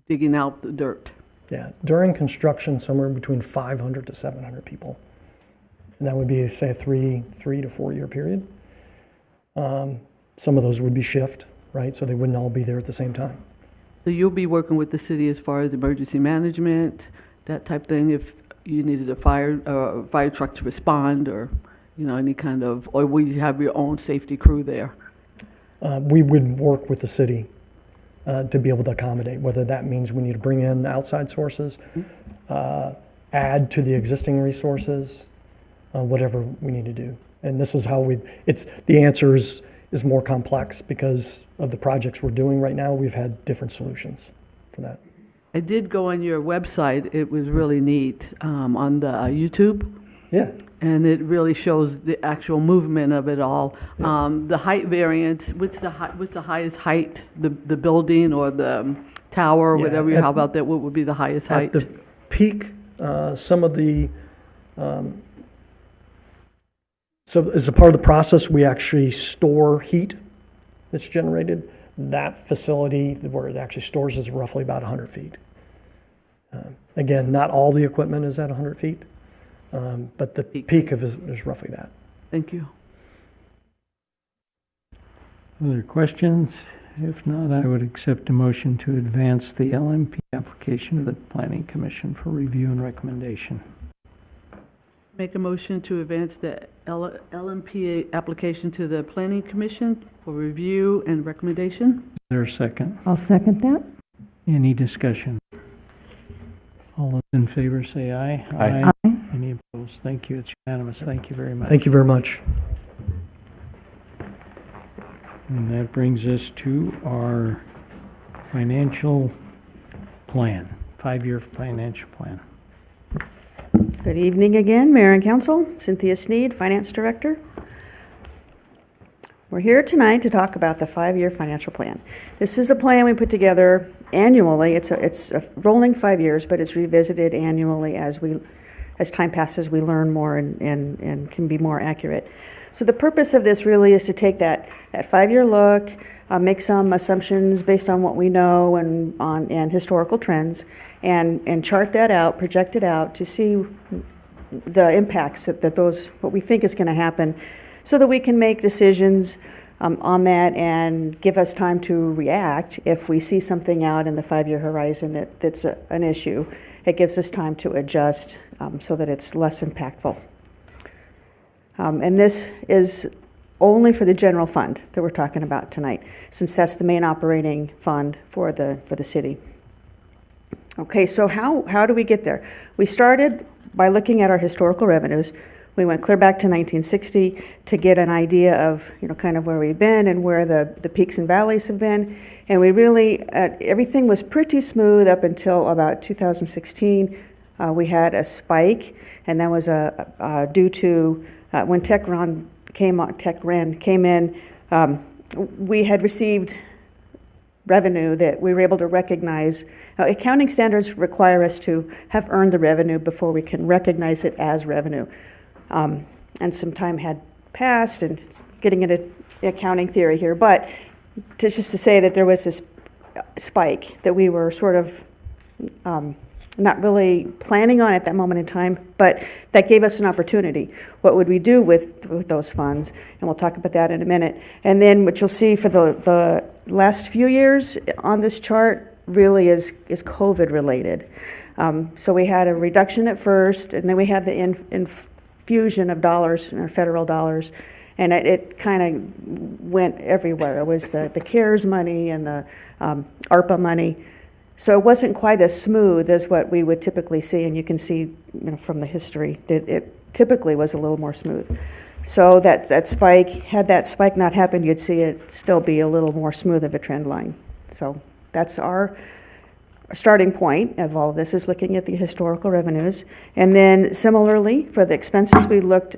digging out the dirt? Yeah, during construction, somewhere between 500 to 700 people. And that would be, say, a three to 4 year period. Some of those would be shift, right? So they wouldn't all be there at the same time. So you'll be working with the city as far as emergency management, that type thing, if you needed a fire truck to respond, or any kind of, or will you have your own safety crew there? We would work with the city to be able to accommodate, whether that means we need to bring in outside sources, add to the existing resources, whatever we need to do. And this is how the answer is more complex because of the projects we're doing right now. We've had different solutions for that. I did go on your website. It was really neat on the YouTube. Yeah. And it really shows the actual movement of it all. Yeah. The height variance, what's the highest height? The building or the tower, or Yeah, whatever, how about that? What would be the highest height? At the peak, some of the, so as a part of the process, we actually store heat that's generated. That facility where it actually stores is roughly about 100 feet. Again, not all the equipment is at 100 feet, but the peak of it is roughly that. Thank you. Other questions? If not, I would accept a motion to advance the LMP application to the Planning Commission for review and recommendation. Make a motion to advance the LMP application to the Planning Commission for review and recommendation. Is there a second? I'll second that. Any discussion? All those in favor say aye. Aye. Any opposed? Thank you. It's unanimous. Thank you very much. Thank you very much. And that brings us to our financial plan, 5-year financial plan. Good evening again, Mayor and Council. Cynthia Sneed, Finance Director. We're here tonight to talk about the 5-year financial plan. This is a plan we put together annually. It's a rolling 5 years, but it's revisited annually as time passes. We learn more and can be more accurate. So the purpose of this really is to take that 5-year look, make some assumptions based on what we know and historical trends, and chart that out, project it out to see the impacts that those, what we think is going to happen, so that we can make decisions on that and give us time to react if we see something out in the 5-year horizon that's an issue. It gives us time to adjust so that it's less impactful. And this is only for the general fund that we're talking about tonight, since that's the main operating fund for the city. Okay, so how do we get there? We started by looking at our historical revenues. We went clear back to 1960 to get an idea of, kind of where we've been and where the peaks and valleys have been. And we really, everything was pretty smooth up until about 2016. We had a spike, and that was due to when TechRAN came in, we had received revenue that we were able to recognize. Now, accounting standards require us to have earned the revenue before we can recognize it as revenue. And some time had passed, and it's getting into accounting theory here, but just to say that there was this spike that we were sort of not really planning on at that moment in time, but that gave us an opportunity. What would we do with those funds? And we'll talk about that in a minute. And then what you'll see for the last few years on this chart really is COVID related. So we had a reduction at first, and then we had the infusion of dollars, federal dollars, and it kind of went everywhere. It was the CARES money and the ARPA money. So it wasn't quite as smooth as what we would typically see, and you can see from the history that it typically was a little more smooth. So that spike, had that spike not happened, you'd see it still be a little more smooth of a trend line. So that's our starting point of all of this, is looking at the historical revenues. And then similarly, for the expenses, we looked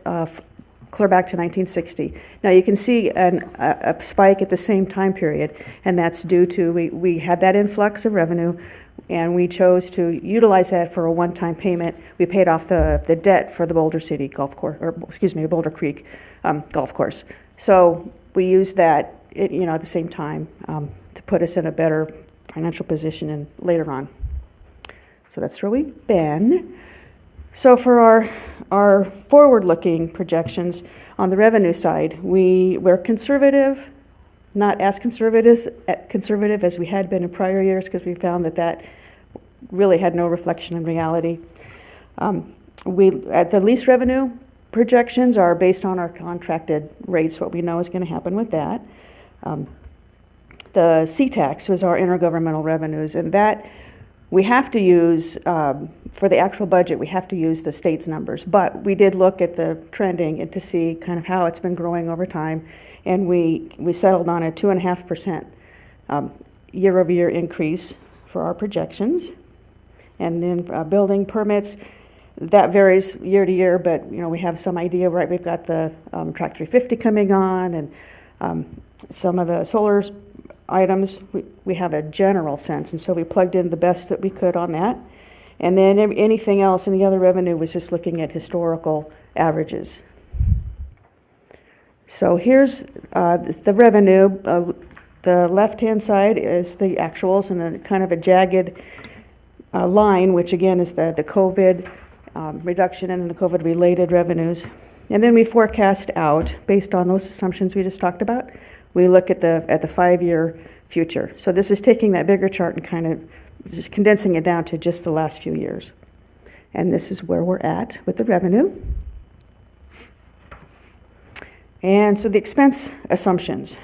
clear back to 1960. Now you can see a spike at the same time period, and that's due to we had that influx of revenue, and we chose to utilize that for a one-time payment. We paid off the debt for the Boulder City Golf Course, or excuse me, Boulder Creek Golf Course. So we used that at the same time to put us in a better financial position and later on. So that's where we've been. So for our forward-looking projections on the revenue side, we're conservative, not as conservative as we had been in prior years, because we found that really had no reflection in reality. At the lease revenue projections are based on our contracted rates, what we know is going to happen with that. The C-Tax was our intergovernmental revenues, and that we have to use, for the actual budget, we have to use the state's numbers. But we did look at the trending and to see kind of how it's been growing over time, and we settled on a 2.5% year-over-year increase for our projections. And then building permits, that varies year to year, but we have some idea, right? We've got the Track 350 coming on, and some of the solar items, we have a general sense, and so we plugged in the best that we could on that. And then anything else, any other revenue, was just looking at historical averages. So here's the revenue. The left-hand side is the actuals, and a kind of a jagged line, which again is the COVID reduction and the COVID-related revenues. And then we forecast out, based on those assumptions we just talked about, we look at the 5-year future. So this is taking that bigger chart and kind of just condensing it down to just the last few years. And this is where we're at with the revenue. And so the expense assumptions.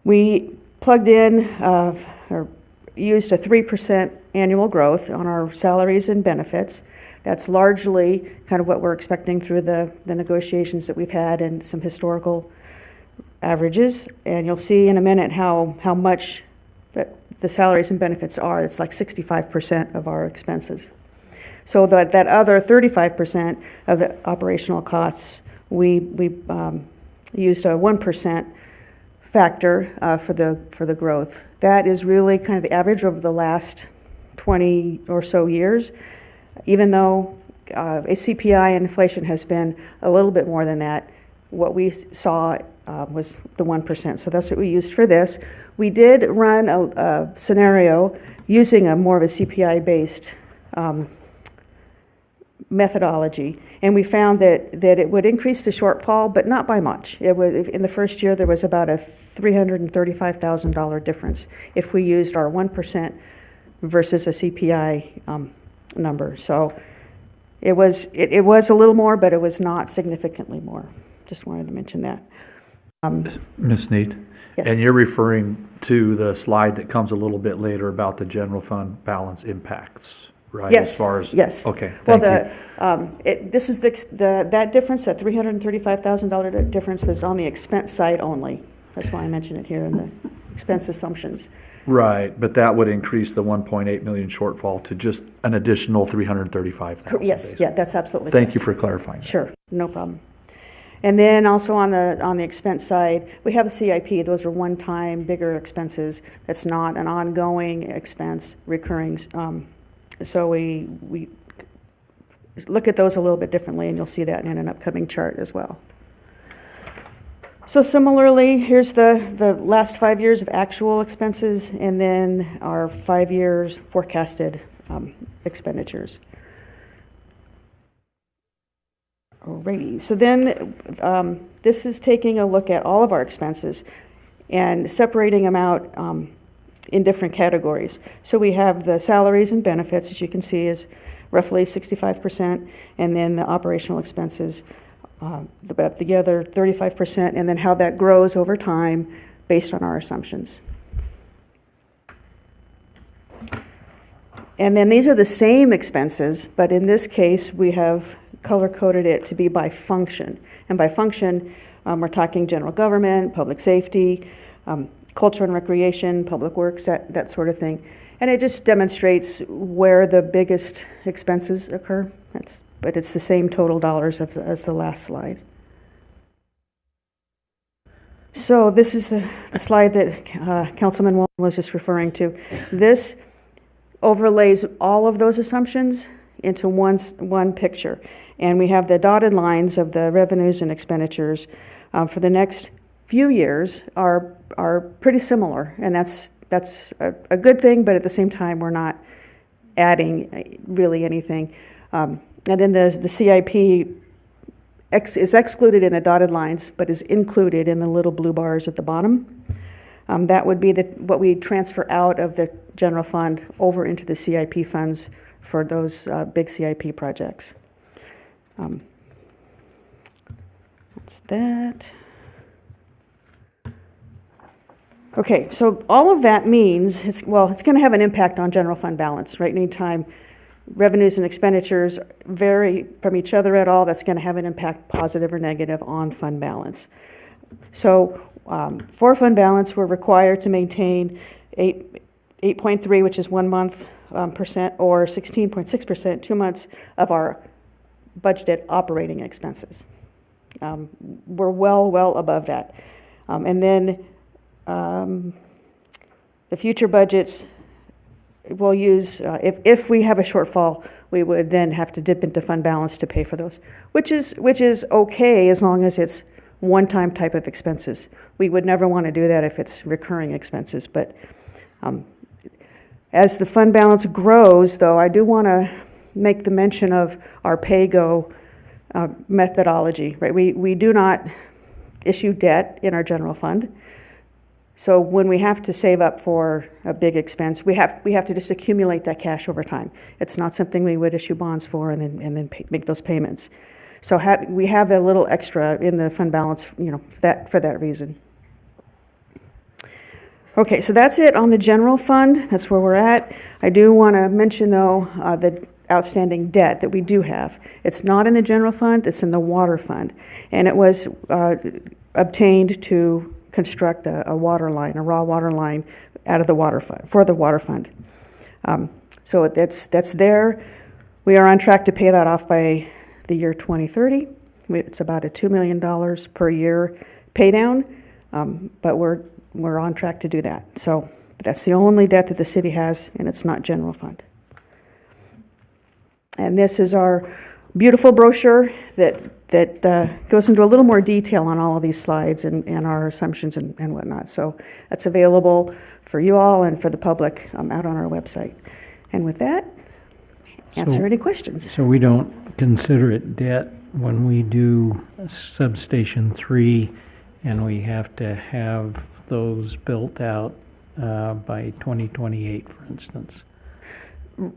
We plugged in or used a 3% annual growth on our salaries and benefits. That's largely kind of what we're expecting through the negotiations that we've had and some historical averages. And you'll see in a minute how much that the salaries and benefits are. It's like 65% of our expenses. So that other 35% of the operational costs, we used a 1% factor for the growth. That is really kind of the average over the last 20 or so years, even though a CPI and inflation has been a little bit more than that. What we saw was the 1%, so that's what we used for this. We did run a scenario using a more of a CPI-based methodology, and we found that it would increase the shortfall, but not by much. It was, in the first year, there was about a $335,000 difference if we used our 1% versus a CPI number. So it was a little more, but it was not significantly more. Just wanted to mention that. Ms. Sneed? Yes. And you're referring to the slide that comes a little bit later about the general fund balance impacts, right? Yes. As far as, yes. Okay, thank you. This was that difference, that $335,000 difference, was on the expense side only. That's why I mentioned it here in the expense assumptions. Right, but that would increase the 1.8 million shortfall to just an additional 335,000. Yes, basically. yeah, that's absolutely Thank correct. you for clarifying that. Sure, no problem. And then also on the expense side, we have the CIP. Those are one-time bigger expenses. That's not an ongoing expense, recurring. So we look at those a little bit differently, and you'll see that in an upcoming chart as well. So similarly, here's the last 5 years of actual expenses and then our 5 years forecasted expenditures. Alrighty, so then this is taking a look at all of our expenses and separating them out in different categories. So we have the salaries and benefits, as you can see, is roughly 65%, and then the operational expenses, the other 35%, and then how that grows over time based on our assumptions. And then these are the same expenses, but in this case, we have color-coded it to be by function. And by function, we're talking general government, public safety, culture and recreation, public works, that sort of thing. And it just demonstrates where the biggest expenses occur. But it's the same total dollars as the last slide. So this is the slide that Councilman Walton was just referring to. This overlays all of those assumptions into one picture. And we have the dotted lines of the revenues and expenditures for the next few years are pretty similar. And that's a good thing, but at the same time, we're not adding really anything. And then the CIP is excluded in the dotted lines, but is included in the little blue bars at the bottom. That would be what we transfer out of the general fund over into the CIP funds for those big CIP projects. That's that. Okay, so all of that means it's going to have an impact on general fund balance, right? Anytime revenues and expenditures vary from each other at all, that's going to have an impact, positive or negative, on fund balance. So for fund balance, we're required to maintain 8.3, which is 1 month percent, or 16.6%, 2 months of our budgeted operating expenses. We're well above that. And then the future budgets will use, if we have a shortfall, we would then have to dip into fund balance to pay for those, which is okay as long as it's one-time type of expenses. We would never want to do that if it's recurring expenses. But as the fund balance grows, though, I do want to make the mention of our pay-go methodology, right? We do not issue debt in our general fund. So when we have to save up for a big expense, we have to just accumulate that cash over time. It's not something we would issue bonds for and then make those payments. So we have a little extra in the fund balance, for that reason. Okay, so that's it on the general fund. That's where we're at. I do want to mention, though, the outstanding debt that we do have. It's not in the general fund, it's in the water fund. And it was obtained to construct a water line, a raw water line out of the water fund, for the water fund. So that's there. We are on track to pay that off by the year 2030. It's about a $2 million per year pay down, but we're on track to do that. So that's the only debt that the city has, and it's not general fund. And this is our beautiful brochure that goes into a little more detail on all of these slides and our assumptions and whatnot. So that's available for you all and for the public out on our website. And with that, answer any questions. So we don't consider it debt when we do substation 3 and we have to have those built out by 2028, for instance?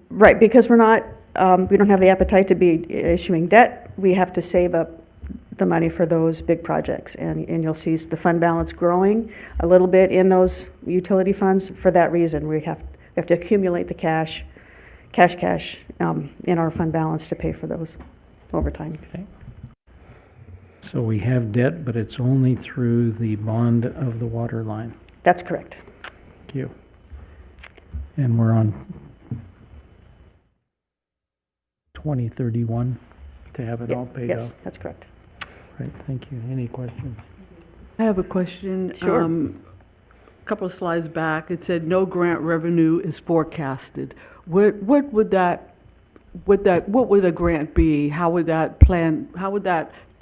Right, because we don't have the appetite to be issuing debt. We have to save up the money for those big projects, and you'll see the fund balance growing a little bit in those utility funds. For that reason, we have to accumulate the cash in our fund balance to pay for those over time. Okay. So we have debt, but it's only through the bond of the water line. That's correct. Thank you. And we're on 2031 to have it all paid Yes, off? that's correct. Right, thank you. Any questions? I have a question. Sure. A couple of slides back, it said no grant revenue is forecasted. What would a grant be? How would that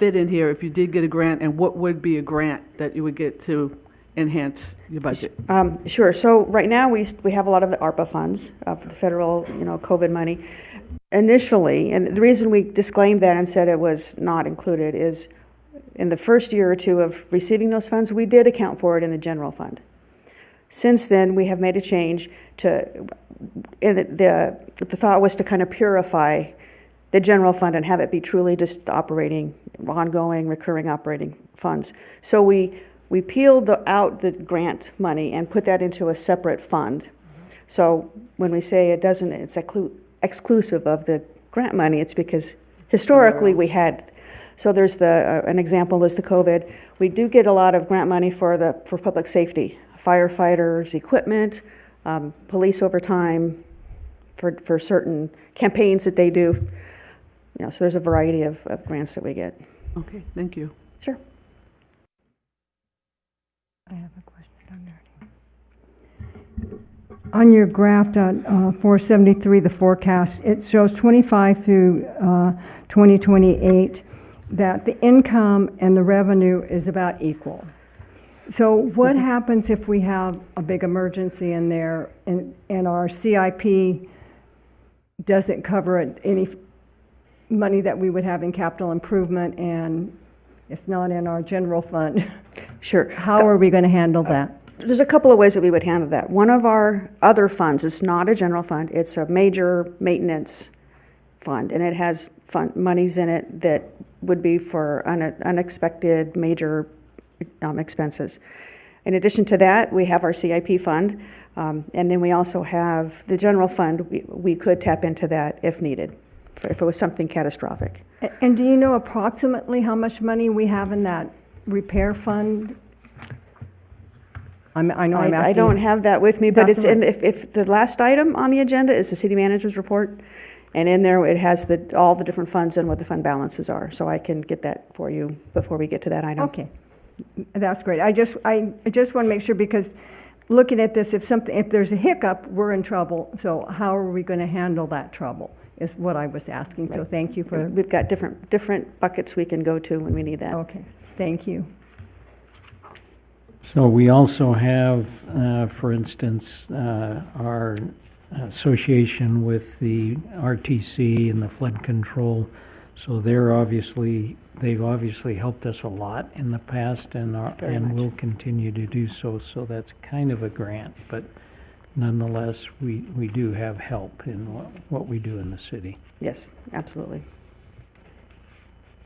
fit in here if you did get a grant, and what would be a grant that you would get to enhance your budget? Sure. So right now, we have a lot of the ARPA funds, the federal, COVID money. Initially, and the reason we disclaimed that and said it was not included is in the first year or two of receiving those funds, we did account for it in the general fund. Since then, we have made a change to, and the thought was to kind of purify the general fund and have it be truly just operating, ongoing, recurring operating funds. So we peeled out the grant money and put that into a separate fund. So when we say it's exclusive of the grant money, it's because historically we had. So there's an example is the COVID. We do get a lot of grant money for public safety, firefighters, equipment, police overtime, for certain campaigns that they do. So there's a variety of grants that we get. Okay, thank you. Sure. I have a question on there. On your graph on 473, the forecast, it shows 25 through 2028, that the income and the revenue is about equal. So what happens if we have a big emergency in there and our CIP doesn't cover any money that we would have in capital improvement and it's not in our general fund? Sure. How are we going to handle that? There's a couple of ways that we would handle that. One of our other funds is not a general fund. It's a major maintenance fund, and it has monies in it that would be for unexpected major expenses. In addition to that, we have our CIP fund, and then we also have the general fund. We could tap into that if needed, if it was something catastrophic. And do you know approximately how much money we have in that repair fund? I know I'm asking. I don't have that with me, but it's in. If the last item on the agenda is the city manager's report, and in there it has all the different funds and what the fund balances are. So I can get that for you before we get to that item. Okay, that's great. I just want to make sure, because looking at this, if there's a hiccup, we're in trouble. So how are we going to handle that trouble? Is what I was asking. Right. So thank you for. We've got different buckets we can go to when we need that. Okay, thank you. So we also have, for instance, our association with the RTC and the flood control. So they've obviously helped us a lot in the past and will continue to do so. So that's kind of a grant, but nonetheless, we do have help in what we do in the city. Yes, absolutely.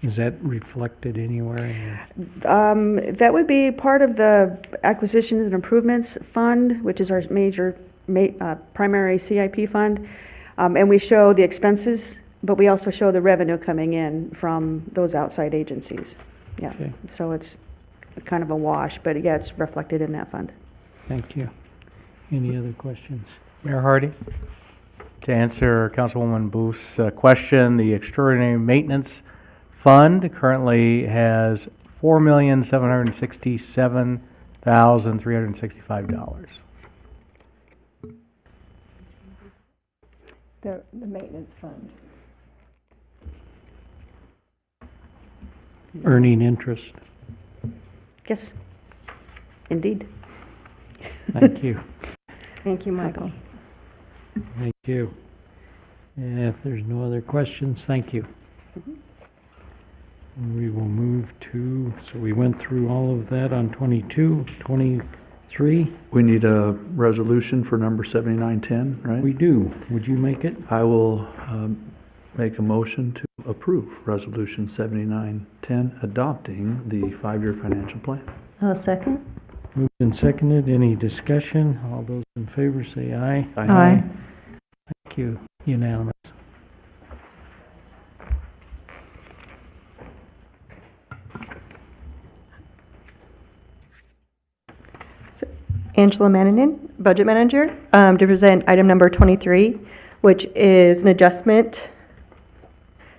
Is that reflected anywhere? That would be part of the Acquisitions and Improvements Fund, which is our major primary CIP fund. And we show the expenses, but we also show the revenue coming in from those outside agencies. Yeah, okay. So it's kind of a wash, but yeah, it's reflected in that fund. Thank you. Any other questions? Mayor Hardy, to answer Councilwoman Booth's question, the Extraordinary Maintenance Fund currently has $4,767,365. The maintenance fund. Earning interest. Yes, indeed. Thank you. Thank you, Michael. Thank you. And if there's no other questions, thank you. We will move to, so we went through all of that on 22, 23. We need a resolution for number 7910, right? We do. Would you make it? I will make a motion to approve Resolution 7910, adopting the 5-year financial plan. I'll second. Moved and seconded. Any discussion? All those in favor say aye. Aye. Aye. Thank you. Unanimous. Angela Mannanen, Budget Manager, to present item number 23, which is an adjustment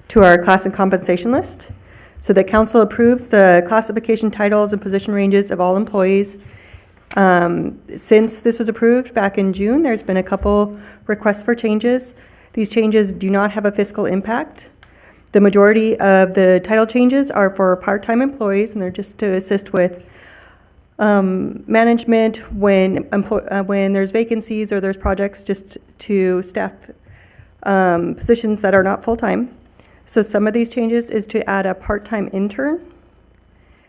to our class and compensation list. So the council approves the classification titles and position ranges of all employees. Since this was approved back in June, there's been a couple requests for changes. These changes do not have a fiscal impact. The majority of the title changes are for part-time employees, and they're just to assist with management when there's vacancies or there's projects, just to staff positions that are not full-time. So some of these changes is to add a part-time intern,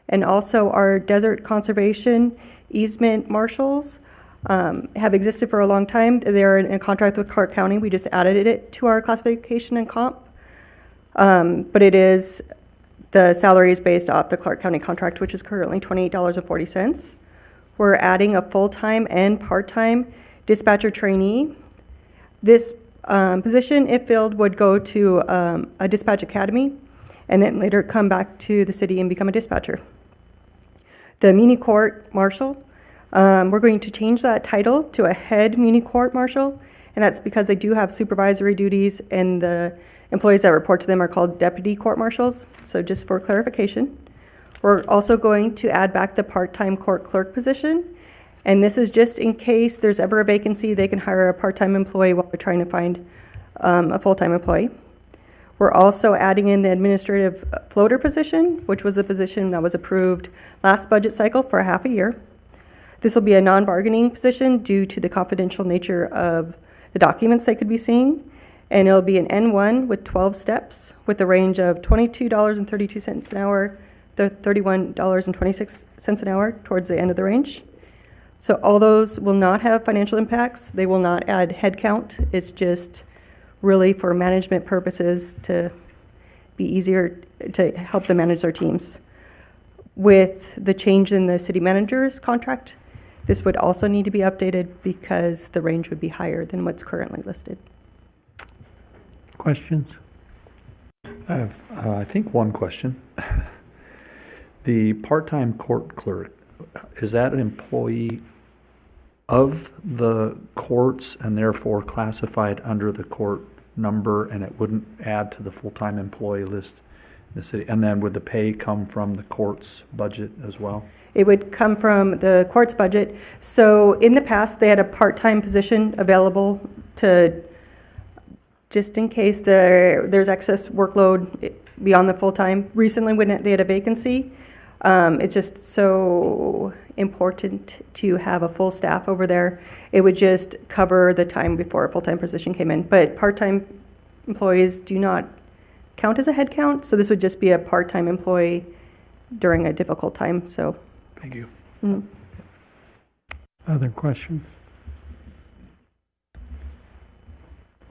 and also our desert conservation easement marshals have existed for a long time. They're in a contract with Clark County. We just added it to our classification and comp. But the salary is based off the Clark County contract, which is currently $28.40. We're adding a full-time and part-time dispatcher trainee. This position, if filled, would go to a dispatch academy and then later come back to the city and become a dispatcher. The Muni Court Marshal, we're going to change that title to a head Muni Court Marshal, and that's because they do have supervisory duties, and the employees that report to them are called deputy court marshals. So just for clarification, we're also going to add back the part-time court clerk position, and this is just in case there's ever a vacancy, they can hire a part-time employee while they're trying to find a full-time employee. We're also adding in the administrative floater position, which was a position that was approved last budget cycle for half a year. This will be a non-bargaining position due to the confidential nature of the documents they could be seeing. And it'll be an N1 with 12 steps with a range of $22.32 an hour to $31.26 an hour towards the end of the range. So all those will not have financial impacts. They will not add headcount. It's just really for management purposes to be easier to help them manage their teams. With the change in the city manager's contract, this would also need to be updated because the range would be higher than what's currently listed. Questions? I have, I think, one question. The part-time court clerk, is that an employee of the courts and therefore classified under the court number, and it wouldn't add to the full-time employee list in the city? And then would the pay come from the court's budget as well? It would come from the court's budget. So in the past, they had a part-time position available to, just in case there's excess workload beyond the full-time. Recently, when they had a vacancy, it's just so important to have a full staff over there. It would just cover the time before a full-time position came in. But part-time employees do not count as a head count, so this would just be a part-time employee during a difficult time, so. Thank you. Mm-hmm. Other questions?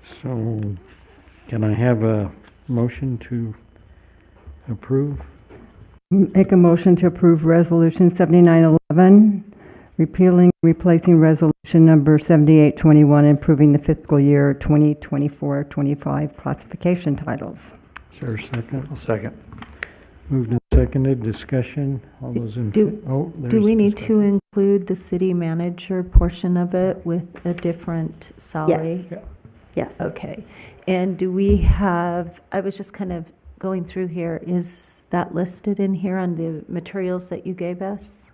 So can I have a motion to approve? Make a motion to approve Resolution 7911, repealing, replacing Resolution number 7821, improving the fiscal year 2024-25 classification titles. Is there a second? I'll second. Moved and seconded, discussion, all those in favor? Do we need to include the city manager portion of it with a different salary? Yes. Yes. Okay. And do we have, I was just kind of going through here, is that listed in here on the materials that you gave us?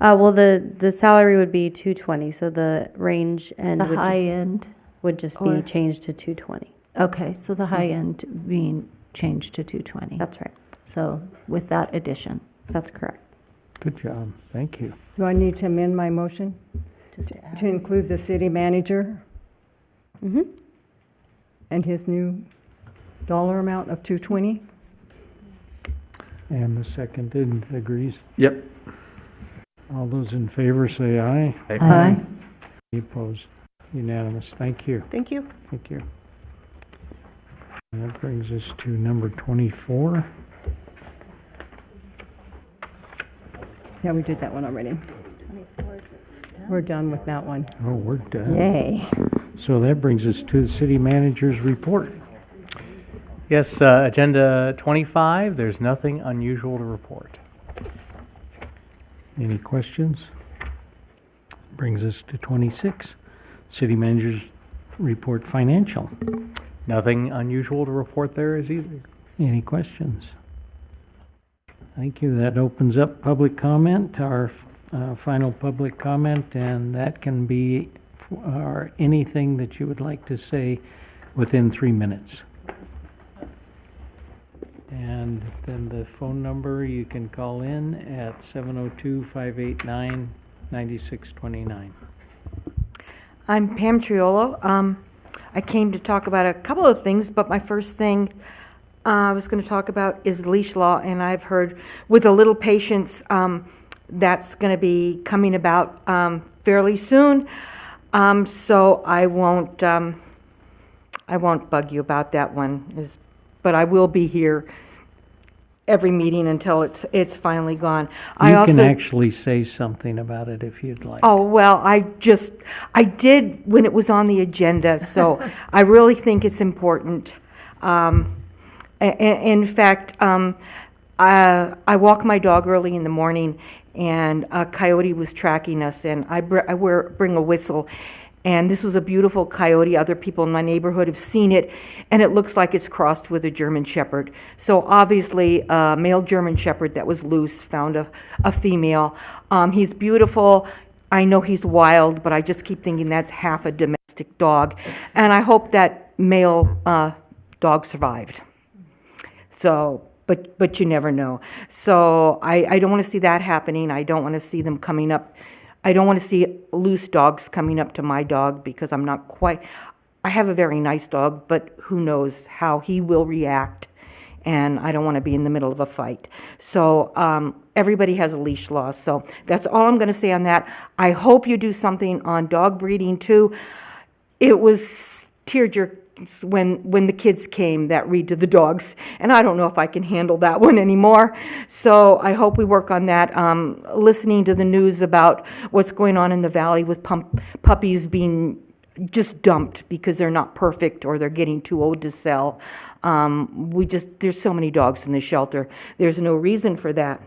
Well, the salary would be 220, so the range and The high end? would just Or- be changed to 220. Okay, so the high end being changed to 220. That's right. So with that addition. That's correct. Good job, thank you. Do I need to amend my motion to include the city manager Mm-hmm. and his new dollar amount of 220? And the seconded agrees. Yep. All those in favor say aye. Aye. Any opposed? Unanimous, thank you. Thank you. Thank you. And that brings us to number 24. Yeah, we did that one already. We're done with that one. Oh, we're done. Yay. So that brings us to the city manager's report. Yes, Agenda 25, there's nothing unusual to report. Any questions? Brings us to 26, city manager's report financial. Nothing unusual to report there is either. Any questions? Thank you. That opens up public comment, our final public comment, and that can be anything that you would like to say within 3 minutes. And then the phone number, you can call in at 702-589-9629. I'm Pam Triolo. I came to talk about a couple of things, but my first thing I was going to talk about is the leash law, and I've heard with a little patience that's going to be coming about fairly soon. So I won't bug you about that one, but I will be here every meeting until it's finally gone. You can actually say something about it if you'd like. Oh, well, I did when it was on the agenda, so I really think it's important. In fact, I walk my dog early in the morning, and a coyote was tracking us, and I bring a whistle. And this was a beautiful coyote. Other people in my neighborhood have seen it, and it looks like it's crossed with a German Shepherd. So obviously, a male German Shepherd that was loose found a female. He's beautiful. I know he's wild, but I just keep thinking that's half a domestic dog. And I hope that male dog survived. So, but you never know. So I don't want to see that happening. I don't want to see them coming up. I don't want to see loose dogs coming up to my dog because I'm not quite, I have a very nice dog, but who knows how he will react, and I don't want to be in the middle of a fight. So everybody has a leash law, so that's all I'm going to say on that. I hope you do something on dog breeding too. It was tearjerking when the kids came that read to the dogs, and I don't know if I can handle that one anymore. So I hope we work on that. Listening to the news about what's going on in the valley with puppies being just dumped because they're not perfect or they're getting too old to sell. There's so many dogs in the shelter. There's no reason for that.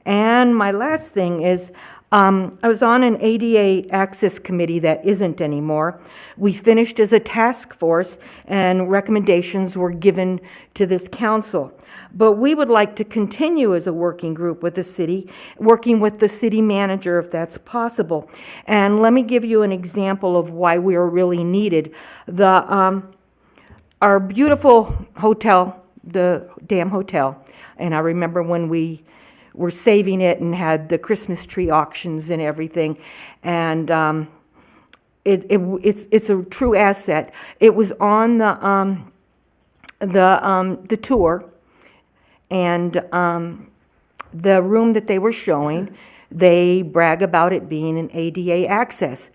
And my last thing is, I was on an ADA Access Committee that isn't anymore. We finished as a task force, and recommendations were given to this council. But we would like to continue as a working group with the city, working with the city manager if that's possible. And let me give you an example of why we are really needed. Our beautiful hotel, the Dam Hotel, and I remember when we were saving it and had the Christmas tree auctions and everything, and it's a true asset. It was on the tour, and the room that they were showing, they brag about it being an ADA access.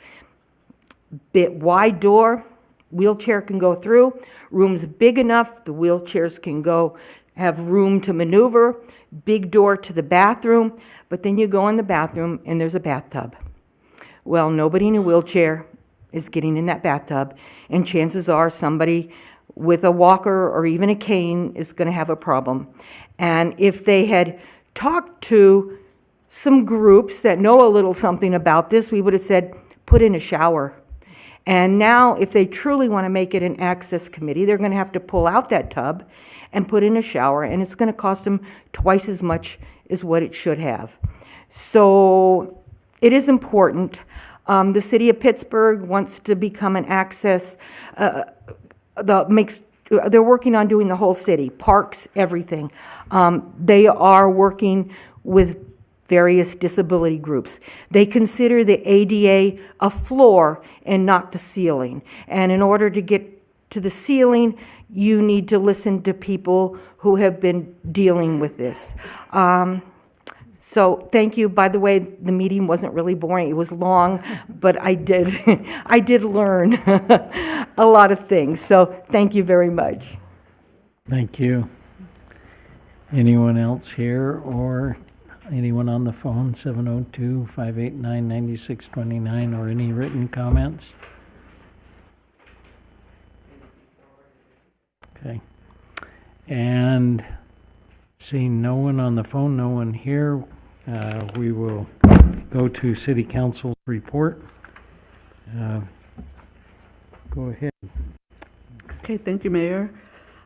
Bit wide door, wheelchair can go through. Room's big enough, the wheelchairs can go, have room to maneuver. Big door to the bathroom, but then you go in the bathroom and there's a bathtub. Well, nobody in a wheelchair is getting in that bathtub, and chances are somebody with a walker or even a cane is going to have a problem. And if they had talked to some groups that know a little something about this, we would have said, put in a shower. And now, if they truly want to make it an access committee, they're going to have to pull out that tub and put in a shower, and it's going to cost them twice as much as what it should have. So it is important. The city of Pittsburgh wants to become an access, they're working on doing the whole city, parks, everything. They are working with various disability groups. They consider the ADA a floor and not the ceiling. And in order to get to the ceiling, you need to listen to people who have been dealing with this. So thank you. By the way, the meeting wasn't really boring. It was long, but I did learn a lot of things. So thank you very much. Thank you. Anyone else here or anyone on the phone, 702-589-9629, or any written comments? Okay. And seeing no one on the phone, no one here, we will go to City Council's report. Go ahead. Okay, thank you, Mayor.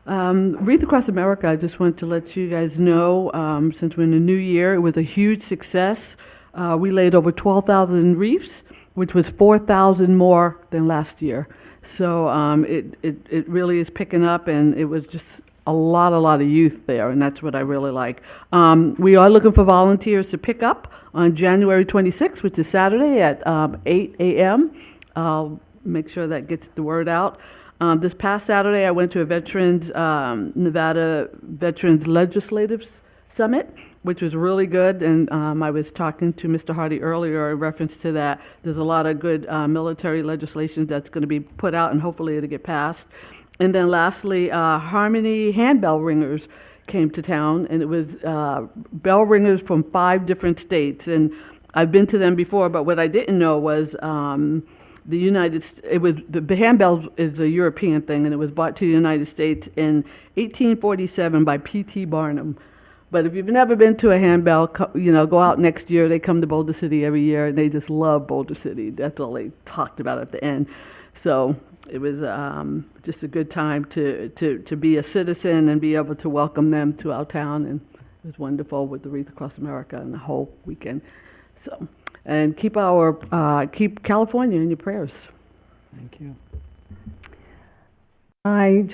Wreath Across America, I just want to let you guys know, since we're in the new year, it was a huge success. We laid over 12,000 wreaths, which was 4,000 more than last year. So it really is picking up, and it was just a lot of youth there, and that's what I really like. We are looking for volunteers to pick up on January 26th, which is Saturday at 8 a.m. I'll make sure that gets the word out. This past Saturday, I went to a Nevada Veterans Legislative Summit, which was really good, and I was talking to Mr. Hardy earlier in reference to that. There's a lot of good military legislation that's going to be put out, and hopefully it'll get passed. And then lastly, Harmony Handbell Ringers came to town, and it was bell ringers from 5 different states. And I've been to them before, but what I didn't know was the handbell is a European thing, and it was brought to the United States in 1847 by P.T. Barnum. But if you've never been to a handbell, go out next year. They come to Boulder City every year, and they just love Boulder City. That's all they talked about at the end. So it was just a good time to be a citizen and be able to welcome them to our town. And it was wonderful with the Wreath Across America and the whole weekend. So, and keep California in your prayers. Thank you. I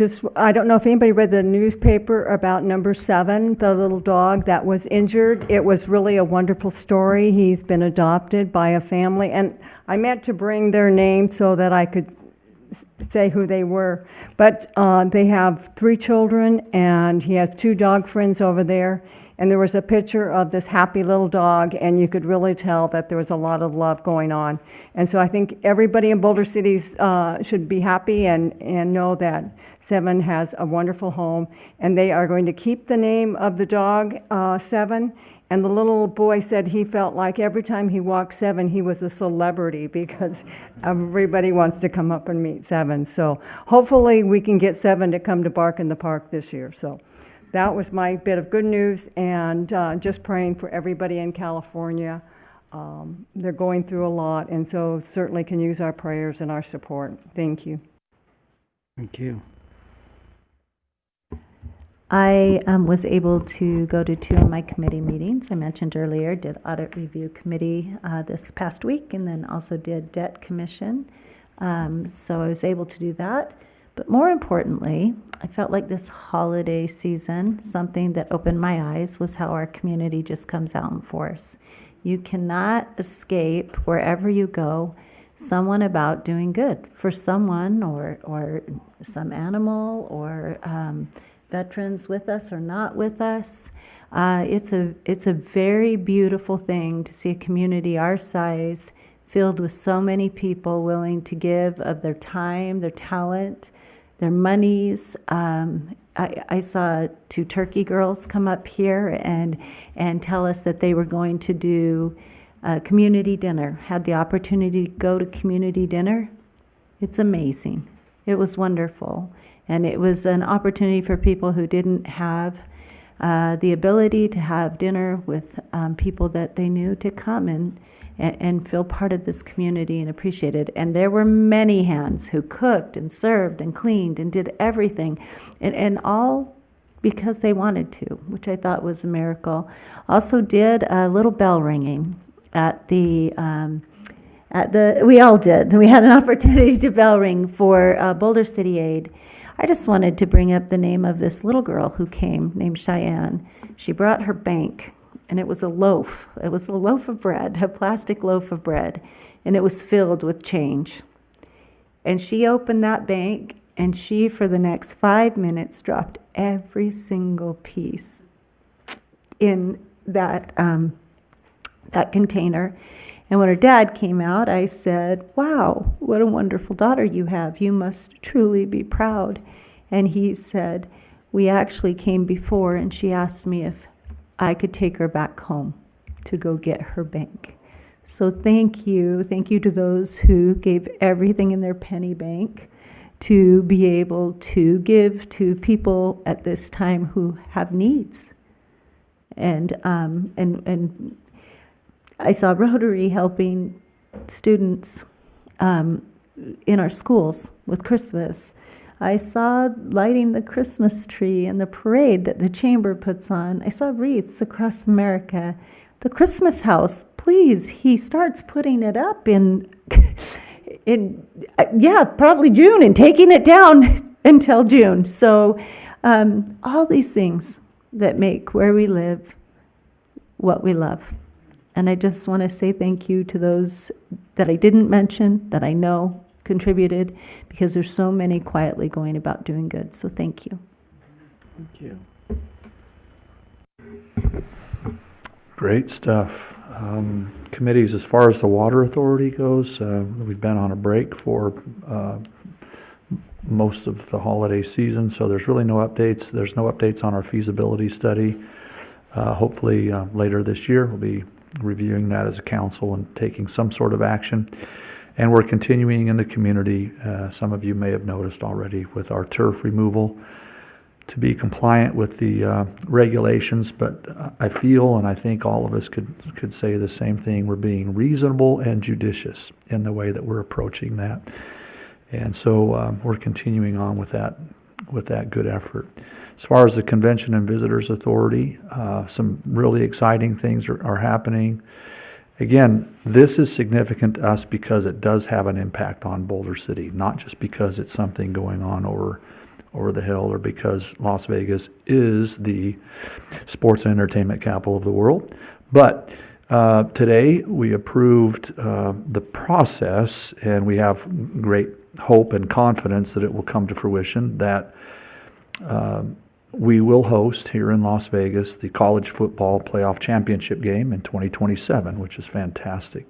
don't know if anybody read the newspaper about number 7, the little dog that was injured. It was really a wonderful story. He's been adopted by a family, and I meant to bring their name so that I could say who they were. But they have 3 children, and he has 2 dog friends over there. And there was a picture of this happy little dog, and you could really tell that there was a lot of love going on. And so I think everybody in Boulder City should be happy and know that 7 has a wonderful home. And they are going to keep the name of the dog, 7. And the little boy said he felt like every time he walked 7, he was a celebrity because everybody wants to come up and meet 7. So hopefully we can get 7 to come to Bark in the Park this year. So that was my bit of good news, and just praying for everybody in California. They're going through a lot, and so certainly can use our prayers and our support. Thank you. Thank you. I was able to go to 2 of my committee meetings. I mentioned earlier, did Audit Review Committee this past week, and then also did Debt Commission. So I was able to do that. But more importantly, I felt like this holiday season, something that opened my eyes was how our community just comes out in force. You cannot escape wherever you go someone about doing good for someone or some animal or veterans with us or not with us. It's a very beautiful thing to see a community our size filled with so many people willing to give of their time, their talent, their monies. I saw 2 Turkey girls come up here and tell us that they were going to do a community dinner, had the opportunity to go to community dinner. It's amazing. It was wonderful. And it was an opportunity for people who didn't have the ability to have dinner with people that they knew to come and feel part of this community and appreciate it. And there were many hands who cooked and served and cleaned and did everything, and all because they wanted to, which I thought was a miracle. Also did a little bell ringing at the we all did. We had an opportunity to bell ring for Boulder City Aid. I just wanted to bring up the name of this little girl who came named Cheyenne. She brought her bank. And it was a loaf. It was a loaf of bread, a plastic loaf of bread, and it was filled with change. And she opened that bank, and she, for the next 5 minutes, dropped every single piece in that container. And when her dad came out, I said, "Wow, what a wonderful daughter you have. You must truly be proud." And he said, "We actually came before, and she asked me if I could take her back home to go get her bank." So thank you to those who gave everything in their penny bank to be able to give to people at this time who have needs. And I saw Rotary helping students in our schools with Christmas. I saw lighting the Christmas tree and the parade that the chamber puts on. I saw wreaths across America. The Christmas house, please, he starts putting it up in probably June and taking it down until June. So All these things that make where we live what we love. And I just want to say thank you to those that I didn't mention, that I know contributed, because there's so many quietly going about doing good. So thank you. Thank you. Great stuff. Committees, as far as the Water Authority goes, we've been on a break for most of the holiday season, so there's really no updates. There's no updates on our feasibility study. Hopefully later this year, we'll be reviewing that as a council and taking some sort of action. And we're continuing in the community, some of you may have noticed already, with our turf removal to be compliant with the regulations, but I feel, and I think all of us could say the same thing, we're being reasonable and judicious in the way that we're approaching that. And so we're continuing on with that good effort. As far as the Convention and Visitors Authority, some really exciting things are happening. Again, this is significant to us because it does have an impact on Boulder City, not just because it's something going on over the hill or because Las Vegas is the sports and entertainment capital of the world. But today we approved the process, and we have great hope and confidence that it will come to fruition, that we will host here in Las Vegas the college football playoff championship game in 2027, which is fantastic.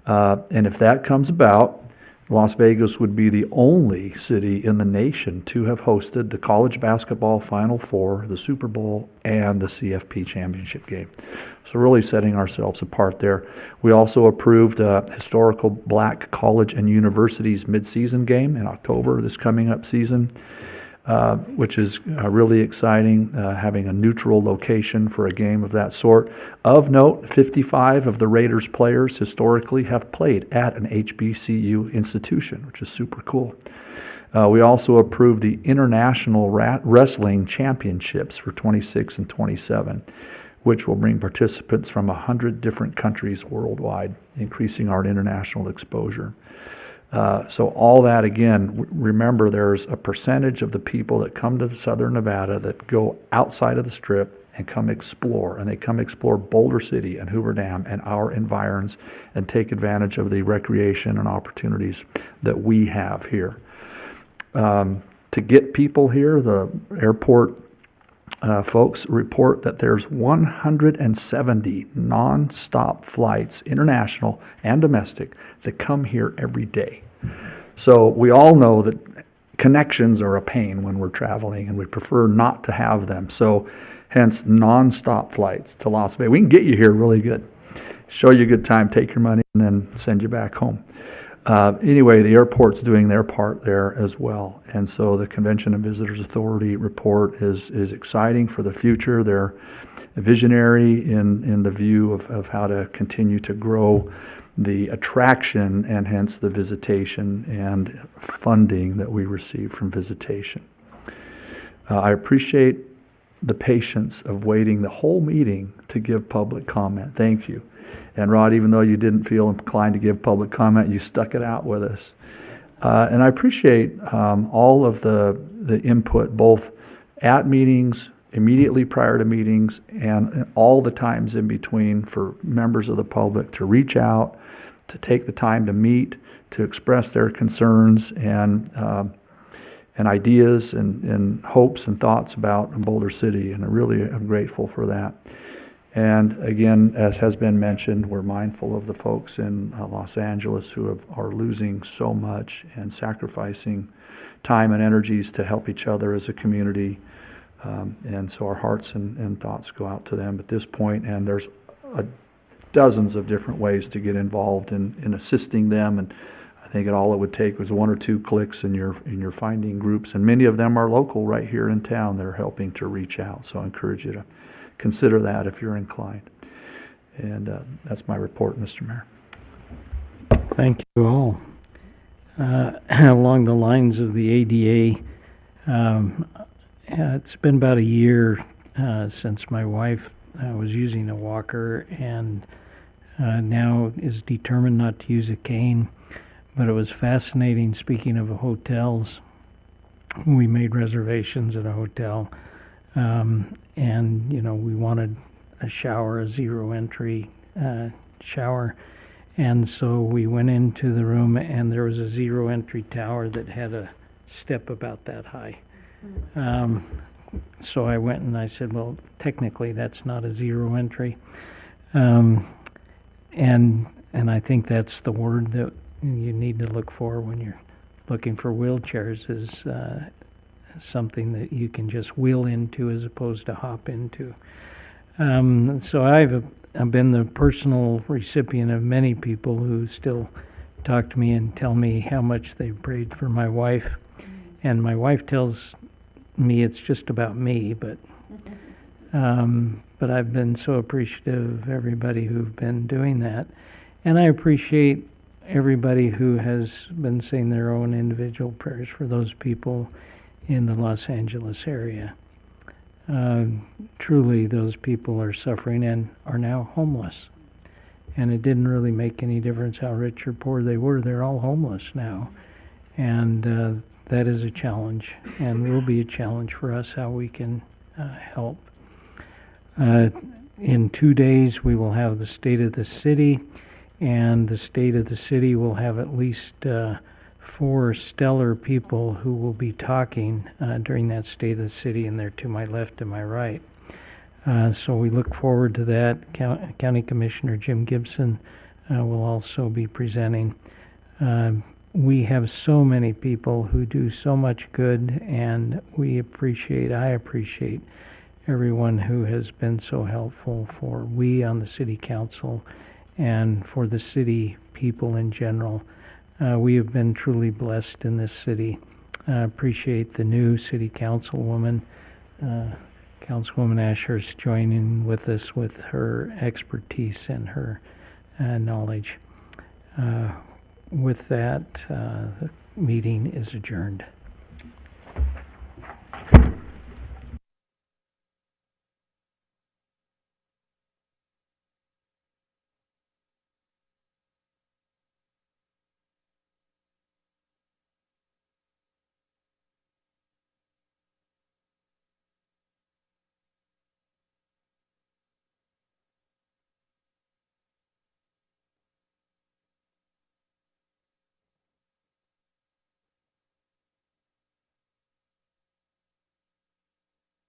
And if that comes about, Las Vegas would be the only city in the nation to have hosted the college basketball Final Four, the Super Bowl, and the CFP championship game. So really setting ourselves apart there. We also approved a historical black college and universities midseason game in October, this coming up season, which is really exciting, having a neutral location for a game of that sort. Of note, 55 of the Raiders players historically have played at an HBCU institution, which is super cool. We also approved the International Wrestling Championships for 26 and 27, which will bring participants from 100 different countries worldwide, increasing our international exposure. So all that, again, remember there's a percentage of the people that come to Southern Nevada that go outside of the Strip and come explore, and they come explore Boulder City and Hoover Dam and our environs and take advantage of the recreation and opportunities that we have here. To get people here, the airport folks report that there's 170 non-stop flights, international and domestic, that come here every day. So we all know that connections are a pain when we're traveling, and we prefer not to have them. So hence non-stop flights to Las Vegas. We can get you here really good, show you a good time, take your money, and then send you back home. Anyway, the airport's doing their part there as well. And so the Convention and Visitors Authority report is exciting for the future. They're visionary in the view of how to continue to grow the attraction and hence the visitation and funding that we receive from visitation. I appreciate the patience of waiting the whole meeting to give public comment. Thank you. And Rod, even though you didn't feel inclined to give public comment, you stuck it out with us. And I appreciate all of the input, both at meetings, immediately prior to meetings, and all the times in between for members of the public to reach out, to take the time to meet, to express their concerns and ideas and hopes and thoughts about Boulder City. And I really am grateful for that. And again, as has been mentioned, we're mindful of the folks in Los Angeles who are losing so much and sacrificing time and energies to help each other as a community. And so our hearts and thoughts go out to them at this point. And there's dozens of different ways to get involved in assisting them. And I think all it would take was one or two clicks and you're finding groups. And many of them are local right here in town that are helping to reach out. So I encourage you to consider that if you're inclined. And that's my report, Mr. Mayor. Thank you all. Along the lines of the ADA, it's been about a year since my wife was using a walker and now is determined not to use a cane. But it was fascinating, speaking of hotels, we made reservations at a hotel. And, you know, we wanted a shower, a zero entry shower. And so we went into the room, and there was a zero entry tower that had a step about that high. So I went and I said, well, technically that's not a zero entry. And I think that's the word that you need to look for when you're looking for wheelchairs, is something that you can just wheel into as opposed to hop into. So I've been the personal recipient of many people who still talk to me and tell me how much they prayed for my wife. And my wife tells me it's just about me, but I've been so appreciative of everybody who've been doing that. And I appreciate everybody who has been saying their own individual prayers for those people in the Los Angeles area. Truly, those people are suffering and are now homeless. And it didn't really make any difference how rich or poor they were. They're all homeless now. And that is a challenge, and will be a challenge for us how we can help. In 2 days, we will have the State of the City, and the State of the City will have at least 4 stellar people who will be talking during that State of the City, and they're to my left and my right. So we look forward to that. County Commissioner Jim Gibson will also be presenting. We have so many people who do so much good, and I appreciate everyone who has been so helpful for we on the City Council and for the city people in general. We have been truly blessed in this city. I appreciate the new City Councilwoman, Councilwoman Ashurst, joining with us with her expertise and her knowledge. With that, the meeting is adjourned.